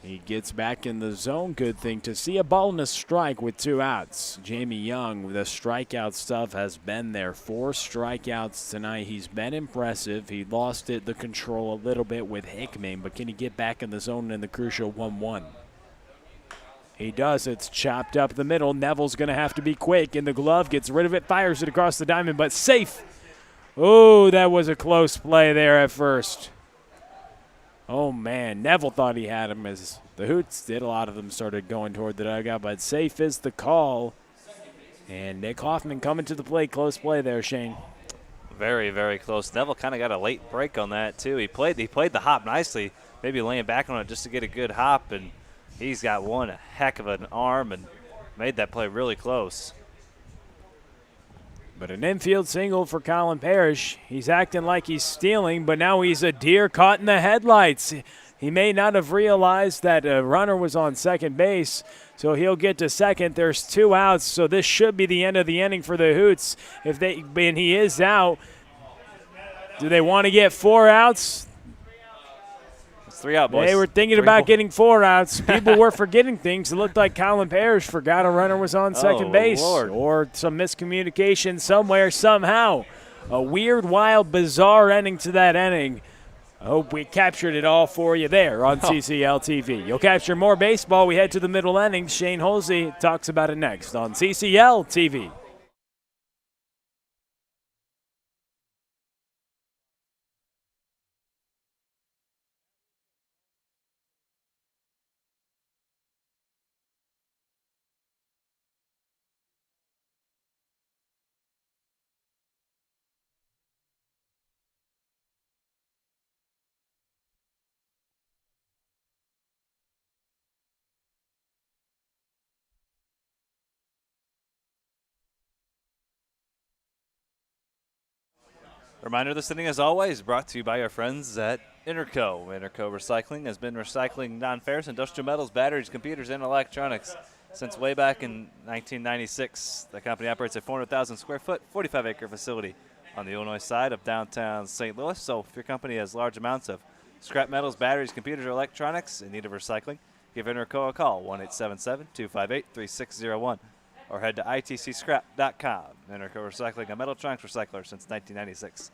He gets back in the zone. Good thing to see. A ball and a strike with 2 outs. Jamie Young, the strikeout stuff has been there. 4 strikeouts tonight. He's been impressive. He lost the control a little bit with Hickman, but can he get back in the zone in the crucial 1-1? He does. It's chopped up the middle. Neville's going to have to be quick. In the glove, gets rid of it, fires it across the diamond, but safe. Oh, that was a close play there at first. Oh, man. Neville thought he had him as the Hoots did. A lot of them started going toward the dugout, but safe is the call. And Nick Hoffman coming to the plate. Close play there, Shane. Very, very close. Neville kind of got a late break on that, too. He played the hop nicely, maybe laying back on it just to get a good hop, and he's got one heck of an arm and made that play really close. But an infield single for Colin Parrish. He's acting like he's stealing, but now he's a deer caught in the headlights. He may not have realized that a runner was on second base, so he'll get to second. There's 2 outs, so this should be the end of the inning for the Hoots. And he is out. Do they want to get 4 outs? 3 out, boys. They were thinking about getting 4 outs. People were forgetting things. It looked like Colin Parrish forgot a runner was on second base. Lord. Or some miscommunication somewhere, somehow. A weird, wild, bizarre ending to that inning. I hope we captured it all for you there on CCL TV. You'll capture more baseball. We head to the middle innings. Shane Holsey talks about it next on CCL TV. Reminder, this inning, as always, brought to you by our friends at Interco. Interco Recycling has been recycling non-ferrous industrial metals, batteries, computers, and electronics since way back in 1996. The company operates a 400,000 square foot, 45-acre facility on the Illinois side of downtown St. Louis. So if your company has large amounts of scrap metals, batteries, computers, or electronics in need of recycling, give Interco a call, 1-877-258-3601. Or head to itcscrap.com. Interco Recycling, a metal trunks recycler since 1996.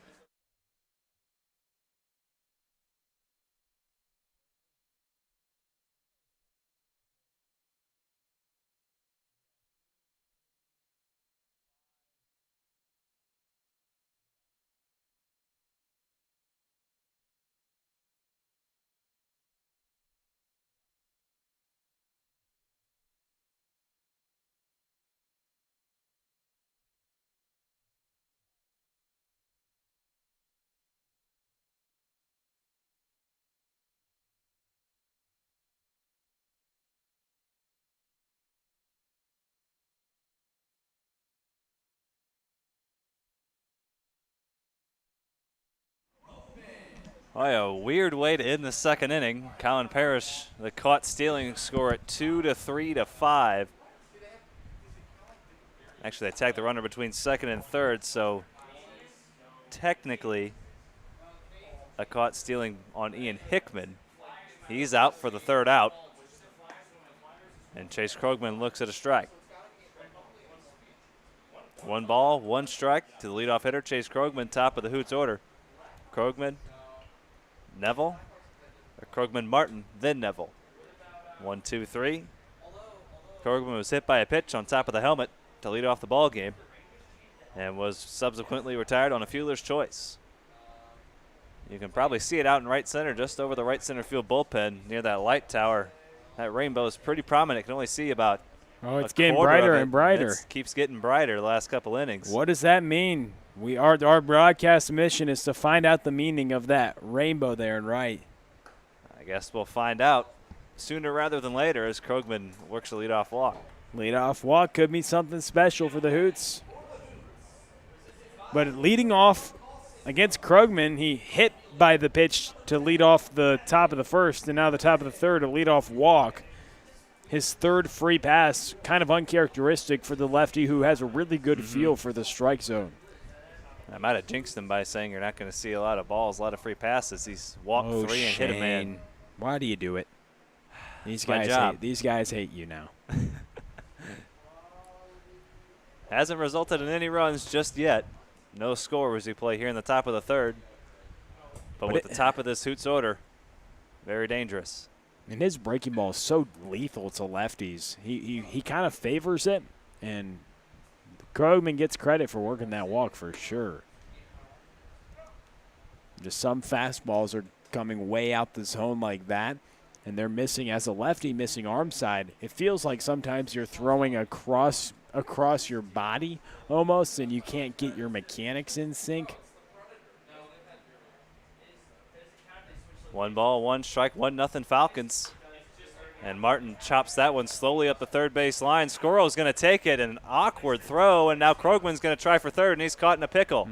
Boy, a weird way to end the second inning. Colin Parrish, the caught stealing score at 2-3-5. Actually, they tagged the runner between second and third, so technically a caught stealing on Ian Hickman. He's out for the third out. And Chase Krogman looks at a strike. 1 ball, 1 strike to the leadoff hitter, Chase Krogman, top of the Hoots order. Krogman, Neville, or Krogman Martin, then Neville. 1, 2, 3. Krogman was hit by a pitch on top of the helmet to lead off the ball game and was subsequently retired on a fielder's choice. You can probably see it out in right center, just over the right center field bullpen near that light tower. That rainbow is pretty prominent. You can only see about it's getting brighter and brighter. It keeps getting brighter the last couple innings. What does that mean? Our broadcast mission is to find out the meaning of that rainbow there and right. I guess we'll find out sooner rather than later as Krogman works a leadoff walk. Leadoff walk could mean something special for the Hoots. But leading off against Krogman, he hit by the pitch to lead off the top of the first and now the top of the third, a leadoff walk. His third free pass, kind of uncharacteristic for the lefty who has a really good feel for the strike zone. I might have jinxed him by saying you're not going to see a lot of balls, a lot of free passes. He's walked 3 and hit a man. Why do you do it? These guys hate you now. Hasn't resulted in any runs just yet. No score as we play here in the top of the third. But with the top of this Hoots order, very dangerous. And his breaking ball is so lethal to lefties. He kind of favors it, and Krogman gets credit for working that walk for sure. Just some fastballs are coming way out the zone like that, and they're missing, as a lefty, missing arm side, it feels like sometimes you're throwing across your body almost, and you can't get your mechanics in sync. 1 ball, 1 strike, 1-0 Falcons. And Martin chops that one slowly up the third base line. Scoro's going to take it, an awkward throw, and now Krogman's going to try for third, and he's caught in a pickle.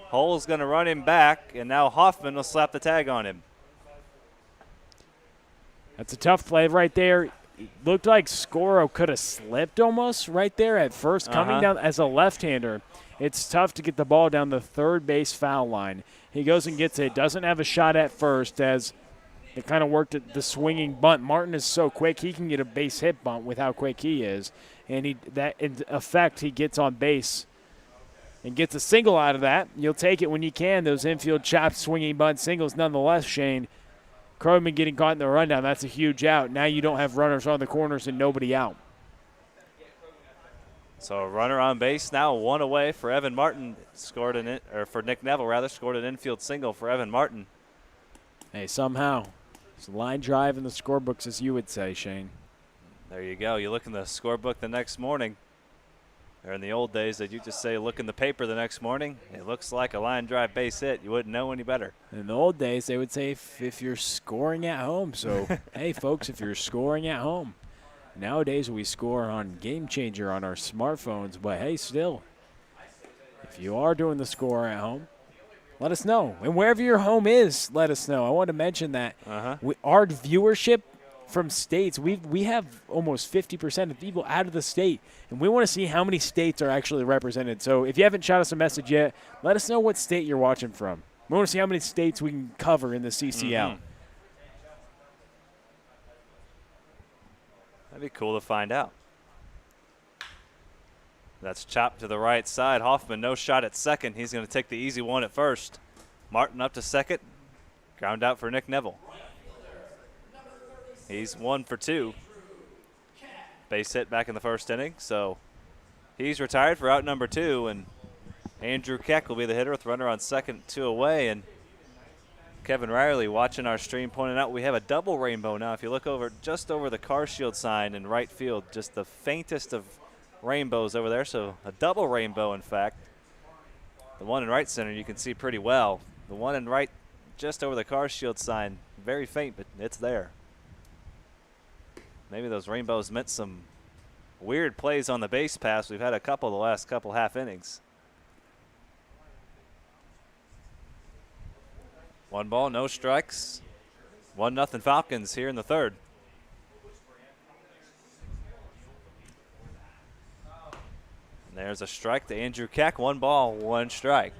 Hull's going to run him back, and now Hoffman will slap the tag on him. That's a tough play right there. It looked like Scoro could have slipped almost right there at first, coming down as a left-hander. It's tough to get the ball down the third base foul line. He goes and gets it, doesn't have a shot at first as it kind of worked at the swinging bunt. Martin is so quick, he can get a base hit bunt with how quick he is. And in effect, he gets on base and gets a single out of that. You'll take it when you can, those infield chopped swinging bunt singles. Nonetheless, Shane, Krogman getting caught in the rundown, that's a huge out. Now you don't have runners on the corners and nobody out. So a runner on base now, 1 away for Evan Martin. For Nick Neville, rather, scored an infield single for Evan Martin. Hey, somehow. It's a line drive in the scorebooks, as you would say, Shane. There you go. You look in the scorebook the next morning. Or in the old days, that you just say, look in the paper the next morning. It looks like a line drive base hit. You wouldn't know any better. In the old days, they would say if you're scoring at home. So, hey, folks, if you're scoring at home. Nowadays, we score on Game Changer on our smartphones. But, hey, still, if you are doing the score at home, let us know. And wherever your home is, let us know. I want to mention that our viewership from states, we have almost 50% of people out of the state, and we want to see how many states are actually represented. So if you haven't shot us a message yet, let us know what state you're watching from. We want to see how many states we can cover in the CCL. That'd be cool to find out. That's chopped to the right side. Hoffman, no shot at second. He's going to take the easy one at first. Martin up to second. Ground out for Nick Neville. He's 1 for 2. Base hit back in the first inning. So he's retired for out number 2. And Andrew Keck will be the hitter with runner on second, 2 away. And Kevin Riley watching our stream pointing out we have a double rainbow now. If you look over just over the car shield sign in right field, just the faintest of rainbows over there. So a double rainbow, in fact. The one in right center you can see pretty well. The one in right just over the car shield sign, very faint, but it's there. Maybe those rainbows meant some weird plays on the base pass. We've had a couple the last couple half innings. 1 ball, no strikes. 1-0 Falcons here in the third. And there's a strike to Andrew Keck. 1 ball, 1 strike.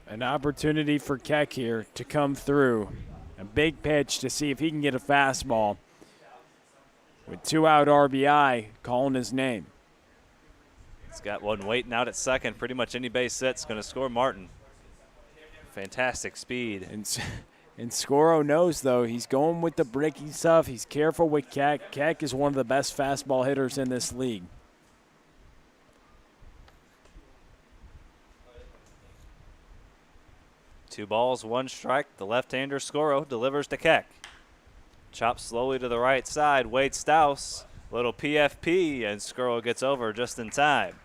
An opportunity for Keck here to come through. A big pitch to see if he can get a fastball. With 2 out RBI calling his name. He's got one waiting out at second. Pretty much any base hit's going to score Martin. Fantastic speed. And Scoro knows, though, he's going with the breaking stuff. He's careful with Keck. Keck is one of the best fastball hitters in this league. Two balls, 1 strike. The left-hander Scoro delivers to Keck. Chops slowly to the right side. Wade Stouse, little PFP, and Scuro gets over just in time.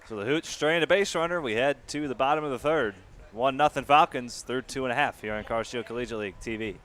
So the Hoots straying a base runner. We head to the bottom of the third. 1-0 Falcons through 2.5 here on Car Shield Collegiate League TV.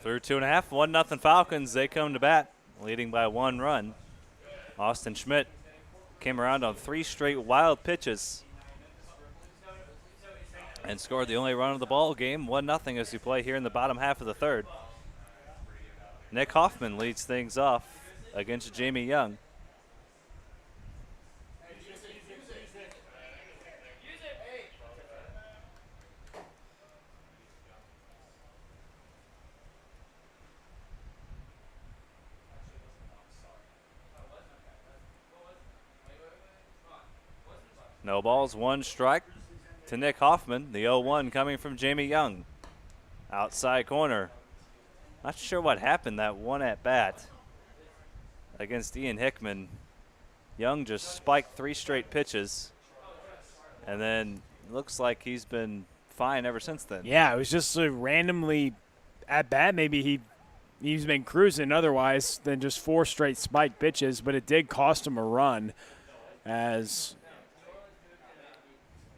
Through 2.5, 1-0 Falcons. They come to bat, leading by 1 run. Austin Schmidt came around on 3 straight wild pitches and scored the only run of the ball game, 1-0 as we play here in the bottom half of the third. Nick Hoffman leads things off against Jamie Young. No balls, 1 strike to Nick Hoffman. The 0-1 coming from Jamie Young. Outside corner. Not sure what happened that one at bat against Ian Hickman. Young just spiked 3 straight pitches, and then looks like he's been fine ever since then. Yeah, it was just randomly at bat. Maybe he's been cruising otherwise than just 4 straight spiked pitches, but it did cost him a run as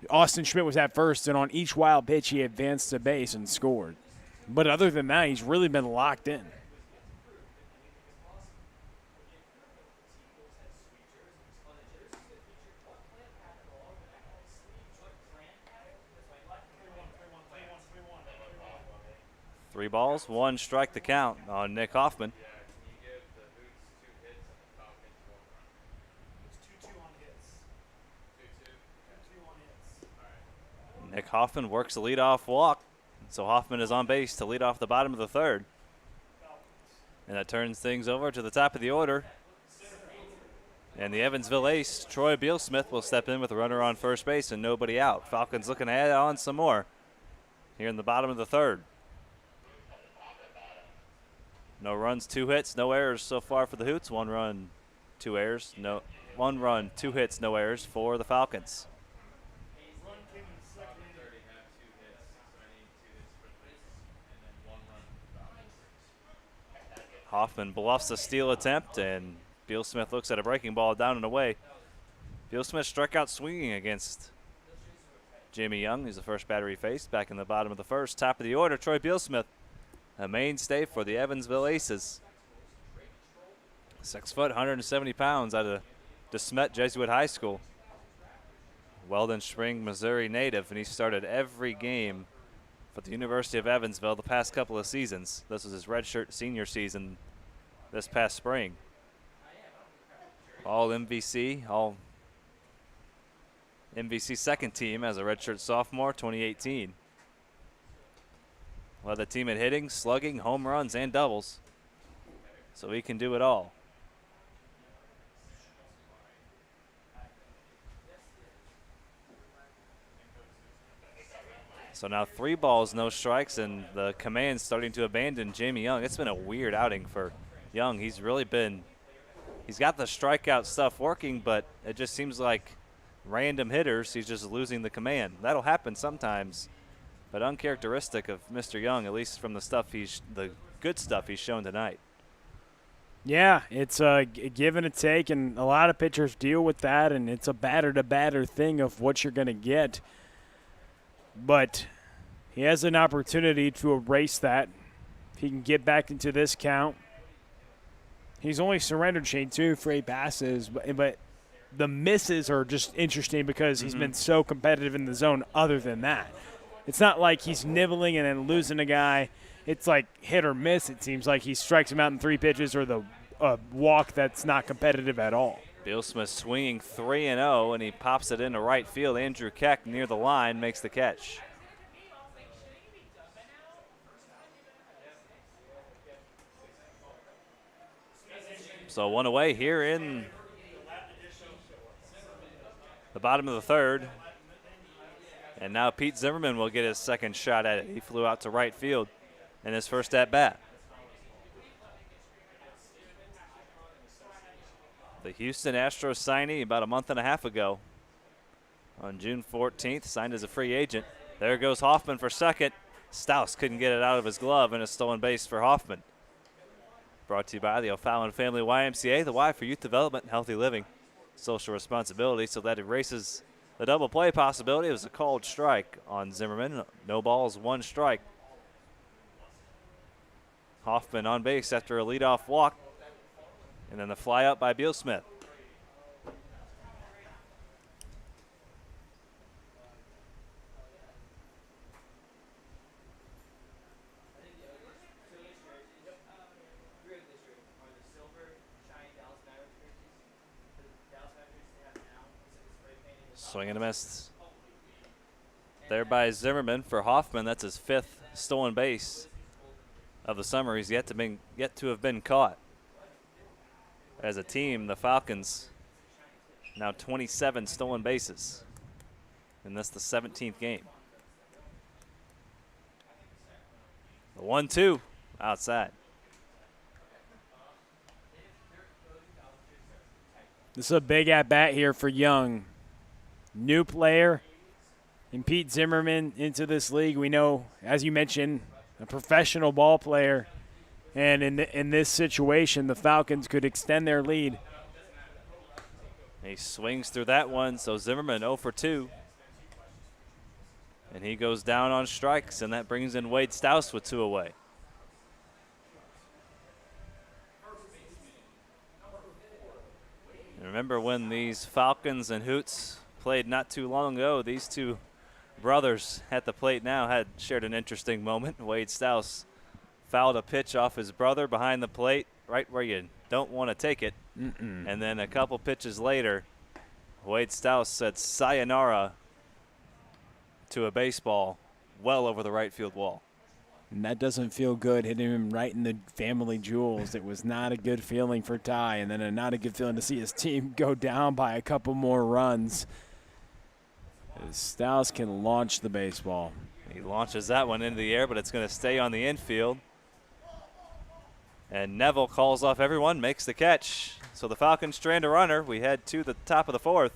Austin Schmidt was at first, and on each wild pitch he advanced to base and scored. But other than that, he's really been locked in. Three balls, 1 strike the count on Nick Hoffman. Nick Hoffman works the leadoff walk, so Hoffman is on base to lead off the bottom of the third. And that turns things over to the top of the order. And the Evansville ace, Troy Bealsmith, will step in with a runner on first base and nobody out. Falcons looking to add on some more here in the bottom of the third. No runs, 2 hits, no errors so far for the Hoots. 1 run, 2 errors. 1 run, 2 hits, no errors for the Falcons. Hoffman bluffs a steal attempt, and Bealsmith looks at a breaking ball down and away. Bealsmith struck out swinging against Jamie Young. He's the first batter he faced back in the bottom of the first. Top of the order, Troy Bealsmith, a mainstay for the Evansville Aces. 6 foot, 170 pounds out of DeSmet Jesuit High School. Weldon Spring, Missouri native, and he started every game for the University of Evansville the past couple of seasons. This was his redshirt senior season this past spring. All MVC second team as a redshirt sophomore, 2018. Led the team at hitting, slugging, home runs, and doubles. So he can do it all. So now 3 balls, no strikes, and the command's starting to abandon Jamie Young. It's been a weird outing for Young. He's got the strikeout stuff working, but it just seems like random hitters, he's just losing the command. That'll happen sometimes, but uncharacteristic of Mr. Young, at least from the good stuff he's shown tonight. Yeah, it's a give and a take, and a lot of pitchers deal with that, and it's a batter-to-batter thing of what you're going to get. But he has an opportunity to erase that. If he can get back into this count. He's only surrendered, Shane, 2 free passes, but the misses are just interesting because he's been so competitive in the zone other than that. It's not like he's nibbling and then losing a guy. It's like hit or miss. It seems like he strikes him out in 3 pitches or the walk that's not competitive at all. Bealsmith swinging 3-0, and he pops it into right field. Andrew Keck near the line makes the catch. So 1 away here in the bottom of the third. And now Pete Zimmerman will get his second shot at it. He flew out to right field in his first at-bat. The Houston Astros signee about a month and a half ago on June 14th, signed as a free agent. There goes Hoffman for second. Stouse couldn't get it out of his glove, and a stolen base for Hoffman. Brought to you by the O'Fallon Family YMCA, the Y for youth development and healthy living. Social responsibility, so that erases the double play possibility. It was a called strike on Zimmerman. No balls, 1 strike. Hoffman on base after a leadoff walk. And then the fly up by Beal Smith. Swing and a miss. There by Zimmerman for Hoffman. That's his 5th stolen base of the summer. He's yet to have been caught. As a team, the Falcons now 27 stolen bases. And that's the 17th game. The 1-2 outside. This is a big at-bat here for Young. New player and Pete Zimmerman into this league. We know, as you mentioned, a professional ball player. And in this situation, the Falcons could extend their lead. He swings through that one, so Zimmerman 0 for 2. And he goes down on strikes, and that brings in Wade Stouse with 2 away. And remember when these Falcons and Hoots played not too long ago, these two brothers at the plate now had shared an interesting moment. Wade Stouse fouled a pitch off his brother behind the plate, right where you don't want to take it. And then a couple pitches later, Wade Stouse said sayonara to a baseball well over the right field wall. And that doesn't feel good, hitting him right in the family jewels. It was not a good feeling for Ty, and then not a good feeling to see his team go down by a couple more runs. Stouse can launch the baseball. He launches that one into the air, but it's going to stay on the infield. And Neville calls off everyone, makes the catch. So the Falcons strand a runner. We head to the top of the 4th.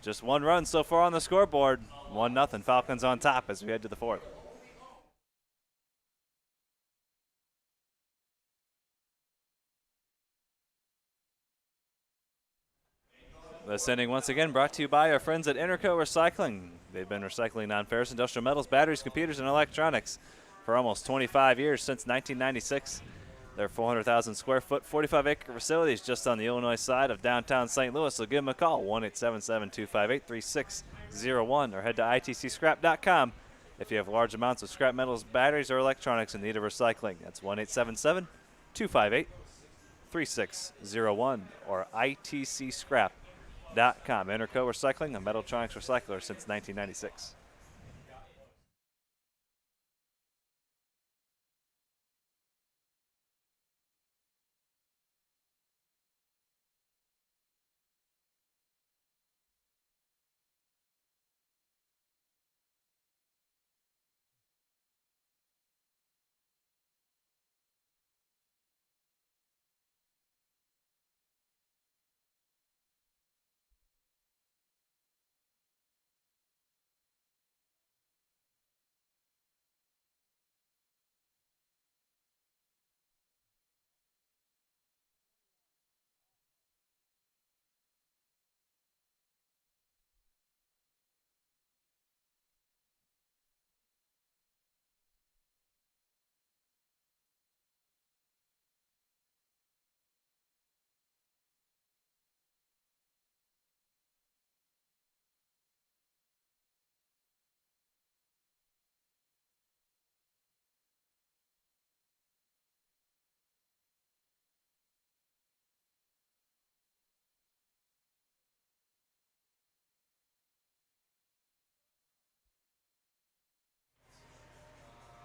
Just 1 run so far on the scoreboard. 1-0, Falcons on top as we head to the 4th. This inning once again brought to you by our friends at Interco Recycling. They've been recycling non-ferrous industrial metals, batteries, computers, and electronics for almost 25 years, since 1996. Their 400,000 square foot, 45-acre facility is just on the Illinois side of downtown St. Louis, so give them a call, 1-877-258-3601, or head to itcscrap.com if you have large amounts of scrap metals, batteries, or electronics in need of recycling. That's 1-877-258-3601 or itcscrap.com. Interco Recycling, a metaltronics recycler since 1996.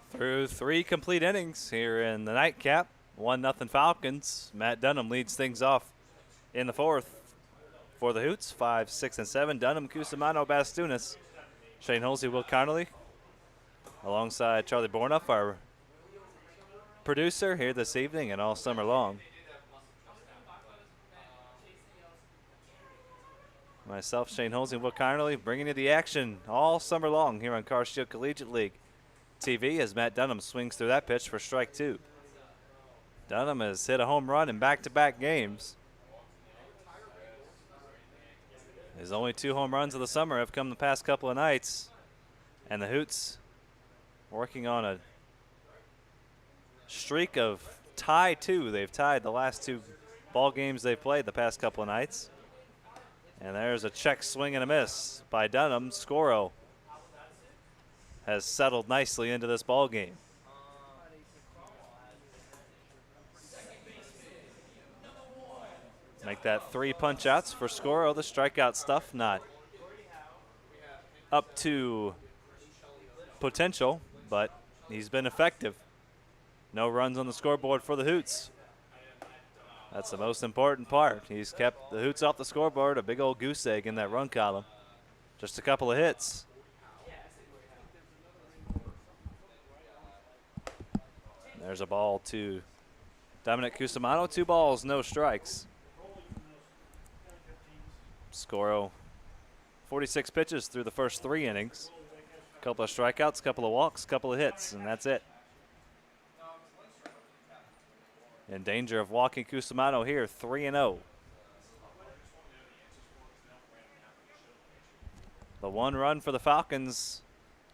Through 3 complete innings here in the nightcap, 1-0 Falcons. Matt Dunham leads things off in the 4th for the Hoots, 5, 6, and 7. Dunham, Cusimano, Bastunas, Shane Holsey, Will Connolly, alongside Charlie Bornoff, our producer here this evening and all summer long. Myself, Shane Holsey, and Will Connolly bringing you the action all summer long here on Car Shield Collegiate League TV as Matt Dunham swings through that pitch for strike 2. Dunham has hit a home run in back-to-back games. His only 2 home runs of the summer have come the past couple of nights. And the Hoots working on a streak of tie two. They've tied the last 2 ball games they've played the past couple of nights. And there's a check swing and a miss by Dunham. Scoro has settled nicely into this ball game. Make that 3 punch outs for Scoro. The strikeout stuff not up to potential, but he's been effective. No runs on the scoreboard for the Hoots. That's the most important part. He's kept the Hoots off the scoreboard, a big old goose egg in that run column. Just a couple of hits. There's a ball to Dominic Cusimano. 2 balls, no strikes. Scoro, 46 pitches through the first 3 innings. A couple of strikeouts, couple of walks, couple of hits, and that's it. In danger of walking Cusimano here, 3-0. The 1 run for the Falcons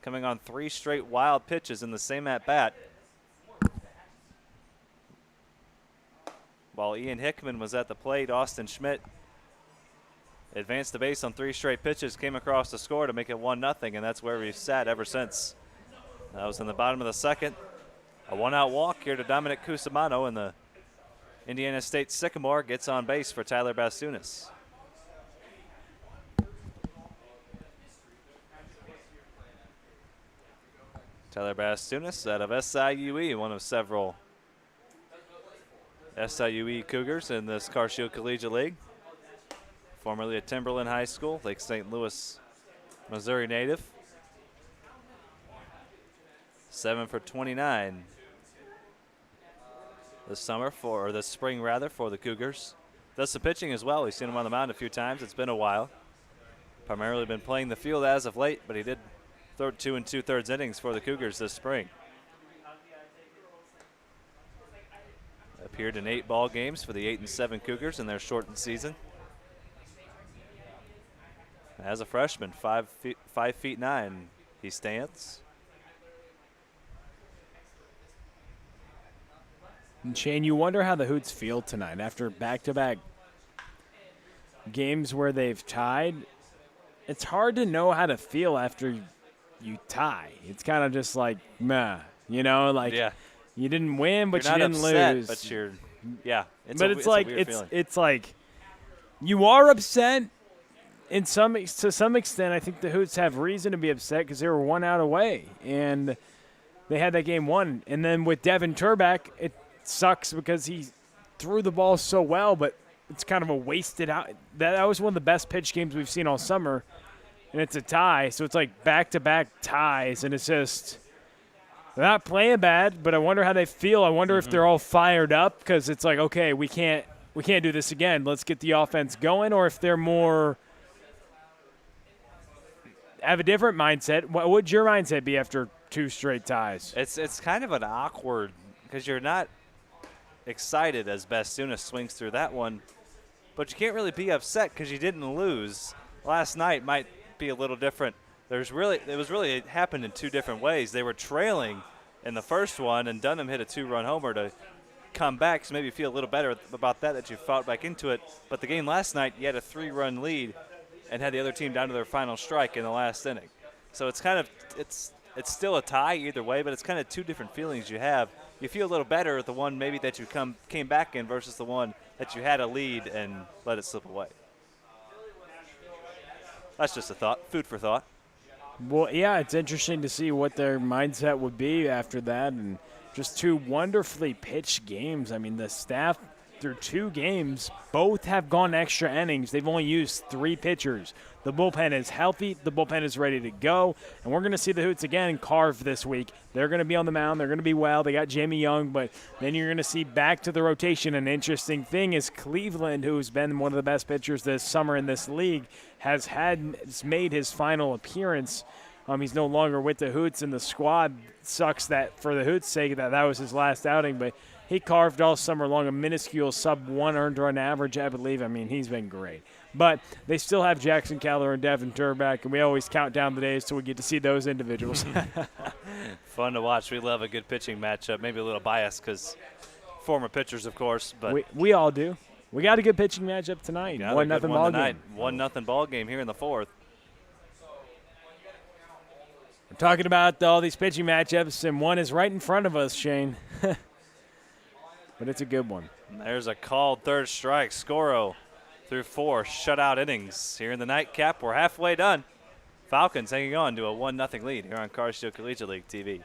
coming on 3 straight wild pitches in the same at-bat. While Ian Hickman was at the plate, Austin Schmidt advanced the base on 3 straight pitches, came across the score to make it 1-0, and that's where we've sat ever since. That was in the bottom of the second. A 1-out walk here to Dominic Cusimano, and the Indiana State Sycamore gets on base for Tyler Bastunas. Tyler Bastunas out of SIUE, one of several SIUE Cougars in this Car Shield Collegiate League. Formerly at Timberland High School, Lake St. Louis, Missouri native. 7 for 29 this spring for the Cougars. Does some pitching as well. We've seen him on the mound a few times. It's been a while. Primarily been playing the field as of late, but he did throw 2 2/3 innings for the Cougars this spring. Appeared in 8 ball games for the 8-7 Cougars in their shortened season. As a freshman, 5'9" he stands. And Shane, you wonder how the Hoots feel tonight after back-to-back games where they've tied. It's hard to know how to feel after you tie. It's kind of just like, meh, you know, like you didn't win, but you're you not didn't upset, lose. But you're, yeah. It's but a weird feeling. It's like you are upset. To some extent, I think the Hoots have reason to be upset because they were 1 out away, and they had that game won. And then with Devin Turback, it sucks because he threw the ball so well, but it's kind of a wasted out. That was one of the best pitch games we've seen all summer, and it's a tie. So it's like back-to-back ties, and it's just they're not playing bad, but I wonder how they feel. I wonder if they're all fired up because it's like, okay, we can't do this again. Let's get the offense going, or if they're more – have a different mindset. What would your mindset be after 2 straight ties? It's kind of an awkward because you're not excited as Bastunas swings through that one, but you can't really be upset because you didn't lose. Last night might be a little different. It happened in 2 different ways. They were trailing in the first one, and Dunham hit a 2-run homer to come back, so maybe you feel a little better about that you fought back into it. But the game last night, you had a 3-run lead and had the other team down to their final strike in the last inning. So it's kind of it's still a tie either way, but it's kind of 2 different feelings you have. You feel a little better at the one maybe that you came back in versus the one that you had a lead and let it slip away. That's just a thought, food for thought. Well, yeah, it's interesting to see what their mindset would be after that, and just 2 wonderfully pitched games. I mean, the staff through 2 games, both have gone extra innings. They've only used 3 pitchers. The bullpen is healthy. The bullpen is ready to go. And we're going to see the Hoots again carve this week. They're going to be on the mound. They're going to be well. They got Jamie Young, but then you're going to see back to the rotation. An interesting thing is Cleveland, who's been one of the best pitchers this summer in this league, has made his final appearance. He's no longer with the Hoots, and the squad sucks that for the Hoots' sake that was his last outing, but he carved all summer long a minuscule sub-1 earned run average, I believe. I mean, he's been great. But they still have Jackson Keller and Devin Turback, and we always count down the days till we get to see those individuals. Fun to watch. We love a good pitching matchup. Maybe a little biased because former pitchers, of course. But we all do. We got a good pitching matchup tonight. 1-0 ball game. 1-0 ball game here in the fourth. We're talking about all these pitching matchups, and one is right in front of us, Shane. But it's a good one. There's a called third strike. Scoro through 4 shutout innings. Here in the nightcap, we're halfway done. Falcons hanging on to a 1-0 lead here on Car Shield Collegiate League TV.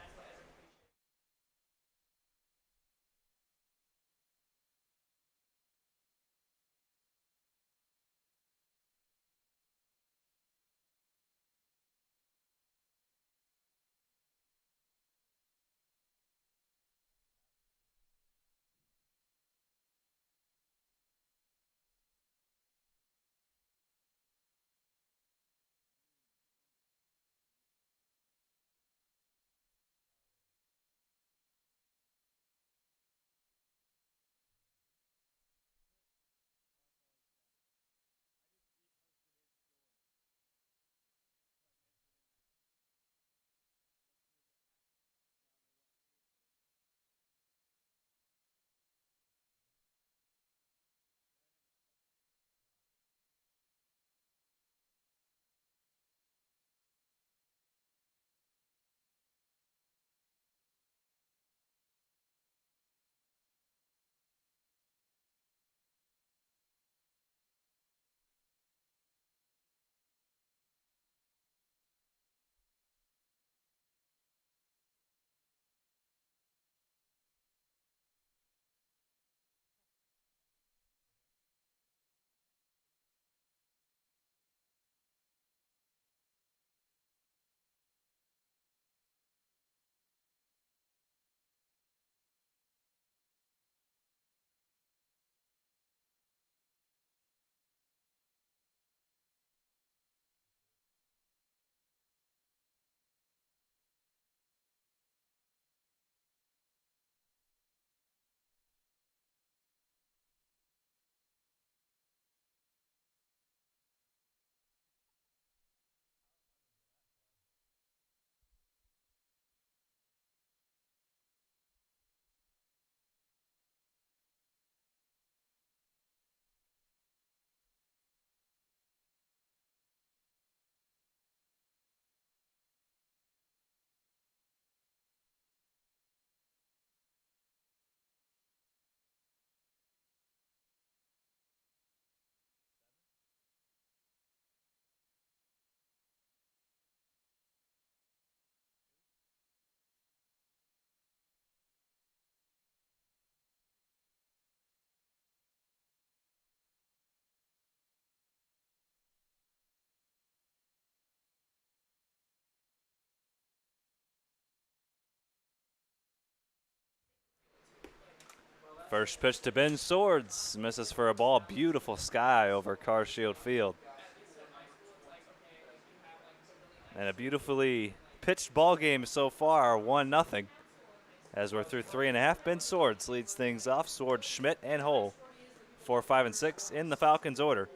First pitch to Ben Swords. Misses for a ball. Beautiful sky over Car Shield Field. And a beautifully pitched ball game so far, 1-0. As we're through 3.5, Ben Swords leads things off. Swords, Schmidt, and Hole. 4, 5, and 6 in the Falcons order.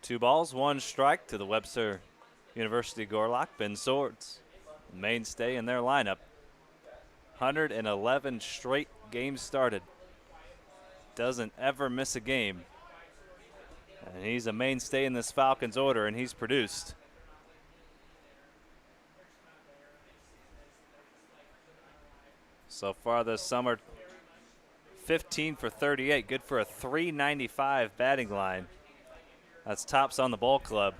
Two balls, one strike to the Webster University Gorlock. Ben Swords, mainstay in their lineup. 111 straight games started. Doesn't ever miss a game. And he's a mainstay in this Falcons order, and he's produced. So far this summer, 15 for 38, good for a .395 batting line. That's tops on the ball club.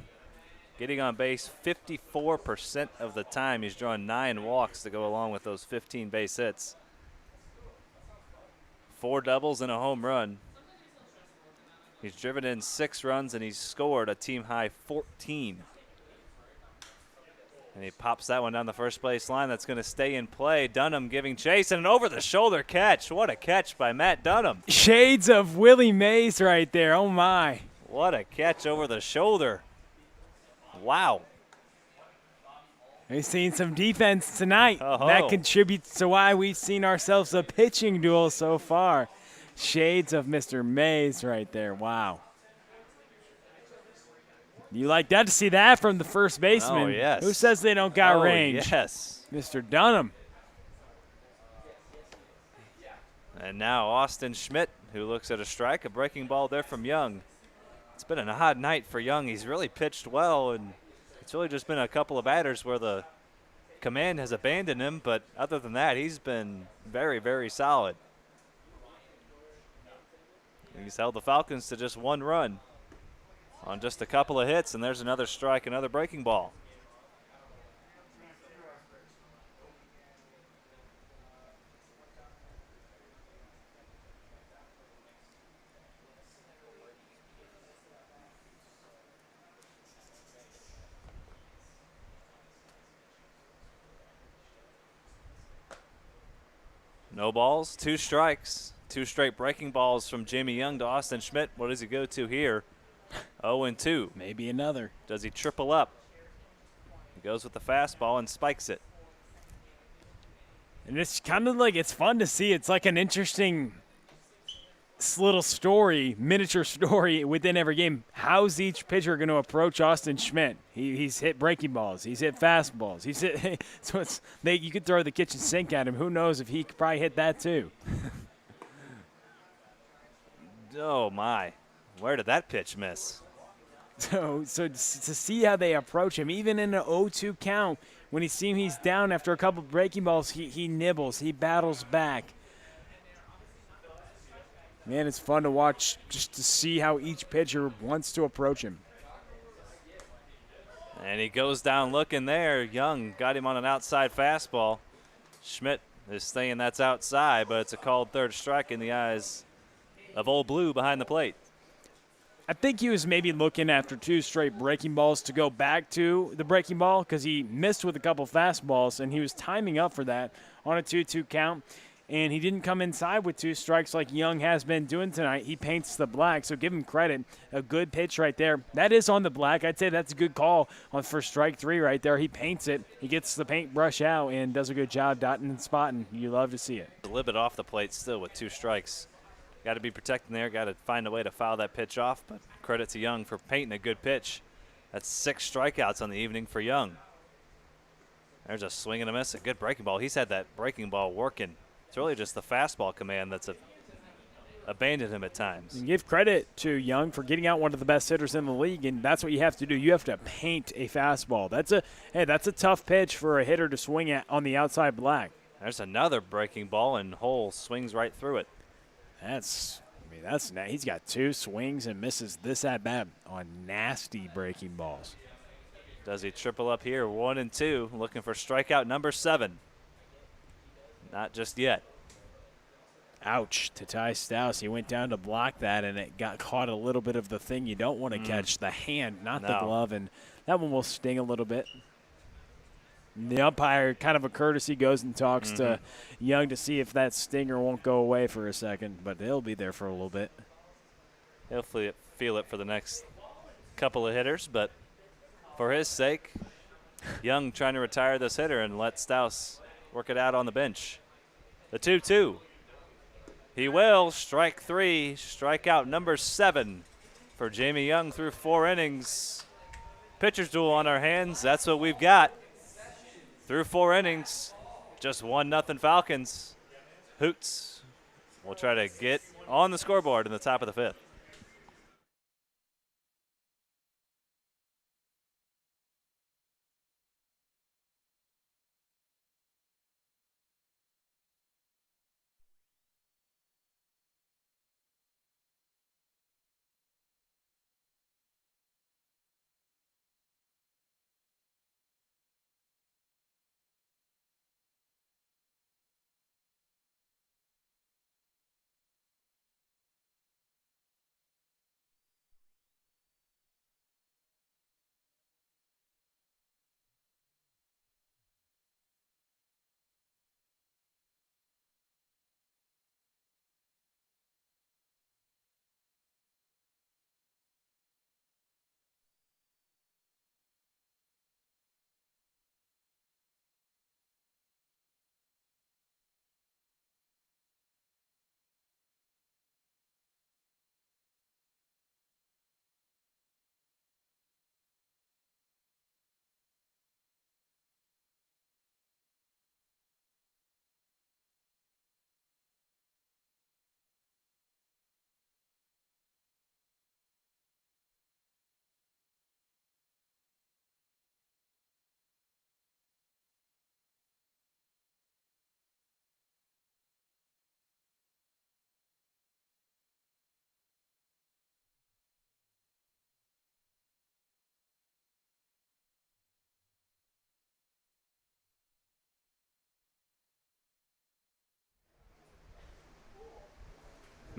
Getting on base 54% of the time. He's drawn 9 walks to go along with those 15 base hits. 4 doubles and a home run. He's driven in 6 runs and he's scored a team high 14. And he pops that one down the first base line. That's going to stay in play. Dunham giving chase and an over-the-shoulder catch. What a catch by Matt Dunham. Shades of Willie Mays right there. Oh, my. What a catch over the shoulder. Wow. We've seen some defense tonight. Oh. That contributes to why we've seen ourselves a pitching duel so far. Shades of Mr. Mays right there. Wow. You like that to see that from the first baseman. Oh, yes. Who says they don't got range? Yes. Mr. Dunham. And now Austin Schmidt, who looks at a strike, a breaking ball there from Young. It's been an odd night for Young. He's really pitched well, and it's really just been a couple of batters where the command has abandoned him, but other than that, he's been very, very solid. He's held the Falcons to just one run on just a couple of hits, and there's another strike, another breaking ball. No balls, 2 strikes. 2 straight breaking balls from Jamie Young to Austin Schmidt. What does he go to here? 0-2. Maybe another. Does he triple up? He goes with the fastball and spikes it. And it's kind of like, it's fun to see. It's like an interesting little story, miniature story within every game. How's each pitcher going to approach Austin Schmidt? He's hit breaking balls. He's hit fastballs. He's hit. So you could throw the kitchen sink at him. Who knows if he could probably hit that too. Oh, my. Where did that pitch miss? So to see how they approach him, even in an 0-2 count, when he's down after a couple breaking balls, he nibbles. He battles back. Man, it's fun to watch just to see how each pitcher wants to approach him. And he goes down looking there. Young got him on an outside fastball. Schmidt is saying that's outside, but it's a called third strike in the eyes of Old Blue behind the plate. I think he was maybe looking after 2 straight breaking balls to go back to the breaking ball because he missed with a couple fastballs, and he was timing up for that on a 2-2 count. And he didn't come inside with 2 strikes like Young has been doing tonight. He paints the black, so give him credit. A good pitch right there. That is on the black. I'd say that's a good call for strike 3 right there. He paints it. He gets the paintbrush out and does a good job dotting and spotting. You love to see it. A little bit off the plate still with 2 strikes. Got to be protecting there. Got to find a way to foul that pitch off, but credit to Young for painting a good pitch. That's 6 strikeouts on the evening for Young. There's a swing and a miss, a good breaking ball. He's had that breaking ball working. It's really just the fastball command that's abandoned him at times. And give credit to Young for getting out one of the best hitters in the league, and that's what you have to do. You have to paint a fastball. That's a tough pitch for a hitter to swing at on the outside black. There's another breaking ball, and Hole swings right through it. That's he's got 2 swings and misses this at bat on nasty breaking balls. Does he triple up here? 1-2, looking for strikeout number 7. Not just yet. Ouch to Ty Stouse. He went down to block that, and it got caught a little bit of the thing you don't want to catch, the hand, not the glove, and that one will sting a little bit. And the umpire, kind of a courtesy, goes and talks to Young to see if that stinger won't go away for a second, but he'll be there for a little bit. He'll feel it for the next couple of hitters, but for his sake, Young trying to retire this hitter and let Stouse work it out on the bench. The 2-2. He will. Strike 3. Strikeout number 7 for Jamie Young through 4 innings. Pitcher's duel on our hands. That's what we've got. Through 4 innings, just 1-0 Falcons. Hoots will try to get on the scoreboard in the top of the 5th.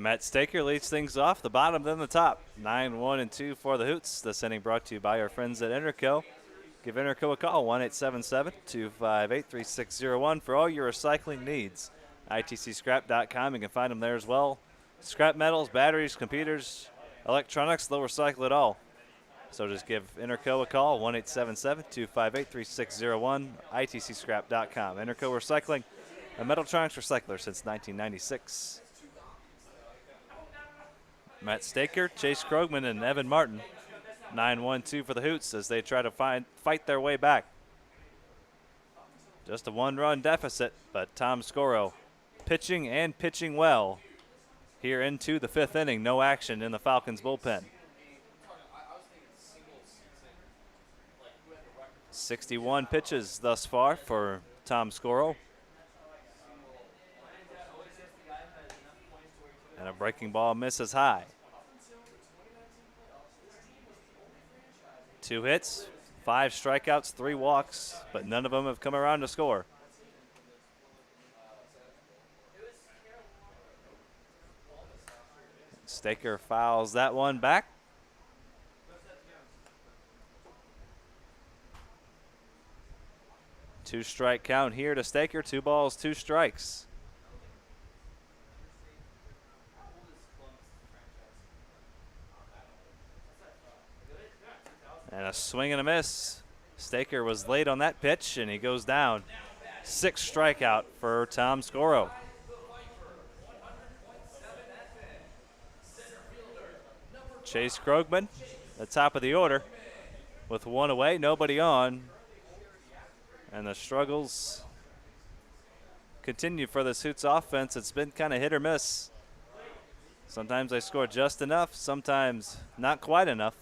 Matt Staker leads things off, the bottom, then the top. 9-1-2 for the Hoots. This inning brought to you by our friends at Interco. Give Interco a call, 1-877-258-3601 for all your recycling needs. ITCscrap.com, you can find them there as well. Scrap metals, batteries, computers, electronics, they'll recycle it all. So just give Interco a call, 1-877-258-3601, ITCscrap.com. Interco Recycling, a Metaltronics recycler since 1996. Matt Staker, Chase Krogman, and Evan Martin. 9-1-2 for the Hoots as they try to fight their way back. Just a one-run deficit, but Tom Scoro pitching and pitching well here into the fifth inning. No action in the Falcons bullpen. 61 pitches thus far for Tom Scoro. And a breaking ball misses high. 2 hits, 5 strikeouts, 3 walks, but none of them have come around to score. Staker fouls that one back. Two strike count here to Staker. 2 balls, 2 strikes. And a swing and a miss. Staker was late on that pitch, and he goes down. 6th strikeout for Tom Scoro. Chase Krogman, the top of the order, with 1 away, nobody on. And the struggles continue for this Hoots offense. It's been kind of hit or miss. Sometimes they score just enough, sometimes not quite enough.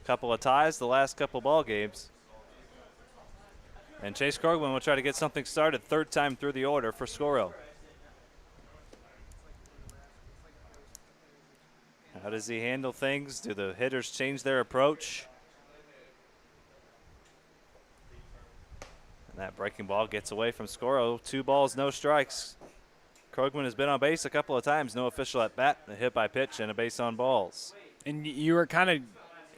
Couple of ties the last couple ball games. And Chase Krogman will try to get something started, 3rd time through the order for Scoro. How does he handle things? Do the hitters change their approach? And that breaking ball gets away from Scoro. 2 balls, no strikes. Krogman has been on base a couple of times. No official at bat, a hit by pitch, and a base on balls. And you were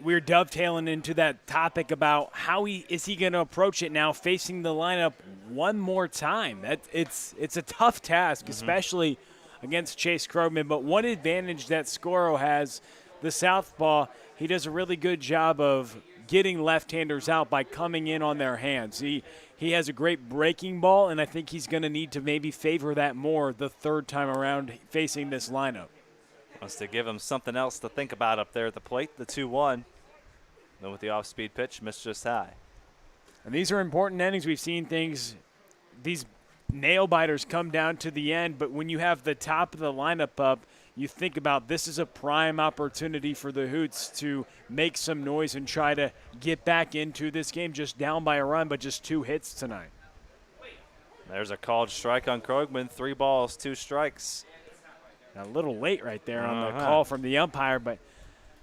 we're dovetailing into that topic about how is he going to approach it now, facing the lineup one more time. It's a tough task, especially against Chase Krogman. But one advantage that Scoro has, the southpaw, he does a really good job of getting left-handers out by coming in on their hands. He has a great breaking ball, and I think he's going to need to maybe favor that more the 3rd time around facing this lineup. Wants to give him something else to think about up there at the plate, the 2-1. Then with the off-speed pitch, missed just high. And these are important innings. We've seen these nail-biters come down to the end, but when you have the top of the lineup up, you think about this is a prime opportunity for the Hoots to make some noise and try to get back into this game, just down by a run, but just 2 hits tonight. There's a called strike on Krogman. 3 balls, 2 strikes. A little late right there on the call from the umpire, but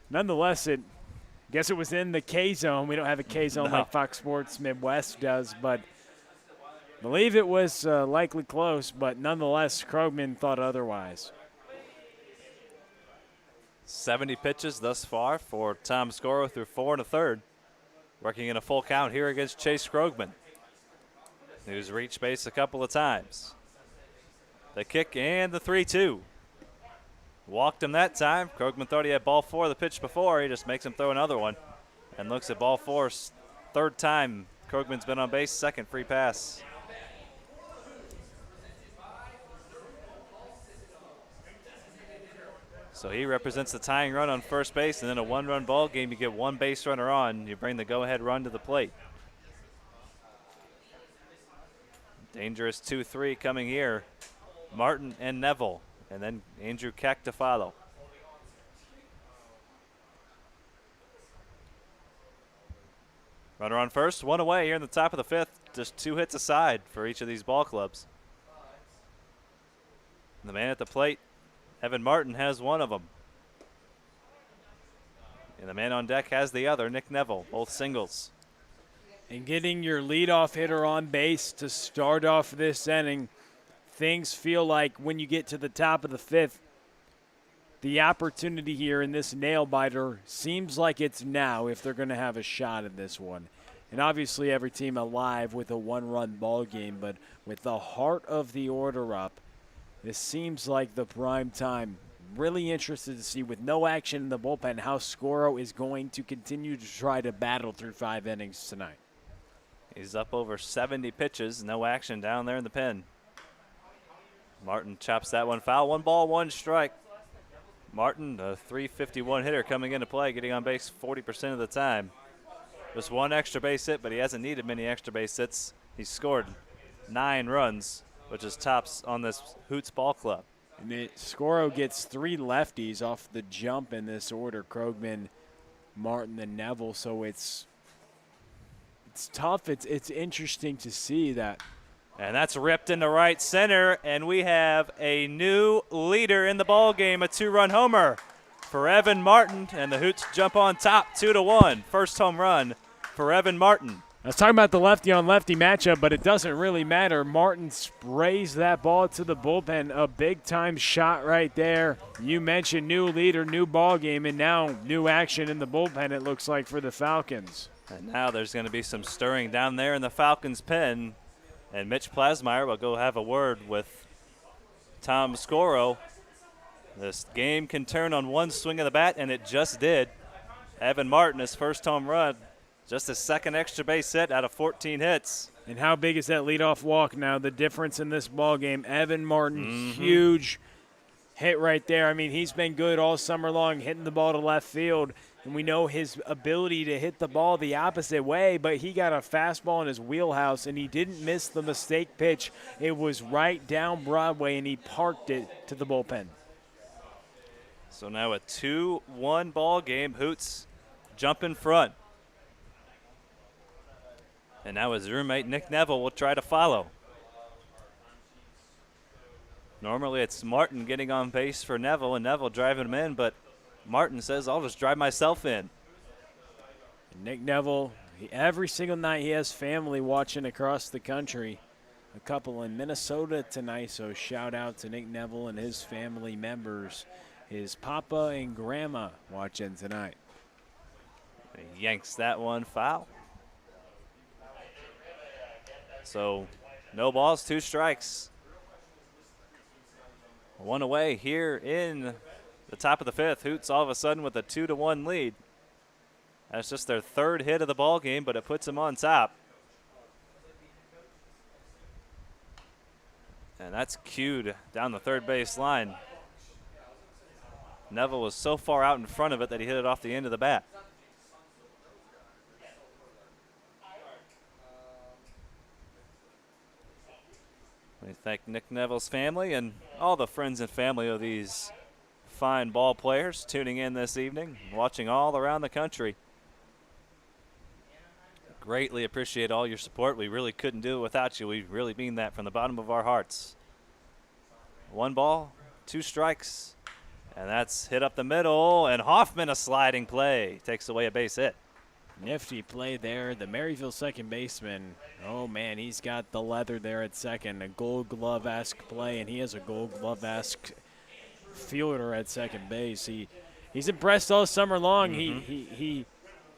nonetheless, I guess it was in the K zone. We don't have a K zone like Fox Sports Midwest does, but I believe it was likely close, but nonetheless, Krogman thought otherwise. 70 pitches thus far for Tom Scoro through 4 1/3. Working in a full count here against Chase Krogman, who's reached base a couple of times. The kick and the 3-2. Walked him that time. Krogman thought he had ball 4 the pitch before. He just makes him throw another one and looks at ball 4's 3rd time Krogman's been on base. 2nd free pass. So he represents the tying run on first base, and then a 1-run ball game. You get 1 base runner on. You bring the go-ahead run to the plate. Dangerous 2-3 coming here. Martin and Neville. And then Andrew Keck to follow. Runner on first, 1 away here in the top of the 5th. Just 2 hits aside for each of these ball clubs. And the man at the plate, Evan Martin, has 1 of them. And the man on deck has the other, Nick Neville, both singles. And getting your leadoff hitter on base to start off this inning, things feel like when you get to the top of the fifth, the opportunity here in this nail-biter seems like it's now if they're going to have a shot at this one. And obviously every team alive with a one-run ball game, but with the heart of the order up, this seems like the prime time. Really interested to see, with no action in the bullpen, how Scoro is going to continue to try to battle through 5 innings tonight. He's up over 70 pitches, no action down there in the pen. Martin chops that one foul. 1 ball, 1 strike. Martin, a .351 hitter, coming into play, getting on base 40% of the time. Just 1 extra base hit, but he hasn't needed many extra base hits. He's scored 9 runs, which is tops on this Hoots ball club. And Scoro gets 3 lefties off the jump in this order: Krogman, Martin, and Neville. So it's tough. It's interesting to see that. And that's ripped into right center, and we have a new leader in the ball game, a 2-run homer for Evan Martin, and the Hoots jump on top 2-1. First home run for Evan Martin. I was talking about the lefty-on-lefty matchup, but it doesn't really matter. Martin sprays that ball to the bullpen. A big-time shot right there. You mentioned new leader, new ball game, and now new action in the bullpen, it looks like, for the Falcons. And now there's going to be some stirring down there in the Falcons' pen. And Mitch Plasmeyer will go have a word with Tom Scoro. This game can turn on one swing of the bat, and it just did. Evan Martin, his first home run, just his 2nd extra base hit out of 14 hits. And how big is that leadoff walk now? The difference in this ball game. Evan Martin, huge hit right there. I mean, he's been good all summer long, hitting the ball to left field. And we know his ability to hit the ball the opposite way, but he got a fastball in his wheelhouse, and he didn't miss the mistake pitch. It was right down Broadway, and he parked it to the bullpen. So now a 2-1 ball game. Hoots jump in front. And now his roommate Nick Neville will try to follow. Normally it's Martin getting on base for Neville, and Neville driving him in, but Martin says, I'll just drive myself in. Nick Neville, every single night he has family watching across the country. A couple in Minnesota tonight, so shout out to Nick Neville and his family members. His papa and grandma watching tonight. He yanks that one foul. So no balls, 2 strikes. 1 away here in the top of the 5th. Hoots all of a sudden with a 2-1 lead. That's just their 3rd hit of the ball game, but it puts them on top. And that's cued down the third base line. Neville was so far out in front of it that he hit it off the end of the bat. We thank Nick Neville's family and all the friends and family of these fine ball players tuning in this evening, watching all around the country. Greatly appreciate all your support. We really couldn't do it without you. We really mean that from the bottom of our hearts. 1 ball, 2 strikes, and that's hit up the middle, and Hoffman, a sliding play, takes away a base hit. Nifty play there. The Maryville second baseman, oh man, he's got the leather there at second. A Gold Glove-esque play, and he has a Gold Glove-esque fielder at second base. He's impressed all summer long. He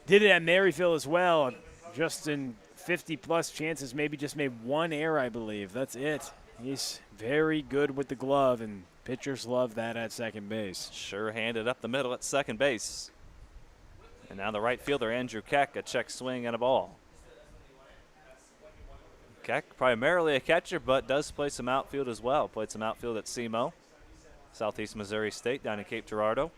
did it at Maryville as well. Just in 50-plus chances, maybe just made 1 error, I believe. That's it. He's very good with the glove, and pitchers love that at second base. Sure handed up the middle at second base. And now the right fielder, Andrew Keck, a check swing and a ball. Keck, primarily a catcher, but does play some outfield as well. Played some outfield at SEMO, Southeast Missouri State, down in Cape Girardeau.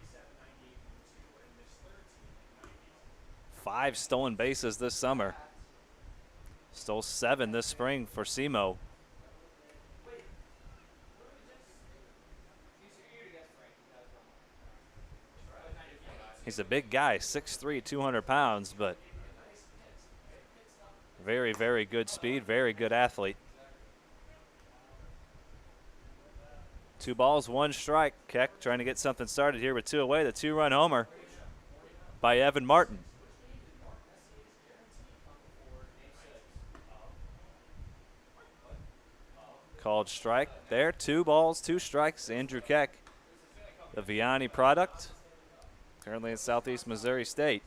5 stolen bases this summer. Stole 7 this spring for SEMO. He's a big guy, 6'3", 200 pounds, but very, very good speed, very good athlete. 2 balls, 1 strike. Keck trying to get something started here with 2 away. The 2-run homer by Evan Martin. called strike there. 2 balls, 2 strikes. Andrew Keck, the Vianney product, currently in Southeast Missouri State.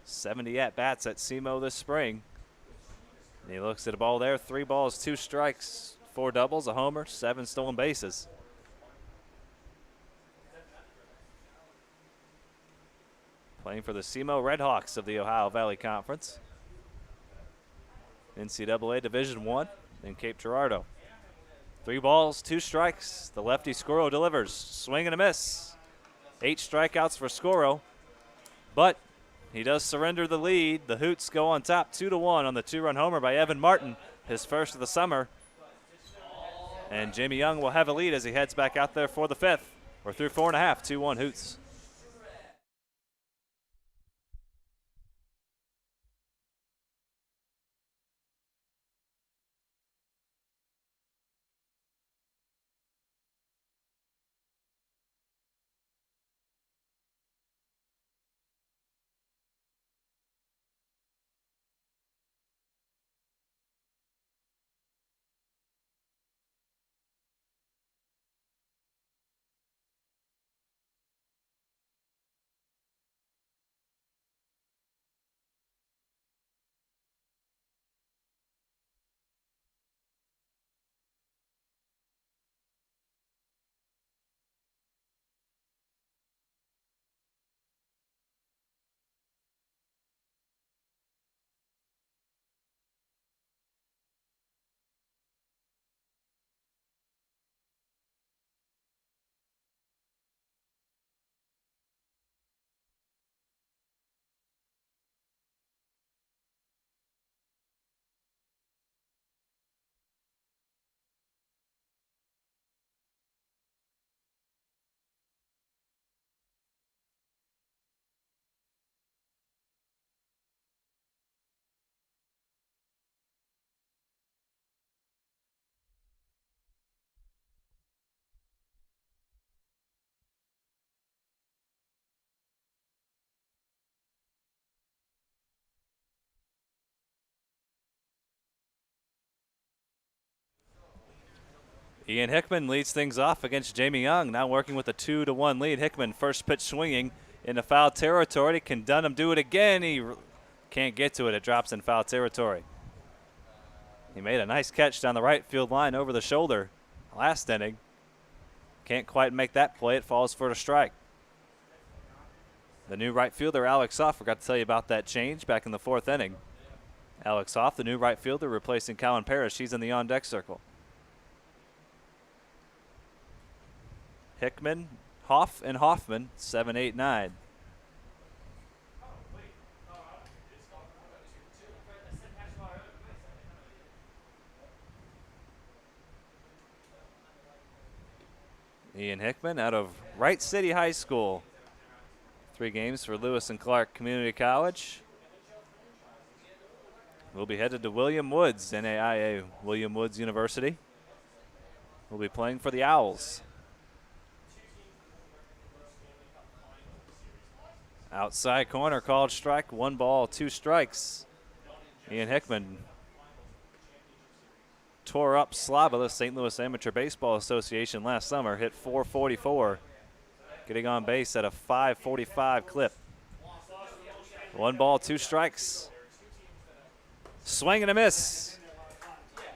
'70 at-bats at SEMO this spring. And he looks at a ball there. 3 balls, 2 strikes, 4 doubles, a homer, 7 stolen bases. Playing for the SEMO Redhawks of the Ohio Valley Conference. NCAA Division I in Cape Girardeau. 3 balls, 2 strikes. The lefty Scoro delivers. Swing and a miss. 8 strikeouts for Scoro. But he does surrender the lead. The Hoots go on top 2-1 on the 2-run homer by Evan Martin, his first of the summer. And Jamie Young will have a lead as he heads back out there for the 5th. We're through 4 1/2, 2-1 Hoots. Ian Hickman leads things off against Jamie Young, now working with a 2-1 lead. Hickman, first pitch swinging into foul territory. Can Dunham do it again? He can't get to it. It drops in foul territory. He made a nice catch down the right field line over the shoulder last inning. Can't quite make that play. It falls for a strike. The new right fielder, Alex Hoff, forgot to tell you about that change back in the 4th inning. Alex Hoff, the new right fielder, replacing Colin Parrish. He's in the on-deck circle. Hickman, Hoff, and Hoffman, 7, 8, 9. Ian Hickman out of Wright City High School. 3 games for Lewis and Clark Community College. We'll be headed to William Woods, NAIA William Woods University. We'll be playing for the Owls. Outside corner called strike. 1 ball, 2 strikes. Ian Hickman tore up Slava, the St. Louis Amateur Baseball Association, last summer. Hit .444, getting on base at a .545 clip. 1 ball, 2 strikes. Swing and a miss.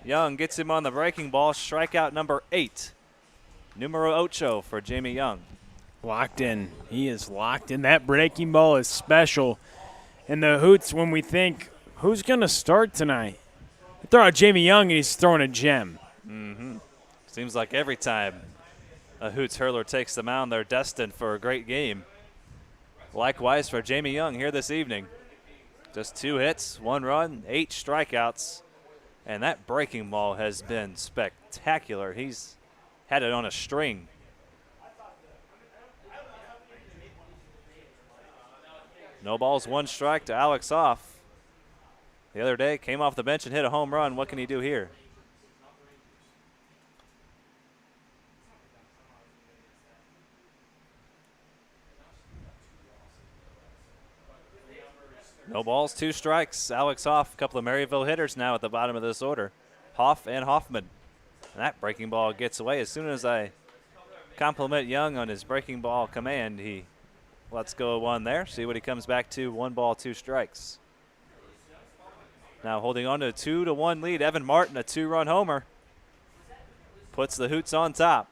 Young gets him on the breaking ball. Strikeout number 8. Numero ocho for Jamie Young. Locked in. He is locked in. That breaking ball is special. And the Hoots, when we think, who's going to start tonight? They throw out Jamie Young, and he's throwing a gem. Seems like every time a Hoots hurler takes the mound, they're destined for a great game. Likewise for Jamie Young here this evening. Just 2 hits, 1 run, 8 strikeouts. And that breaking ball has been spectacular. He's had it on a string. No balls, 1 strike to Alex Hoff. The other day came off the bench and hit a home run. What can he do here? No balls, 2 strikes. Alex Hoff, a couple of Maryville hitters now at the bottom of this order. Hoff and Hoffman. And that breaking ball gets away. As soon as I compliment Young on his breaking ball command, he lets go of one there. See what he comes back to. 1 ball, 2 strikes. Now holding on to a 2-1 lead. Evan Martin, a 2-run homer, puts the Hoots on top.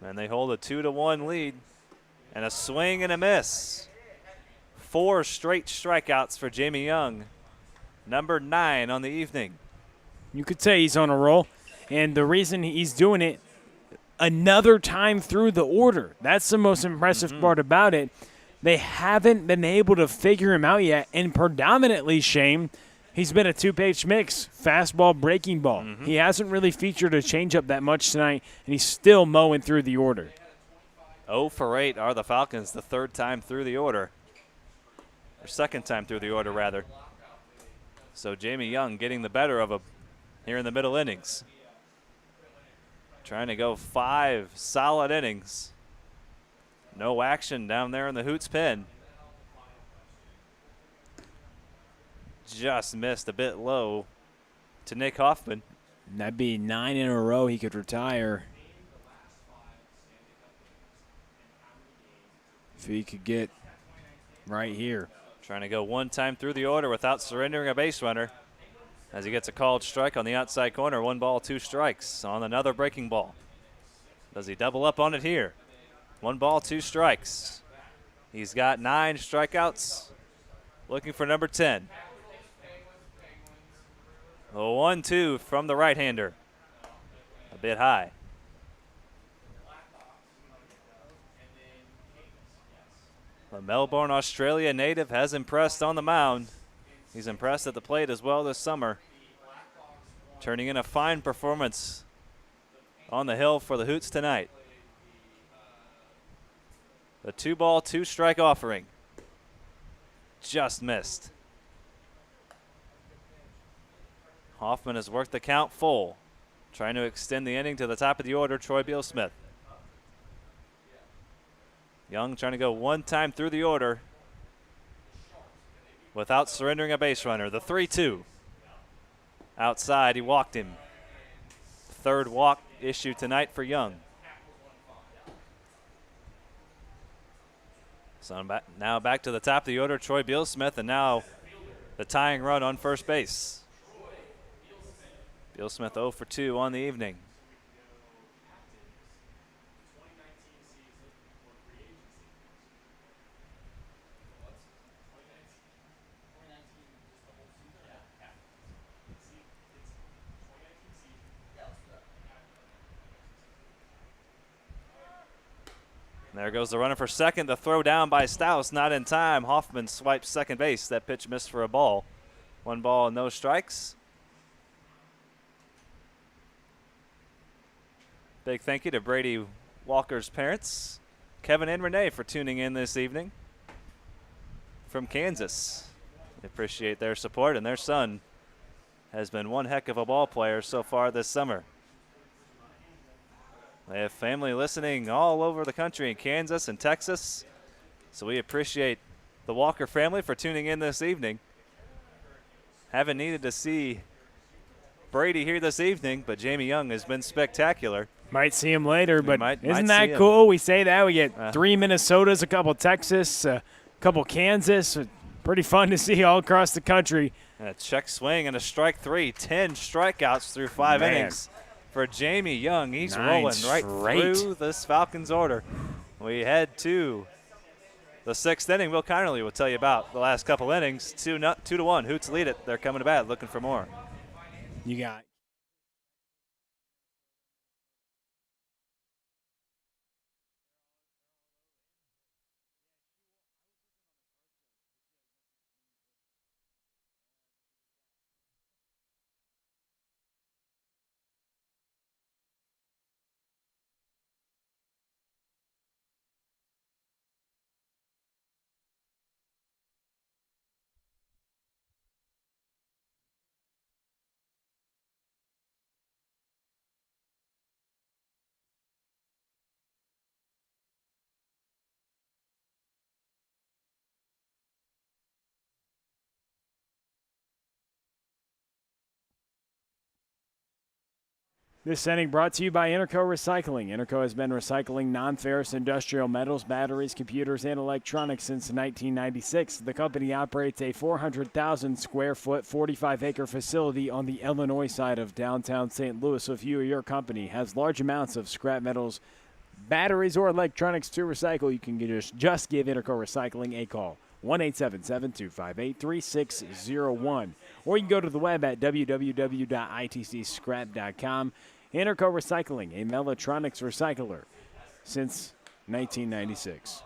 And they hold a 2-1 lead. And a swing and a miss. 4 straight strikeouts for Jamie Young. Number 9 on the evening. You could say he's on a roll. And the reason he's doing it another time through the order, that's the most impressive part about it. They haven't been able to figure him out yet. And predominantly, Shane, he's been a 2-pitch mix, fastball, breaking ball. He hasn't really featured a changeup that much tonight, and he's still mowing through the order. 0 for 8 are the Falcons, the 3rd time through the order. Or 2nd time through the order, rather. So Jamie Young getting the better of him here in the middle innings. Trying to go 5 solid innings. No action down there in the Hoots pen. Just missed a bit low to Nick Hoffman. That'd be 9 in a row he could retire. If he could get right here. Trying to go 1 time through the order without surrendering a base runner. As he gets a called strike on the outside corner. 1 ball, 2 strikes on another breaking ball. Does he double up on it here? 1 ball, 2 strikes. He's got 9 strikeouts. Looking for number 10. The 1-2 from the right-hander. A bit high. The Melbourne, Australia native has impressed on the mound. He's impressed at the plate as well this summer. Turning in a fine performance on the hill for the Hoots tonight. The 2 ball, 2 strike offering. Just missed. Hoffman has worked the count full. Trying to extend the inning to the top of the order, Troy Beal-Smith. Young trying to go 1 time through the order without surrendering a base runner. The 3-2. Outside, he walked him. 3rd walk issue tonight for Young. So now back to the top of the order, Troy Beal-Smith, and now the tying run on first base. Beal-Smith 0 for 2 on the evening. There goes the runner for second. The throw down by Stouse, not in time. Hoffman swipes second base. That pitch missed for a ball. 1 ball and no strikes. Big thank you to Brady Walker's parents, Kevin and Renee, for tuning in this evening from Kansas. We appreciate their support, and their son has been one heck of a ball player so far this summer. They have family listening all over the country in Kansas and Texas, so we appreciate the Walker family for tuning in this evening. Haven't needed to see Brady here this evening, but Jamie Young has been spectacular. Might see him later, but isn't might that cool? We say that. We get 3 Minnesotas, a couple Texas, a couple Kansas. Pretty fun to see all across the country. And a check swing and a strike 3. 10 strikeouts through 5 innings for Jamie Young. He's rolling right through this Falcons order. We head to the 6th inning. Will Kinerly will tell you about the last couple innings. 2-1. Hoots lead it. They're coming to bat looking for more. You got This inning brought to you by Interco Recycling. Interco has been recycling non-ferrous industrial metals, batteries, computers, and electronics since 1996. The company operates a 400,000 square foot, 45-acre facility on the Illinois side of downtown St. Louis. So if you or your company has large amounts of scrap metals, batteries, or electronics to recycle, you can just give Interco Recycling a call. 1-877-258-3601. Or you can go to the web at www.itcscrap.com. Interco Recycling, a Melotronics recycler since 1996.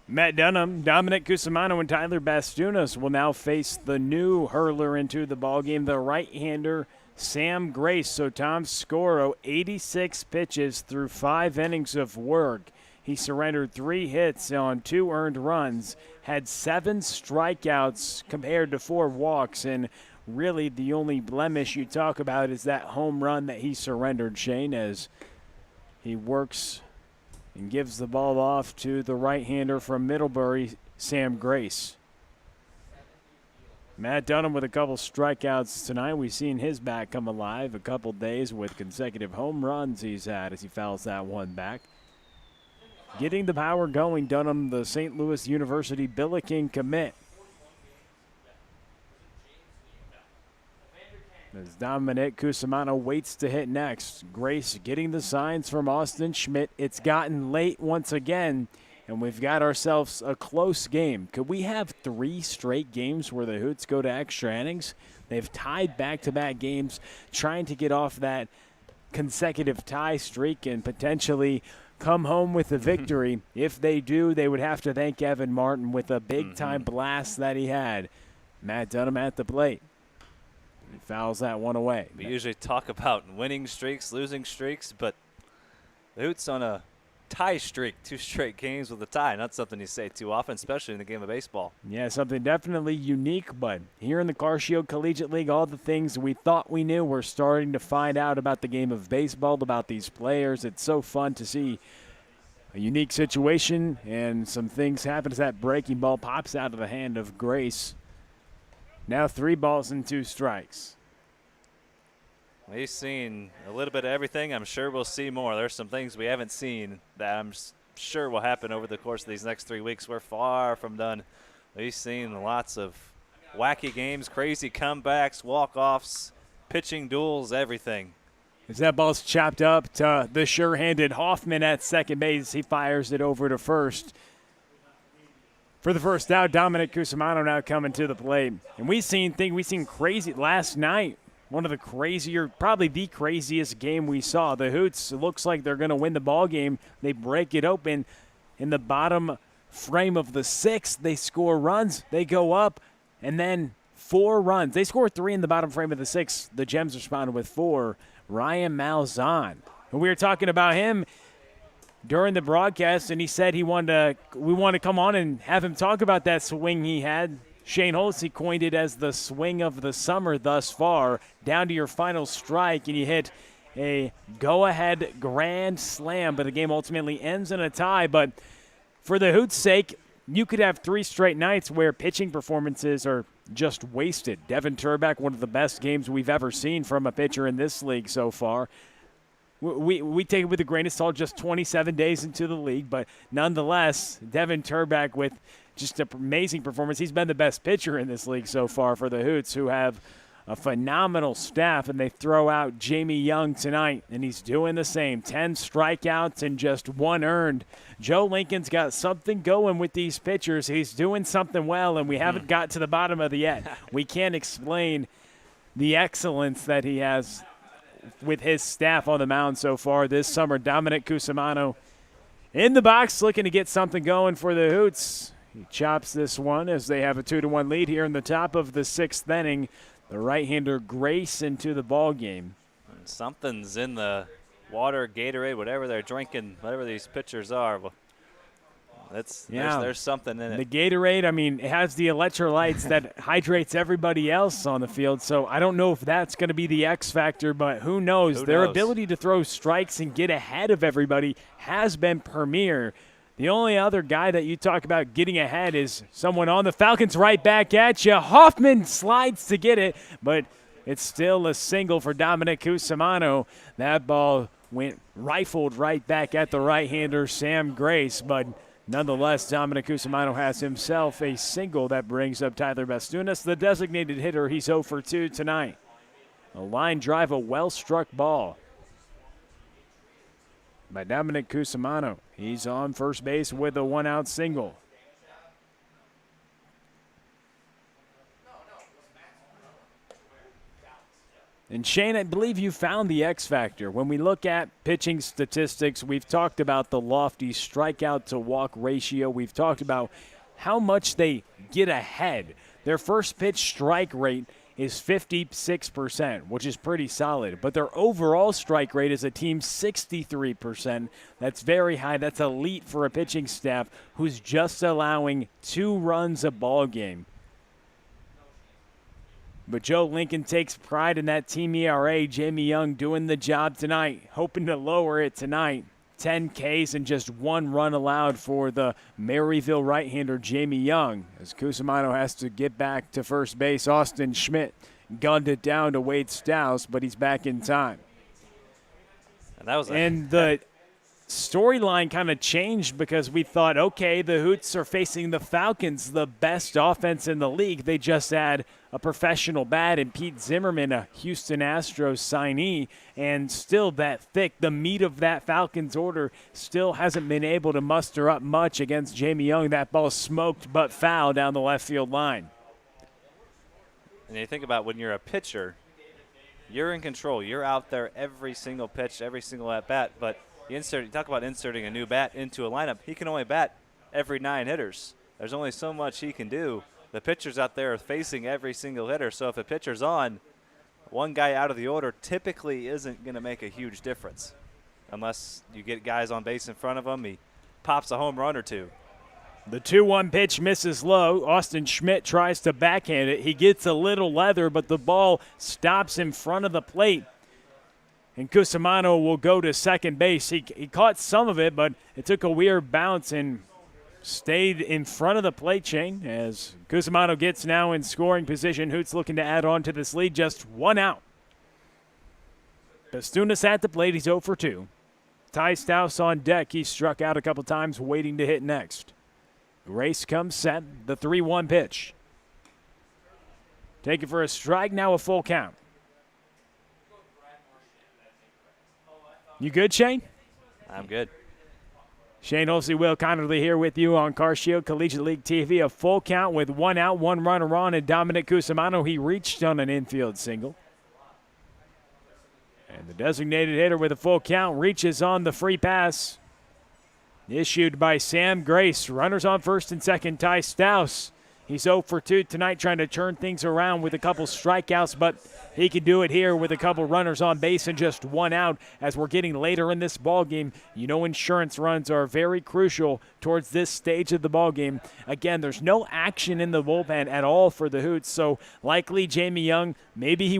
Matt Dunham, Dominic Cusimano, and Tyler Bastunas will now face the new hurler into the ballgame, the right-hander Sam Grace. So Tom Scoro, 86 pitches through 5 innings of work. He surrendered 3 hits on 2 earned runs, had 7 strikeouts compared to 4 walks, and really the only blemish you talk about is that home run that he surrendered, Shane, as he works and gives the ball off to the right-hander from Middlebury, Sam Grace. Matt Dunham with a couple strikeouts tonight. We've seen his bat come alive a couple days with consecutive home runs he's had as he fouls that one back. Getting the power going, Dunham, the St. Louis University Billiken commit. As Dominic Cusimano waits to hit next. Grace getting the signs from Austin Schmidt. It's gotten late once again, and we've got ourselves a close game. Could we have 3 straight games where the Hoots go to extra innings? They've tied back-to-back games, trying to get off that consecutive tie streak and potentially come home with a victory. If they do, they would have to thank Evan Martin with a big-time blast that he had. Matt Dunham at the plate. He fouls that one away. We usually talk about winning streaks, losing streaks, but the Hoots on a tie streak, 2 straight games with a tie. Not something you say too often, especially in the game of baseball. Yeah, something definitely unique, but here in the Car Shield Collegiate League, all the things we thought we knew, we're starting to find out about the game of baseball, about these players. It's so fun to see a unique situation and some things happen as that breaking ball pops out of the hand of Grace. Now 3 balls and 2 strikes. We've seen a little bit of everything. I'm sure we'll see more. There's some things we haven't seen that I'm sure will happen over the course of these next 3 weeks. We're far from done. We've seen lots of wacky games, crazy comebacks, walk-offs, pitching duels, everything. As that ball's chopped up to the sure-handed Hoffman at second base, he fires it over to first. For the first out, Dominic Cusimano now coming to the plate. And we've seen crazy last night. One of the crazier, probably the craziest game we saw. The Hoots, it looks like they're going to win the ball game. They break it open in the bottom frame of the 6th. They score runs. They go up, and then 4 runs. They score 3 in the bottom frame of the 6th. The Gems responded with 4. Ryan Malzahn. And we were talking about him during the broadcast, and he said we wanted to come on and have him talk about that swing he had. Shane Holtz, he coined it as the swing of the summer thus far. Down to your final strike, and you hit a go-ahead grand slam, but the game ultimately ends in a tie. But for the Hoots' sake, you could have 3 straight nights where pitching performances are just wasted. Devin Turbeck, one of the best games we've ever seen from a pitcher in this league so far. We take it with a grain of salt, just 27 days into the league, but nonetheless, Devin Turbeck with just an amazing performance. He's been the best pitcher in this league so far for the Hoots, who have a phenomenal staff, and they throw out Jamie Young tonight, and he's doing the same. 10 strikeouts and just 1 earned. Joe Lincoln's got something going with these pitchers. He's doing something well, and we haven't got to the bottom of it yet. We can't explain the excellence that he has with his staff on the mound so far this summer. Dominic Cusimano In the box, looking to get something going for the Hoots. He chops this one as they have a 2-1 lead here in the top of the 6th inning. The right-hander Grace into the ball game. Something's in the water, Gatorade, whatever they're drinking, whatever these pitchers are. Well, there's something in it. The Gatorade, I mean, it has the electrolytes that hydrates everybody else on the field. So I don't know if that's going to be the X factor, but who knows? Their ability to throw strikes and get ahead of everybody has been premier. The only other guy that you talk about getting ahead is someone on the Falcons right back at you. Hoffman slides to get it, but it's still a single for Dominic Cusimano. That ball went rifled right back at the right-hander Sam Grace, but nonetheless, Dominic Cusimano has himself a single that brings up Tyler Bastunas, the designated hitter. He's 0 for 2 tonight. A line drive, a well-struck ball by Dominic Cusimano. He's on first base with a 1-out single. And Shane, I believe you found the X factor. When we look at pitching statistics, we've talked about the lofty strikeout to walk ratio. We've talked about how much they get ahead. Their first pitch strike rate is 56%, which is pretty solid. But their overall strike rate is a team 63%. That's very high. That's elite for a pitching staff who's just allowing 2 runs a ball game. But Joe Lincoln takes pride in that team ERA. Jamie Young doing the job tonight, hoping to lower it tonight. 10 Ks and just 1 run allowed for the Maryville right-hander Jamie Young. As Cusimano has to get back to first base, Austin Schmidt gunned it down to Wade Stouse, but he's back in time. And the storyline kind of changed because we thought, okay, the Hoots are facing the Falcons, the best offense in the league. They just had a professional bat and Pete Zimmerman, a Houston Astros signee, and still that thick, the meat of that Falcons order still hasn't been able to muster up much against Jamie Young. That ball smoked but foul down the left field line. And you think about when you're a pitcher, you're in control. You're out there every single pitch, every single at-bat, but you talk about inserting a new bat into a lineup. He can only bat every 9 hitters. There's only so much he can do. The pitchers out there are facing every single hitter. So if a pitcher's on, one guy out of the order typically isn't going to make a huge difference. Unless you get guys on base in front of him, he pops a home run or 2. The 2-1 pitch misses low. Austin Schmidt tries to backhand it. He gets a little leather, but the ball stops in front of the plate. And Cusimano will go to second base. He caught some of it, but it took a weird bounce and stayed in front of the plate, Shane, as Cusimano gets now in scoring position. Hoots looking to add on to this lead, just 1 out. Bastunas at the plate, he's 0 for 2. Ty Stouse on deck. He struck out a couple times, waiting to hit next. Grace comes set, the 3-1 pitch. Taken for a strike, now a full count. You good, Shane? I'm good. Shane Holsey, Will Connerly here with you on Car Shield Collegiate League TV. A full count with 1 out, 1 runner on, and Dominic Cusimano, he reached on an infield single. And the designated hitter with a full count reaches on the free pass. Issued by Sam Grace. Runners on first and second, Ty Stouse. He's 0 for 2 tonight, trying to turn things around with a couple strikeouts, but he can do it here with a couple runners on base and just 1 out as we're getting later in this ballgame. You know insurance runs are very crucial towards this stage of the ballgame. Again, there's no action in the bullpen at all for the Hoots, so likely Jamie Young, maybe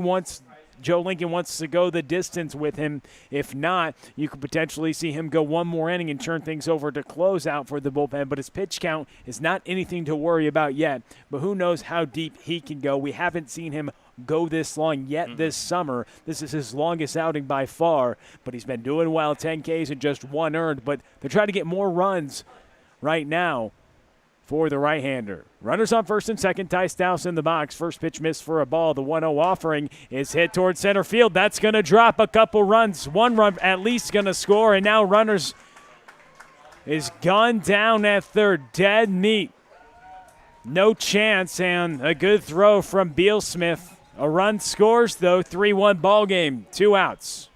Joe Lincoln wants to go the distance with him. If not, you could potentially see him go 1 more inning and turn things over to close out for the bullpen. But his pitch count is not anything to worry about yet. But who knows how deep he can go. We haven't seen him go this long yet this summer. This is his longest outing by far. But he's been doing well, 10 Ks and just 1 earned. But they're trying to get more runs right now for the right-hander. Runners on first and second, Ty Stouse in the box. First pitch missed for a ball. The 1-0 offering is hit towards center field. That's going to drop a couple runs. 1 run at least going to score, and now runners is gone down at third. Dead meat. No chance, and a good throw from Beal Smith. A run scores, though. 3-1 ball game. 2 outs.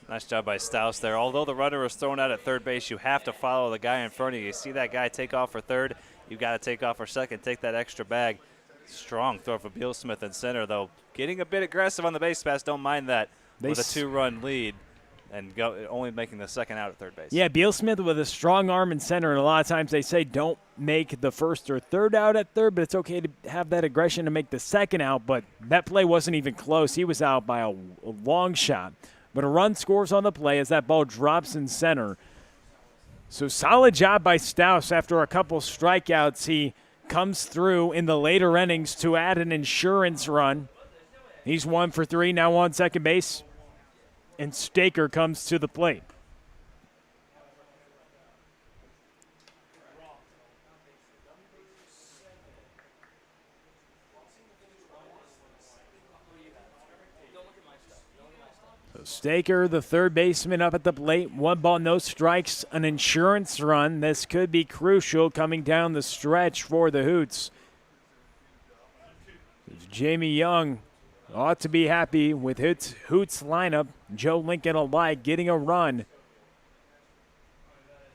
Nice job by Stouse there. Although the runner was thrown out at third base, you have to follow the guy in front of you. You see that guy take off for third, you got to take off for second, take that extra bag. Strong throw for Beal Smith in center, though. Getting a bit aggressive on the base pass, don't mind that with a 2-run lead and only making the second out at third base. Yeah, Beal Smith with a strong arm in center, and a lot of times they say don't make the first or third out at third, but it's okay to have that aggression to make the second out, but that play wasn't even close. He was out by a long shot. But a run scores on the play as that ball drops in center. So solid job by Stouse. After a couple strikeouts, he comes through in the later innings to add an insurance run. He's 1 for 3 now on second base. And Staker comes to the plate. So Staker, the third baseman, up at the plate. 1 ball, no strikes, an insurance run. This could be crucial coming down the stretch for the Hoots. Jamie Young ought to be happy with Hoots lineup. Joe Lincoln alike getting a run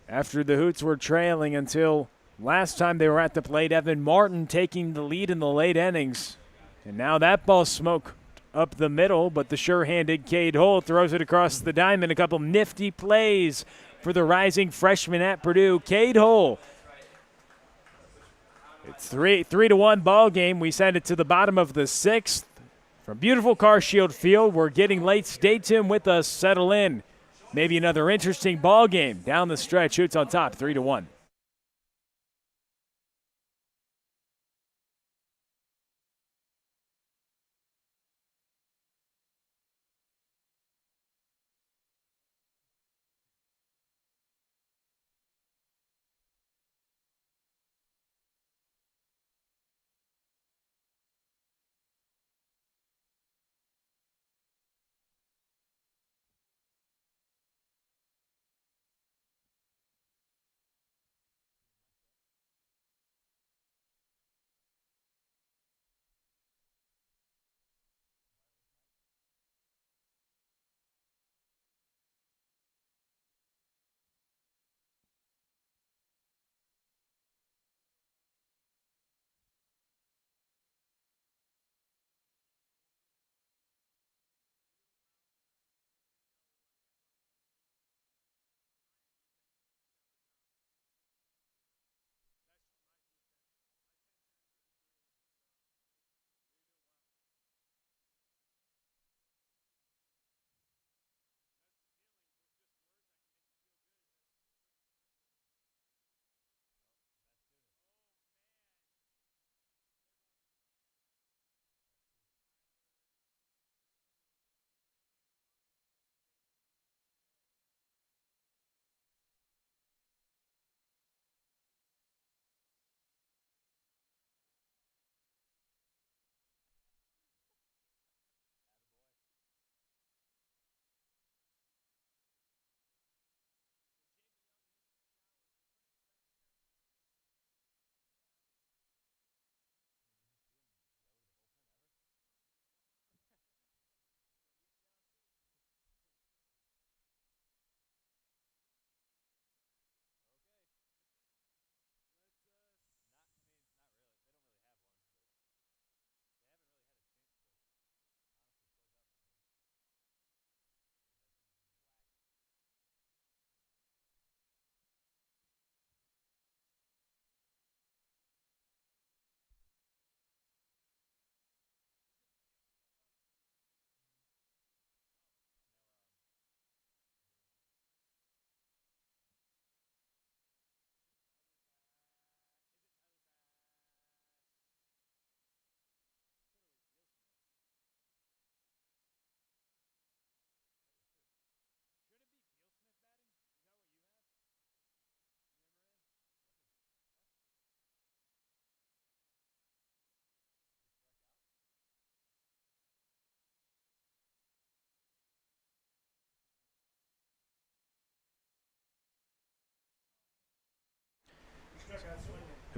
after the Hoots were trailing until last time they were at the plate. Evan Martin taking the lead in the late innings. And now that ball smoked up the middle, but the sure-handed Cade Hull throws it across the diamond. A couple nifty plays for the rising freshman at Purdue, Cade Hull. It's 3-1 ball game. We send it to the bottom of the 6th. From beautiful CarShield Field, we're getting late. Stay tuned with us. Settle in. Maybe another interesting ball game down the stretch. Hoots on top, 3-1.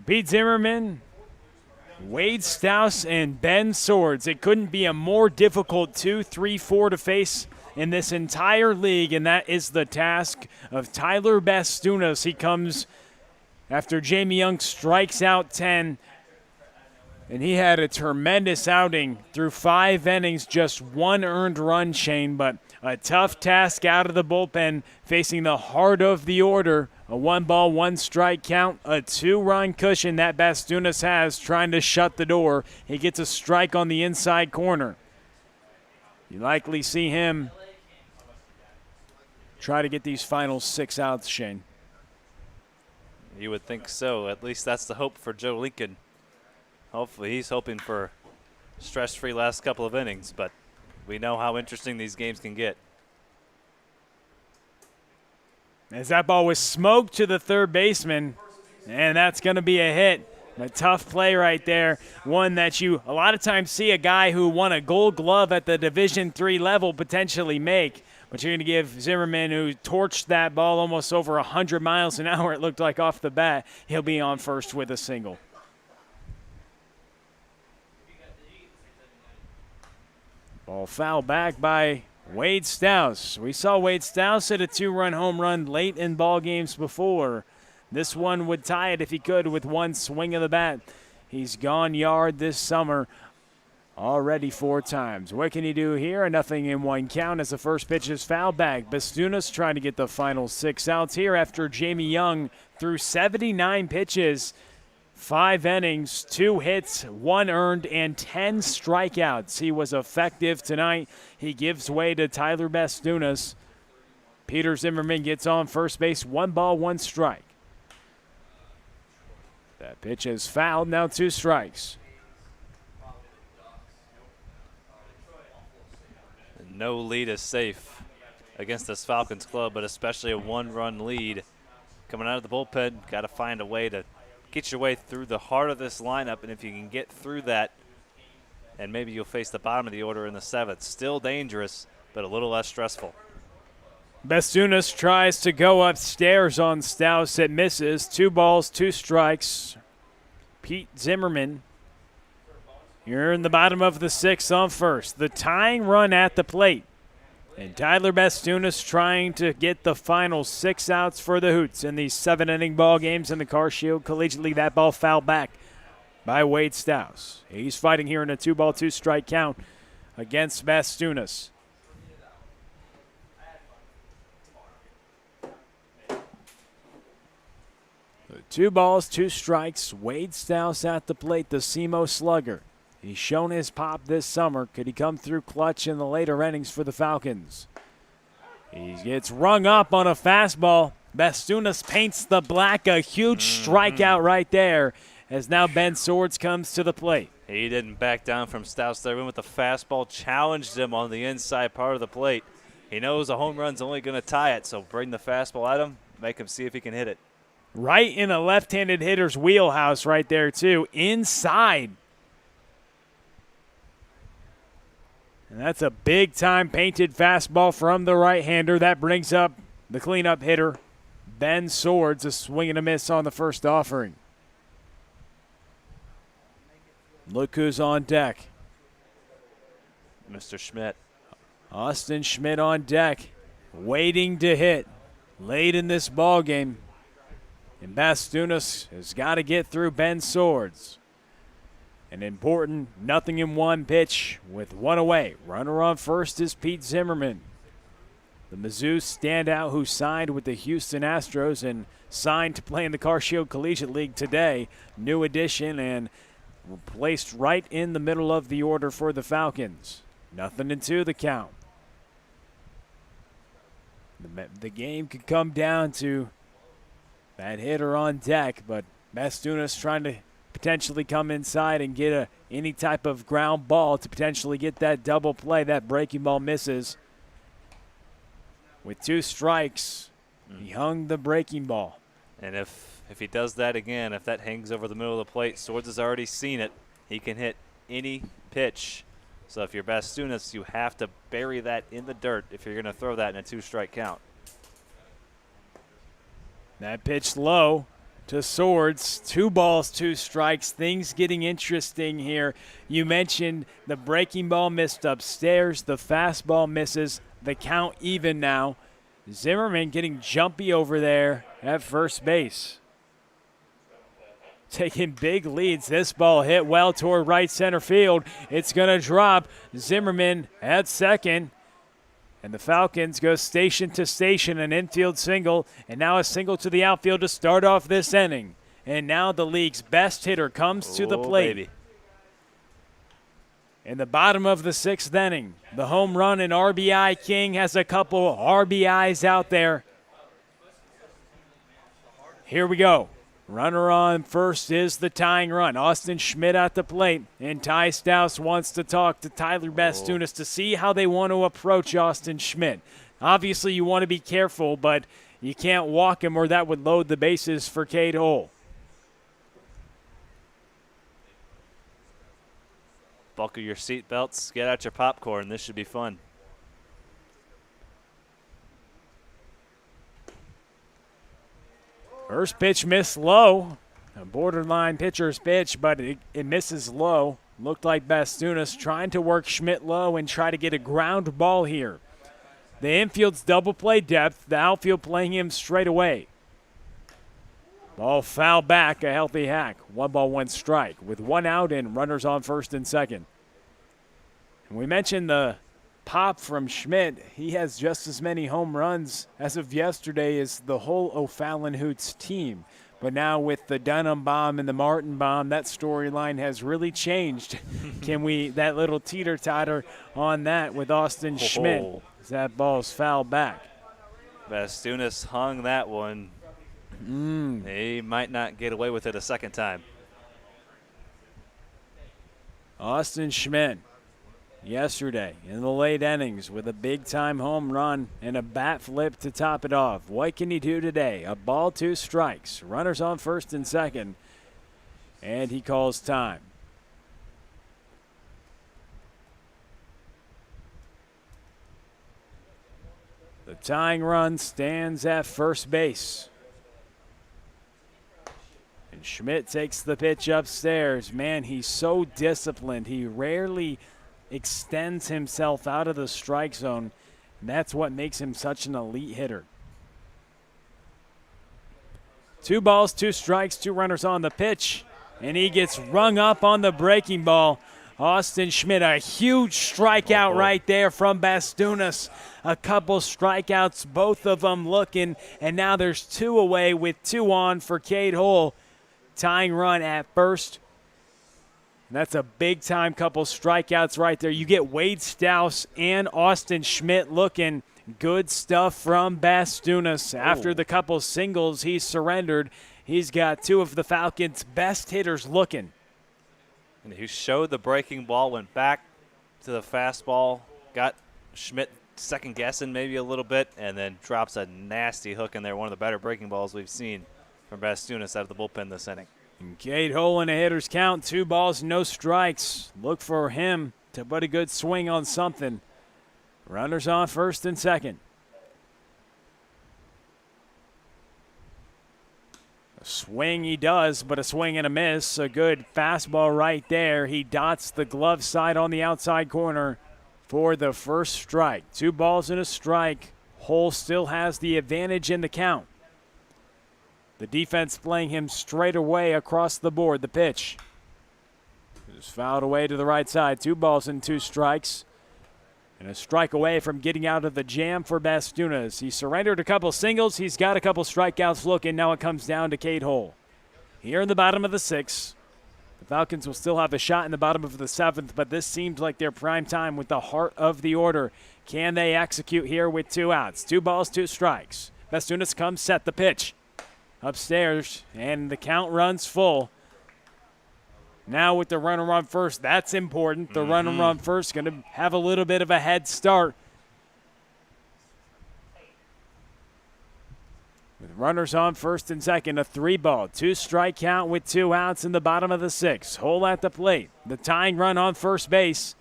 Pete Zimmerman, Wade Stouse, and Ben Swords. It couldn't be a more difficult 2, 3, 4 to face in this entire league, and that is the task of Tyler Bastunas. He comes after Jamie Young strikes out 10, and he had a tremendous outing through 5 innings, just 1 earned run, Shane, but a tough task out of the bullpen, facing the heart of the order. A 1-ball, 1-strike count, a 2-run cushion that Bastunas has, trying to shut the door. He gets a strike on the inside corner. You likely see him try to get these final 6 outs, Shane. You would think so. At least that's the hope for Joe Lincoln. Hopefully he's hoping for stress-free last couple of innings, but we know how interesting these games can get. As that ball was smoked to the third baseman, and that's going to be a hit. A tough play right there, one that you a lot of times see a guy who won a Gold Glove at the Division III level potentially make. But you're going to give Zimmerman, who torched that ball almost over 100 miles an hour, it looked like off the bat, he'll be on first with a single. Ball foul back by Wade Stouse. We saw Wade Stouse hit a 2-run home run late in ball games before. This one would tie it if he could with 1 swing of the bat. He's gone yard this summer already 4 times. What can he do here? A 0-1 count as the first pitch is foul back. Bastunas trying to get the final 6 outs here after Jamie Young threw 79 pitches, 5 innings, 2 hits, 1 earned, and 10 strikeouts. He was effective tonight. He gives way to Tyler Bastunas. Peter Zimmerman gets on first base, 1 ball, 1 strike. That pitch is fouled, now 2 strikes. No lead is safe against this Falcons club, but especially a 1-run lead. Coming out of the bullpen, got to find a way to get your way through the heart of this lineup, and if you can get through that, and maybe you'll face the bottom of the order in the 7th. Still dangerous, but a little less stressful. Bastunas tries to go upstairs on Stouse. It misses. 2 balls, 2 strikes. Pete Zimmerman, you're in the bottom of the 6th on first. The tying run at the plate. And Tyler Bastunas trying to get the final 6 outs for the Hoots in these 7-inning ball games in the Car Shield Collegiate League. That ball fouled back by Wade Stouse. He's fighting here in a 2-ball, 2-strike count against Bastunas. So 2 balls, 2 strikes. Wade Stouse at the plate, the SEMO slugger. He's shown his pop this summer. Could he come through clutch in the later innings for the Falcons? He gets rung up on a fastball. Bastunas paints the black, a huge strikeout right there, as now Ben Swords comes to the plate. He didn't back down from Stouse there. Went with the fastball, challenged him on the inside part of the plate. He knows a home run's only going to tie it, so bring the fastball at him, make him see if he can hit it. Right in a left-handed hitter's wheelhouse right there, too. Inside. And that's a big-time painted fastball from the right-hander. That brings up the cleanup hitter, Ben Swords, a swing and a miss on the first offering. Look who's on deck. Mr. Schmidt. Austin Schmidt on deck, waiting to hit late in this ball game. And Bastunas has got to get through Ben Swords. An important 0-1 pitch with 1 away. Runner on first is Pete Zimmerman, the Mizzou standout who signed with the Houston Astros and signed to play in the Car Shield Collegiate League today. New addition and placed right in the middle of the order for the Falcons. 0-2 the count. The game could come down to that hitter on deck, but Bastunas trying to potentially come inside and get any type of ground ball to potentially get that double play. That breaking ball misses. With 2 strikes, he hung the breaking ball. And if he does that again, if that hangs over the middle of the plate, Swords has already seen it. He can hit any pitch. So if you're Bastunas, you have to bury that in the dirt if you're going to throw that in a 2-strike count. That pitch low to Swords. 2 balls, 2 strikes. Things getting interesting here. You mentioned the breaking ball missed upstairs. The fastball misses. the count even now. Zimmerman getting jumpy over there at first base. Taking big leads. This ball hit well toward right center field. It's going to drop. Zimmerman at second. And the Falcons go station to station, an infield single, and now a single to the outfield to start off this inning. And now the league's best hitter comes to the plate. Baby. In the bottom of the sixth inning, the home run and RBI king has a couple RBIs out there. Here we go. Runner on first is the tying run. Austin Schmidt at the plate, and Ty Stouse wants to talk to Tyler Bastunas to see how they want to approach Austin Schmidt. Obviously, you want to be careful, but you can't walk him or that would load the bases for Cade Hull. Buckle your seatbelts, get out your popcorn. This should be fun. First pitch missed low. A borderline pitcher's pitch, but it misses low. Looked like Bastunas trying to work Schmidt low and try to get a ground ball here. The infield's double play depth. The outfield playing him straight away. Ball foul back, a healthy hack. 1-1 strike with 1 out and runners on first and second. And we mentioned the pop from Schmidt. He has just as many home runs as of yesterday as the whole O'Fallon Hoots team. But now with the Dunham bomb and the Martin bomb, that storyline has really changed. Can we, that little teeter-totter on that with Austin Schmidt as that ball's fouled back. Bastunas hung that one. He might not get away with it a second time. Austin Schmidt yesterday in the late innings with a big-time home run and a bat flip to top it off. What can he do today? A ball, 2 strikes. Runners on first and second. And he calls time. The tying run stands at first base. And Schmidt takes the pitch upstairs. Man, he's so disciplined. He rarely extends himself out of the strike zone. And that's what makes him such an elite hitter. 2 balls, 2 strikes, 2 runners on the pitch. And he gets rung up on the breaking ball. Austin Schmidt, a huge strikeout right there from Bastunas. A couple strikeouts, both of them looking. And now there's 2 away with 2 on for Cade Hull. Tying run at first. And that's a big-time couple strikeouts right there. You get Wade Stouse and Austin Schmidt looking. Good stuff from Bastunas. After the couple singles he surrendered, he's got 2 of the Falcons' best hitters looking. And he showed the breaking ball, went back to the fastball, got Schmidt second-guessing maybe a little bit, and then drops a nasty hook in there, one of the better breaking balls we've seen from Bastunas out of the bullpen this inning. And Cade Hull in a hitter's count, 2 balls, no strikes. Look for him to put a good swing on something. Runners on first and second. A swing he does, but a swing and a miss. A good fastball right there. He dots the glove side on the outside corner for the first strike. 2 balls and a strike. Hull still has the advantage in the count. The defense playing him straight away across the board. The pitch is fouled away to the right side. 2 balls and 2 strikes. And a strike away from getting out of the jam for Bastunas. He surrendered a couple singles. He's got a couple strikeouts looking. Now it comes down to Cade Hull. Here in the bottom of the 6th. The Falcons will still have a shot in the bottom of the 7th, but this seems like their prime time with the heart of the order. Can they execute here with 2 outs? 2 balls, 2 strikes. Bastunas comes, set the pitch. Upstairs, and the count runs full. Now with the runner on first, that's important. The runner on first going to have a little bit of a head start. With runners on first and second, a 3-ball, 2 strike count with 2 outs in the bottom of the 6th. Hull at the plate. The tying run on first base.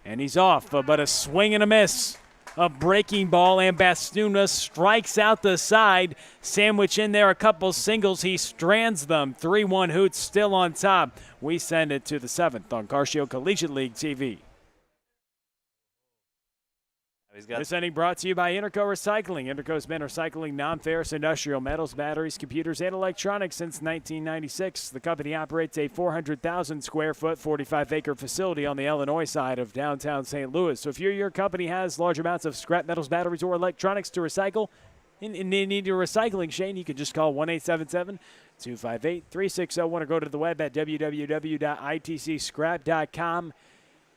And he's off, but a swing and a miss. A breaking ball, and Bastunas strikes out the side. Sandwich in there a couple singles. He strands them. 3-1 Hoots still on top. We send it to the 7th on Carcio Collegiate League TV. He's got This inning brought to you by Interco Recycling. Interco's been recycling non-ferrous industrial metals, batteries, computers, and electronics since 1996. The company operates a 400,000 square foot, 45-acre facility on the Illinois side of downtown St. Louis. So if your company has large amounts of scrap metals, batteries, or electronics to recycle, and they need your recycling, Shane, you can just call 1-877-258-3601 or go to the web at www.itcscrap.com.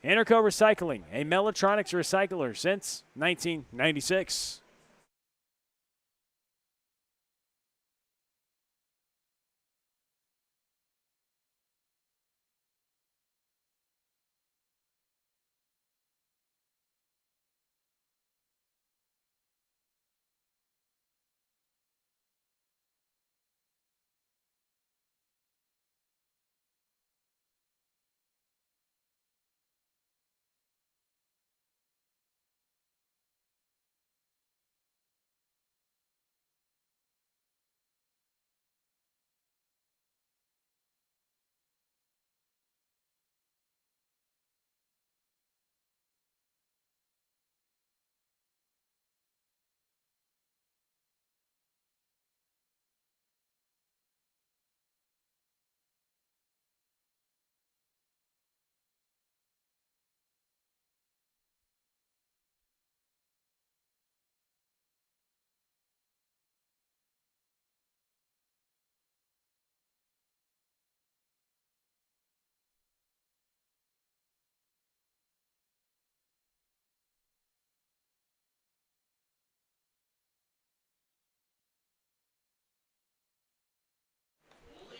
Interco Recycling, a Mellatronics recycler since 1996.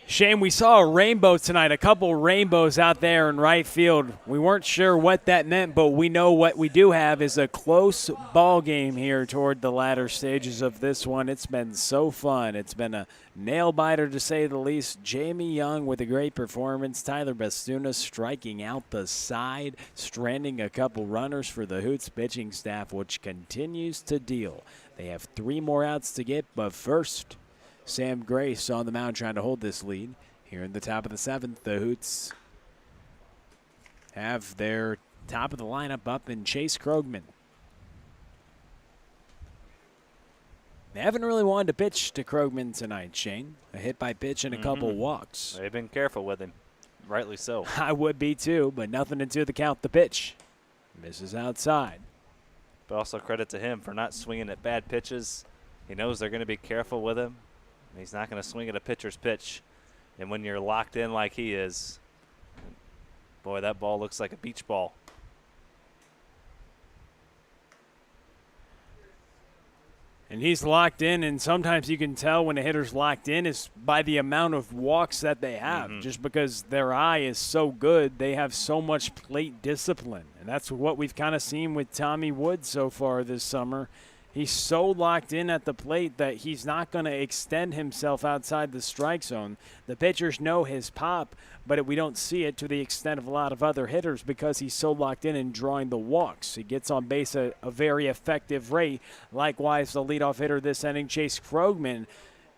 Shane, we saw a rainbow tonight, a couple rainbows out there in right field. We weren't sure what that meant, but we know what we do have is a close ball game here toward the latter stages of this one. It's been so fun. It's been a nail-biter to say the least. Jamie Young with a great performance. Tyler Bastuna striking out the side, stranding a couple runners for the Hoots pitching staff, which continues to deal. They have 3 more outs to get, but first, Sam Grace on the mound trying to hold this lead. Here in the top of the 7th, the Hoots have their top of the lineup up in Chase Krogman. They haven't really wanted to pitch to Krogman tonight, Shane. A hit by pitch and a couple walks. They've been careful with him. Rightly so. I would be too, but nothing into the count. The pitch misses outside. But also credit to him for not swinging at bad pitches. He knows they're going to be careful with him. He's not going to swing at a pitcher's pitch. And when you're locked in like he is, boy, that ball looks like a beach ball. And he's locked in, and sometimes you can tell when a hitter's locked in is by the amount of walks that they have. Just because their eye is so good, they have so much plate discipline. And that's what we've kind of seen with Tommy Wood so far this summer. He's so locked in at the plate that he's not going to extend himself outside the strike zone. The pitchers know his pop, but we don't see it to the extent of a lot of other hitters because he's so locked in and drawing the walks. He gets on base at a very effective rate. Likewise, the leadoff hitter this inning, Chase Krogman.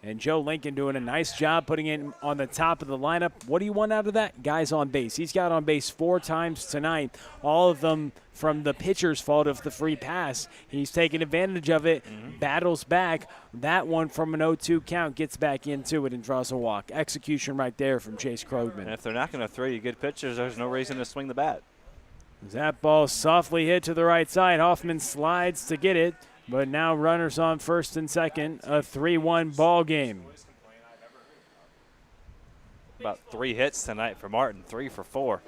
And Joe Lincoln doing a nice job putting it on the top of the lineup. What do you want out of that? Guys on base. He's got on base 4 times tonight, all of them from the pitcher's fault of the free pass. He's taking advantage of it, battles back. That one from an 0-2 count gets back into it and draws a walk. Execution right there from Chase Krogman. And if they're not going to throw you good pitchers, there's no reason to swing the bat. That ball softly hit to the right side. Hoffman slides to get it. But now runners on first and second, a 3-1 ball game. About 3 hits tonight for Martin, 3 for 4.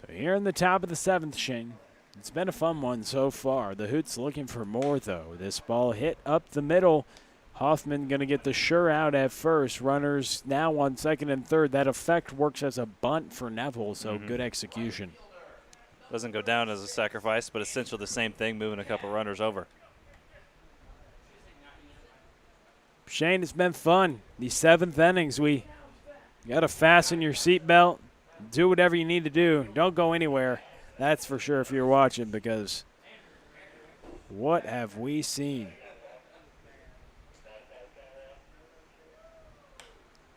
Here in the top of the 7th, Shane. It's been a fun one so far. The Hoots looking for more, though. This ball hit up the middle. Hoffman going to get the sure out at first. Runners now on second and third. That effect works as a bunt for Neville, so good execution. Doesn't go down as a sacrifice, but essentially the same thing, moving a couple runners over. Shane, it's been fun. These 7th innings, we got to fasten your seatbelt. do whatever you need to do. Don't go anywhere. That's for sure if you're watching, because what have we seen?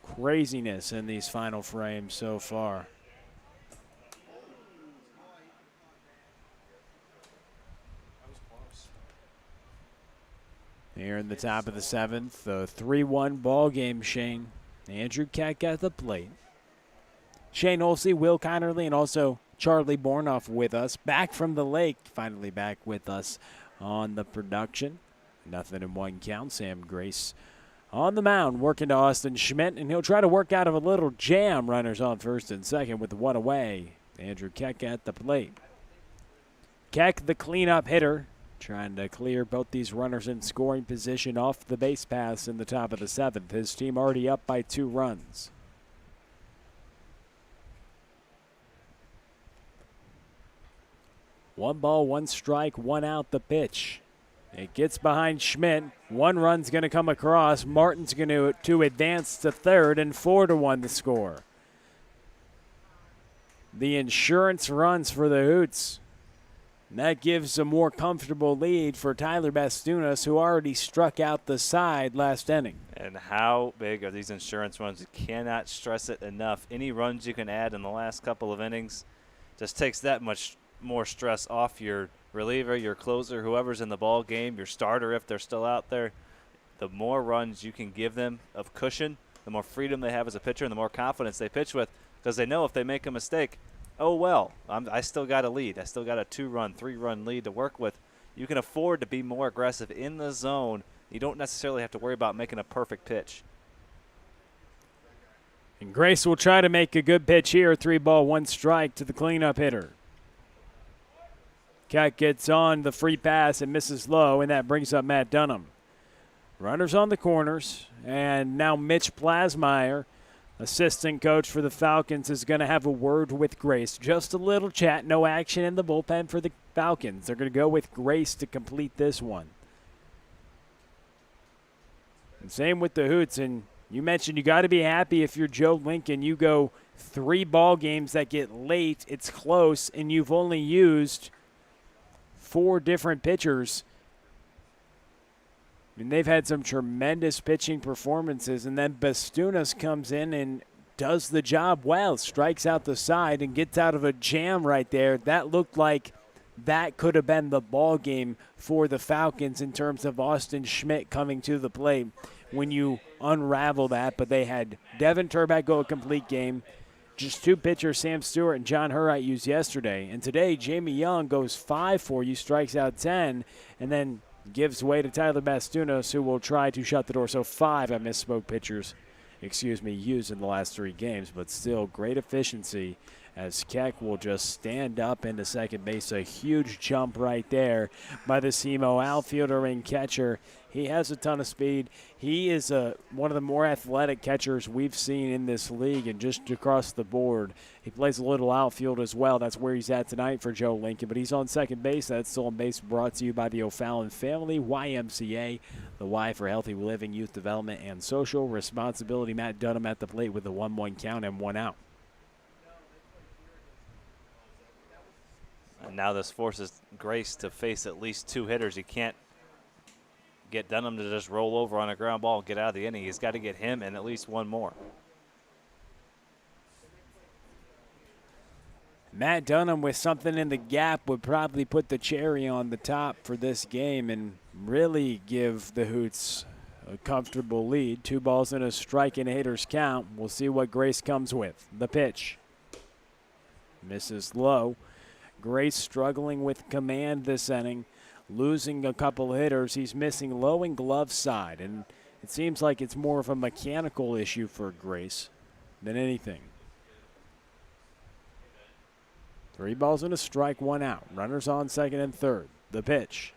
Craziness in these final frames so far. Here in the top of the 7th, the 3-1 ball game, Shane. Andrew Keck at the plate. Shane Olsey, Will Connerly, and also Charlie Bornoff with us. Back from the lake, finally back with us on the production. 0-1 count. Sam Grace on the mound, working to Austin Schmidt, and he'll try to work out of a little jam. Runners on first and second with the 1 away. Andrew Keck at the plate. Keck, the cleanup hitter, trying to clear both these runners in scoring position off the base paths in the top of the 7th. His team already up by 2 runs. One ball, 1 strike, 1 out the pitch. It gets behind Schmidt. 1 run's going to come across. Martin's going to advance to third, and 4-1 the score. The insurance runs for the Hoots. And that gives a more comfortable lead for Tyler Bastunas, who already struck out the side last inning. And how big are these insurance runs? You cannot stress it enough. Any runs you can add in the last couple of innings just takes that much more stress off your reliever, your closer, whoever's in the ball game, your starter if they're still out there. The more runs you can give them of cushion, the more freedom they have as a pitcher and the more confidence they pitch with, because they know if they make a mistake, oh well, I still got a lead. I still got a 2-run, 3-run lead to work with. You can afford to be more aggressive in the zone. You don't necessarily have to worry about making a perfect pitch. And Grace will try to make a good pitch here. 3 ball, 1 strike to the cleanup hitter. Keck gets on the free pass and misses low, and that brings up Matt Dunham. Runners on the corners, and now Mitch Plasmeyer, assistant coach for the Falcons, is going to have a word with Grace. Just a little chat, no action in the bullpen for the Falcons. They're going to go with Grace to complete this one. And same with the Hoots, and you mentioned you got to be happy if you're Joe Lincoln. You go 3 ball games that get late, it's close, and you've only used 4 different pitchers. And they've had some tremendous pitching performances, and then Bastunas comes in and does the job well, strikes out the side and gets out of a jam right there. That looked like that could have been the ball game for the Falcons in terms of Austin Schmidt coming to the plate when you unravel that. But they had Devin Turback go a complete game. Just 2 pitchers, Sam Stewart and John Hurright, used yesterday. And today, Jamie Young goes 5 for you, strikes out 10, and then gives way to Tyler Bastunas, who will try to shut the door. So 5, I misspoke, pitchers, used in the last 3 games. But still, great efficiency as Keck will just stand up into second base. A huge jump right there by the SEMO outfielder and catcher. He has a ton of speed. He is one of the more athletic catchers we've seen in this league, and just across the board. He plays a little outfield as well. That's where he's at tonight for Joe Lincoln. But he's on second base. That's Still on Base, brought to you by the O'Fallon Family YMCA, the Y for Healthy Living, Youth Development, and Social Responsibility. Matt Dunham at the plate with a 1-1 count and 1 out. And now this forces Grace to face at least 2 hitters. He can't get Dunham to just roll over on a ground ball and get out of the inning. He's got to get him and at least 1 more. Matt Dunham with something in the gap would probably put the cherry on the top for this game and really give the Hoots a comfortable lead. 2 balls and a strike in a hitter's count. We'll see what Grace comes with. The pitch. Misses low. Grace struggling with command this inning, losing a couple hitters. He's missing low and glove side, and it seems like it's more of a mechanical issue for Grace than anything. 3 balls and a strike, 1 out. Runners on second and third. The pitch.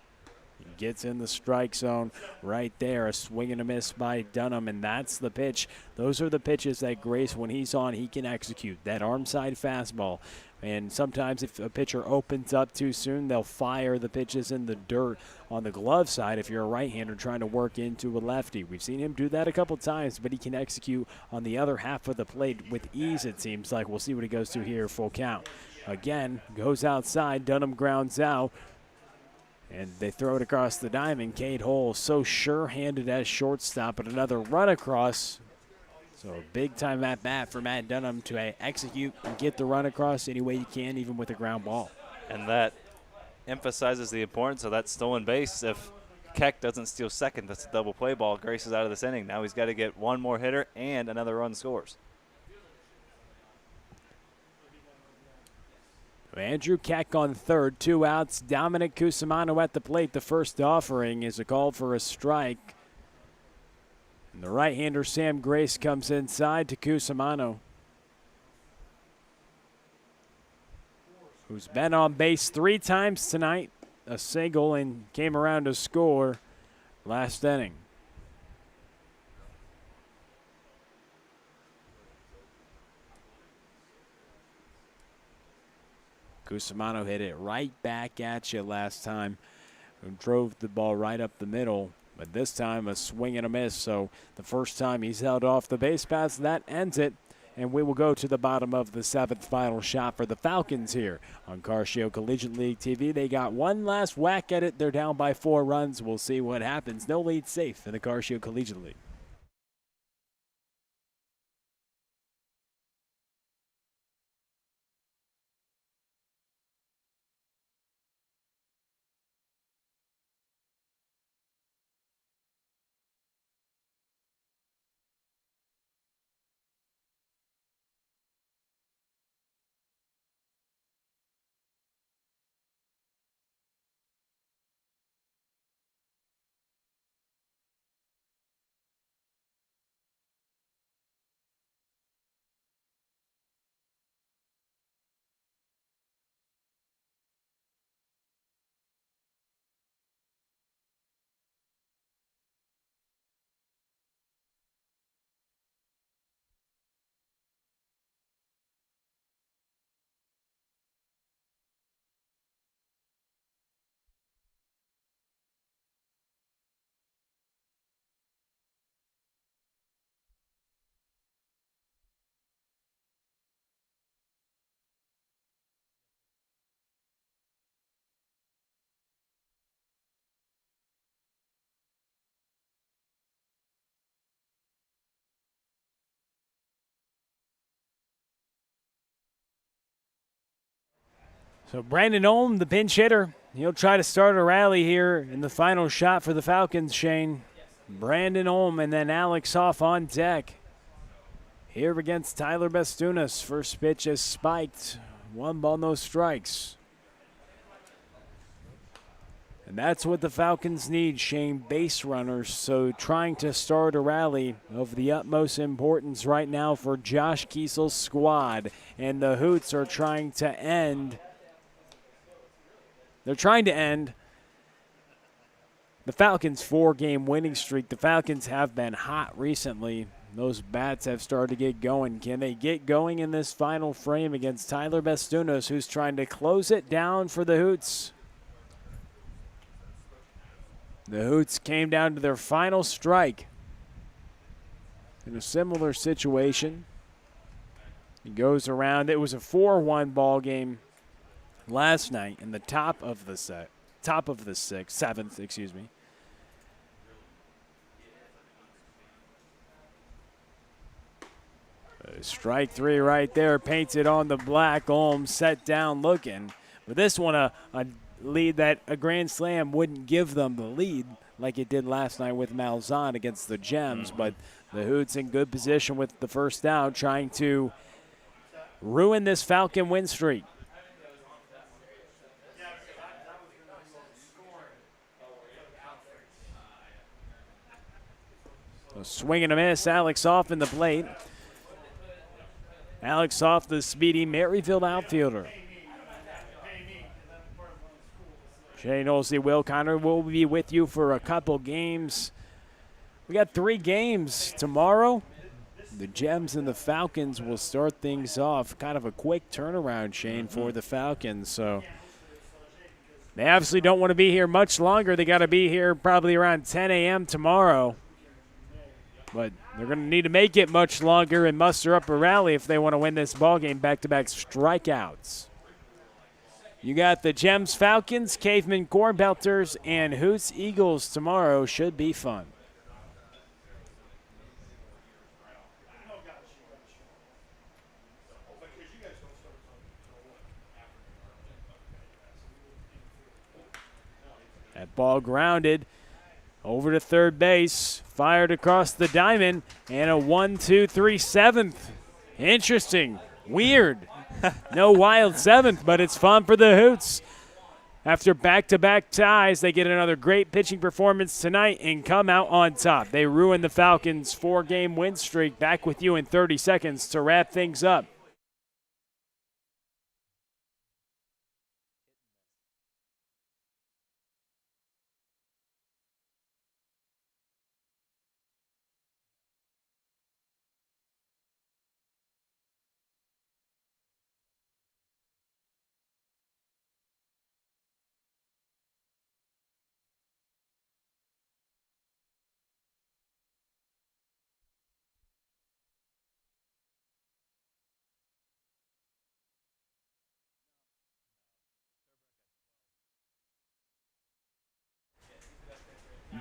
Gets in the strike zone right there. A swing and a miss by Dunham, and that's the pitch. Those are the pitches that Grace, when he's on, he can execute. That arm side fastball. And sometimes if a pitcher opens up too soon, they'll fire the pitches in the dirt on the glove side if you're a right-hander trying to work into a lefty. We've seen him do that a couple times, but he can execute on the other half of the plate with ease, it seems like. We'll see what he goes to here, full count. Again, goes outside. Dunham grounds out. And they throw it across the diamond. Cade Hole so sure-handed as shortstop, but another run across. So a big-time at-bat for Matt Dunham to execute and get the run across any way you can, even with a ground ball. And that emphasizes the importance of that stolen base. If Keck doesn't steal second, that's a double play ball. Grace is out of this inning. Now he's got to get one more hitter and another run scores. Andrew Keck on third, 2 outs. Dominic Cusimano at the plate. The first offering is a call for a strike. And the right-hander Sam Grace comes inside to Cusimano, who's been on base 3 times tonight, a single, and came around to score last inning. Cusimano hit it right back at you last time and drove the ball right up the middle. But this time a swing and a miss. So the first time he's held off the base pass, that ends it. And we will go to the bottom of the 7th final shot for the Falcons here on Carcio Collegiate League TV. They got one last whack at it. They're down by 4 runs. We'll see what happens. No lead safe in the Carcio Collegiate League. So Brandon Olm, the pinch hitter, he'll try to start a rally here in the final shot for the Falcons, Shane. Brandon Olm and then Alex Hoff on deck. Here against Tyler Bastunas. First pitch is spiked. 1 ball, no strikes. And that's what the Falcons need, Shane, base runners. So trying to start a rally of the utmost importance right now for Josh Kiesel's squad. And the Hoots are trying to end. They're trying to end the Falcons' 4-game winning streak. The Falcons have been hot recently. Those bats have started to get going. Can they get going in this final frame against Tyler Bastunas, who's trying to close it down for the Hoots? The Hoots came down to their final strike in a similar situation. He goes around. It was a 4-1 ball game last night in the top of the seventh, excuse me. Strike 3 right there, paints it on the black. Olm set down looking. But this one, a lead that a grand slam wouldn't give them the lead like it did last night with Malzahn against the Gems. But the Hoots in good position with the first out, trying to ruin this Falcon win streak. A swing and a miss. Alex Hoff in the plate. Alex Hoff, the speedy Maryville outfielder. Shane Olsey, Will Connor will be with you for a couple games. We got 3 games tomorrow. The Gems and the Falcons will start things off. Kind of a quick turnaround, Shane, for the Falcons. So they obviously don't want to be here much longer. They got to be here probably around 10 a.m. tomorrow. But they're going to need to make it much longer and muster up a rally if they want to win this ballgame. Back-to-back strikeouts. You got the Gems Falcons, Caveman Cornbelters, and Hoots Eagles tomorrow. Should be fun. That ball grounded over to third base, fired across the diamond, and a 1-2-3 7th. Interesting, weird. No wild 7th, but it's fun for the Hoots. After back-to-back ties, they get another great pitching performance tonight and come out on top. They ruin the Falcons' 4-game win streak. Back with you in 30 seconds to wrap things up.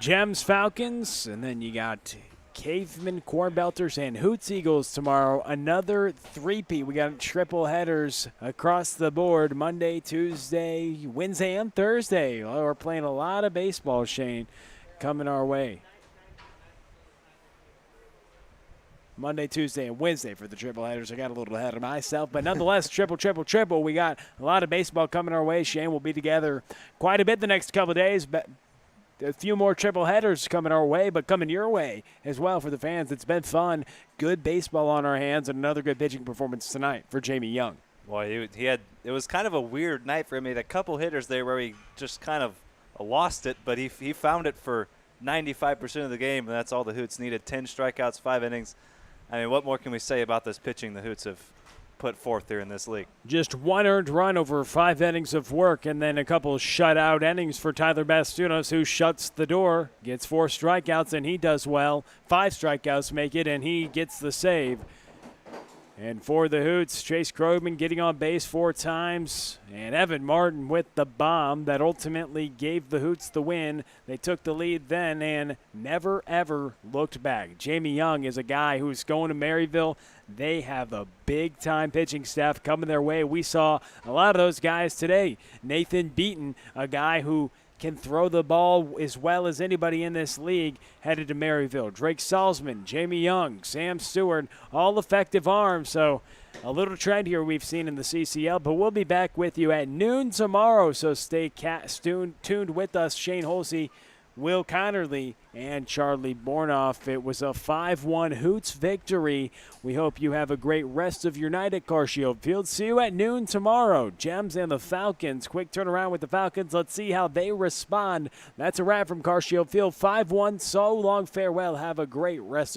Gems Falcons, and then you got Caveman Cornbelters and Hoots Eagles tomorrow. Another three-peat. We got triple headers across the board Monday, Tuesday, Wednesday, and Thursday. Well, we're playing a lot of baseball, Shane, coming our way. Monday, Tuesday, and Wednesday for the triple headers. I got a little ahead of myself, but nonetheless, triple. We got a lot of baseball coming our way. Shane will be together quite a bit the next couple of days, but a few more triple headers coming our way, but coming your way as well for the fans. It's been fun. Good baseball on our hands, and another good pitching performance tonight for Jamie Young. Boy, he had – it was kind of a weird night for him. He had a couple hitters there where he just kind of lost it, but he found it for 95% of the game, and that's all the Hoots needed. 10 strikeouts, 5 innings. I mean, what more can we say about this pitching the Hoots have put forth here in this league? Just 1 earned run over 5 innings of work, and then a couple shutout innings for Tyler Bastunos, who shuts the door, gets 4 strikeouts, and he does well. 5 strikeouts make it, and he gets the save. And for the Hoots, Chase Krogman getting on base 4 times, and Evan Martin with the bomb that ultimately gave the Hoots the win. They took the lead then and never, ever looked back. Jamie Young is a guy who's going to Maryville. They have a big-time pitching staff coming their way. We saw a lot of those guys today. Nathan Beaton, a guy who can throw the ball as well as anybody in this league, headed to Maryville. Drake Salzman, Jamie Young, Sam Stewart, all effective arms. So a little trend here we've seen in the CCL, but we'll be back with you at noon tomorrow. So stay tuned with us. Shane Holsey, Will Connerly, and Charlie Bornoff. It was a 5-1 Hoots victory. We hope you have a great rest of your night at Carshield Field. See you at noon tomorrow. Gems and the Falcons. Quick turnaround with the Falcons. Let's see how they respond. That's a wrap from Carshield Field. 5-1. So long. Farewell. Have a great rest of your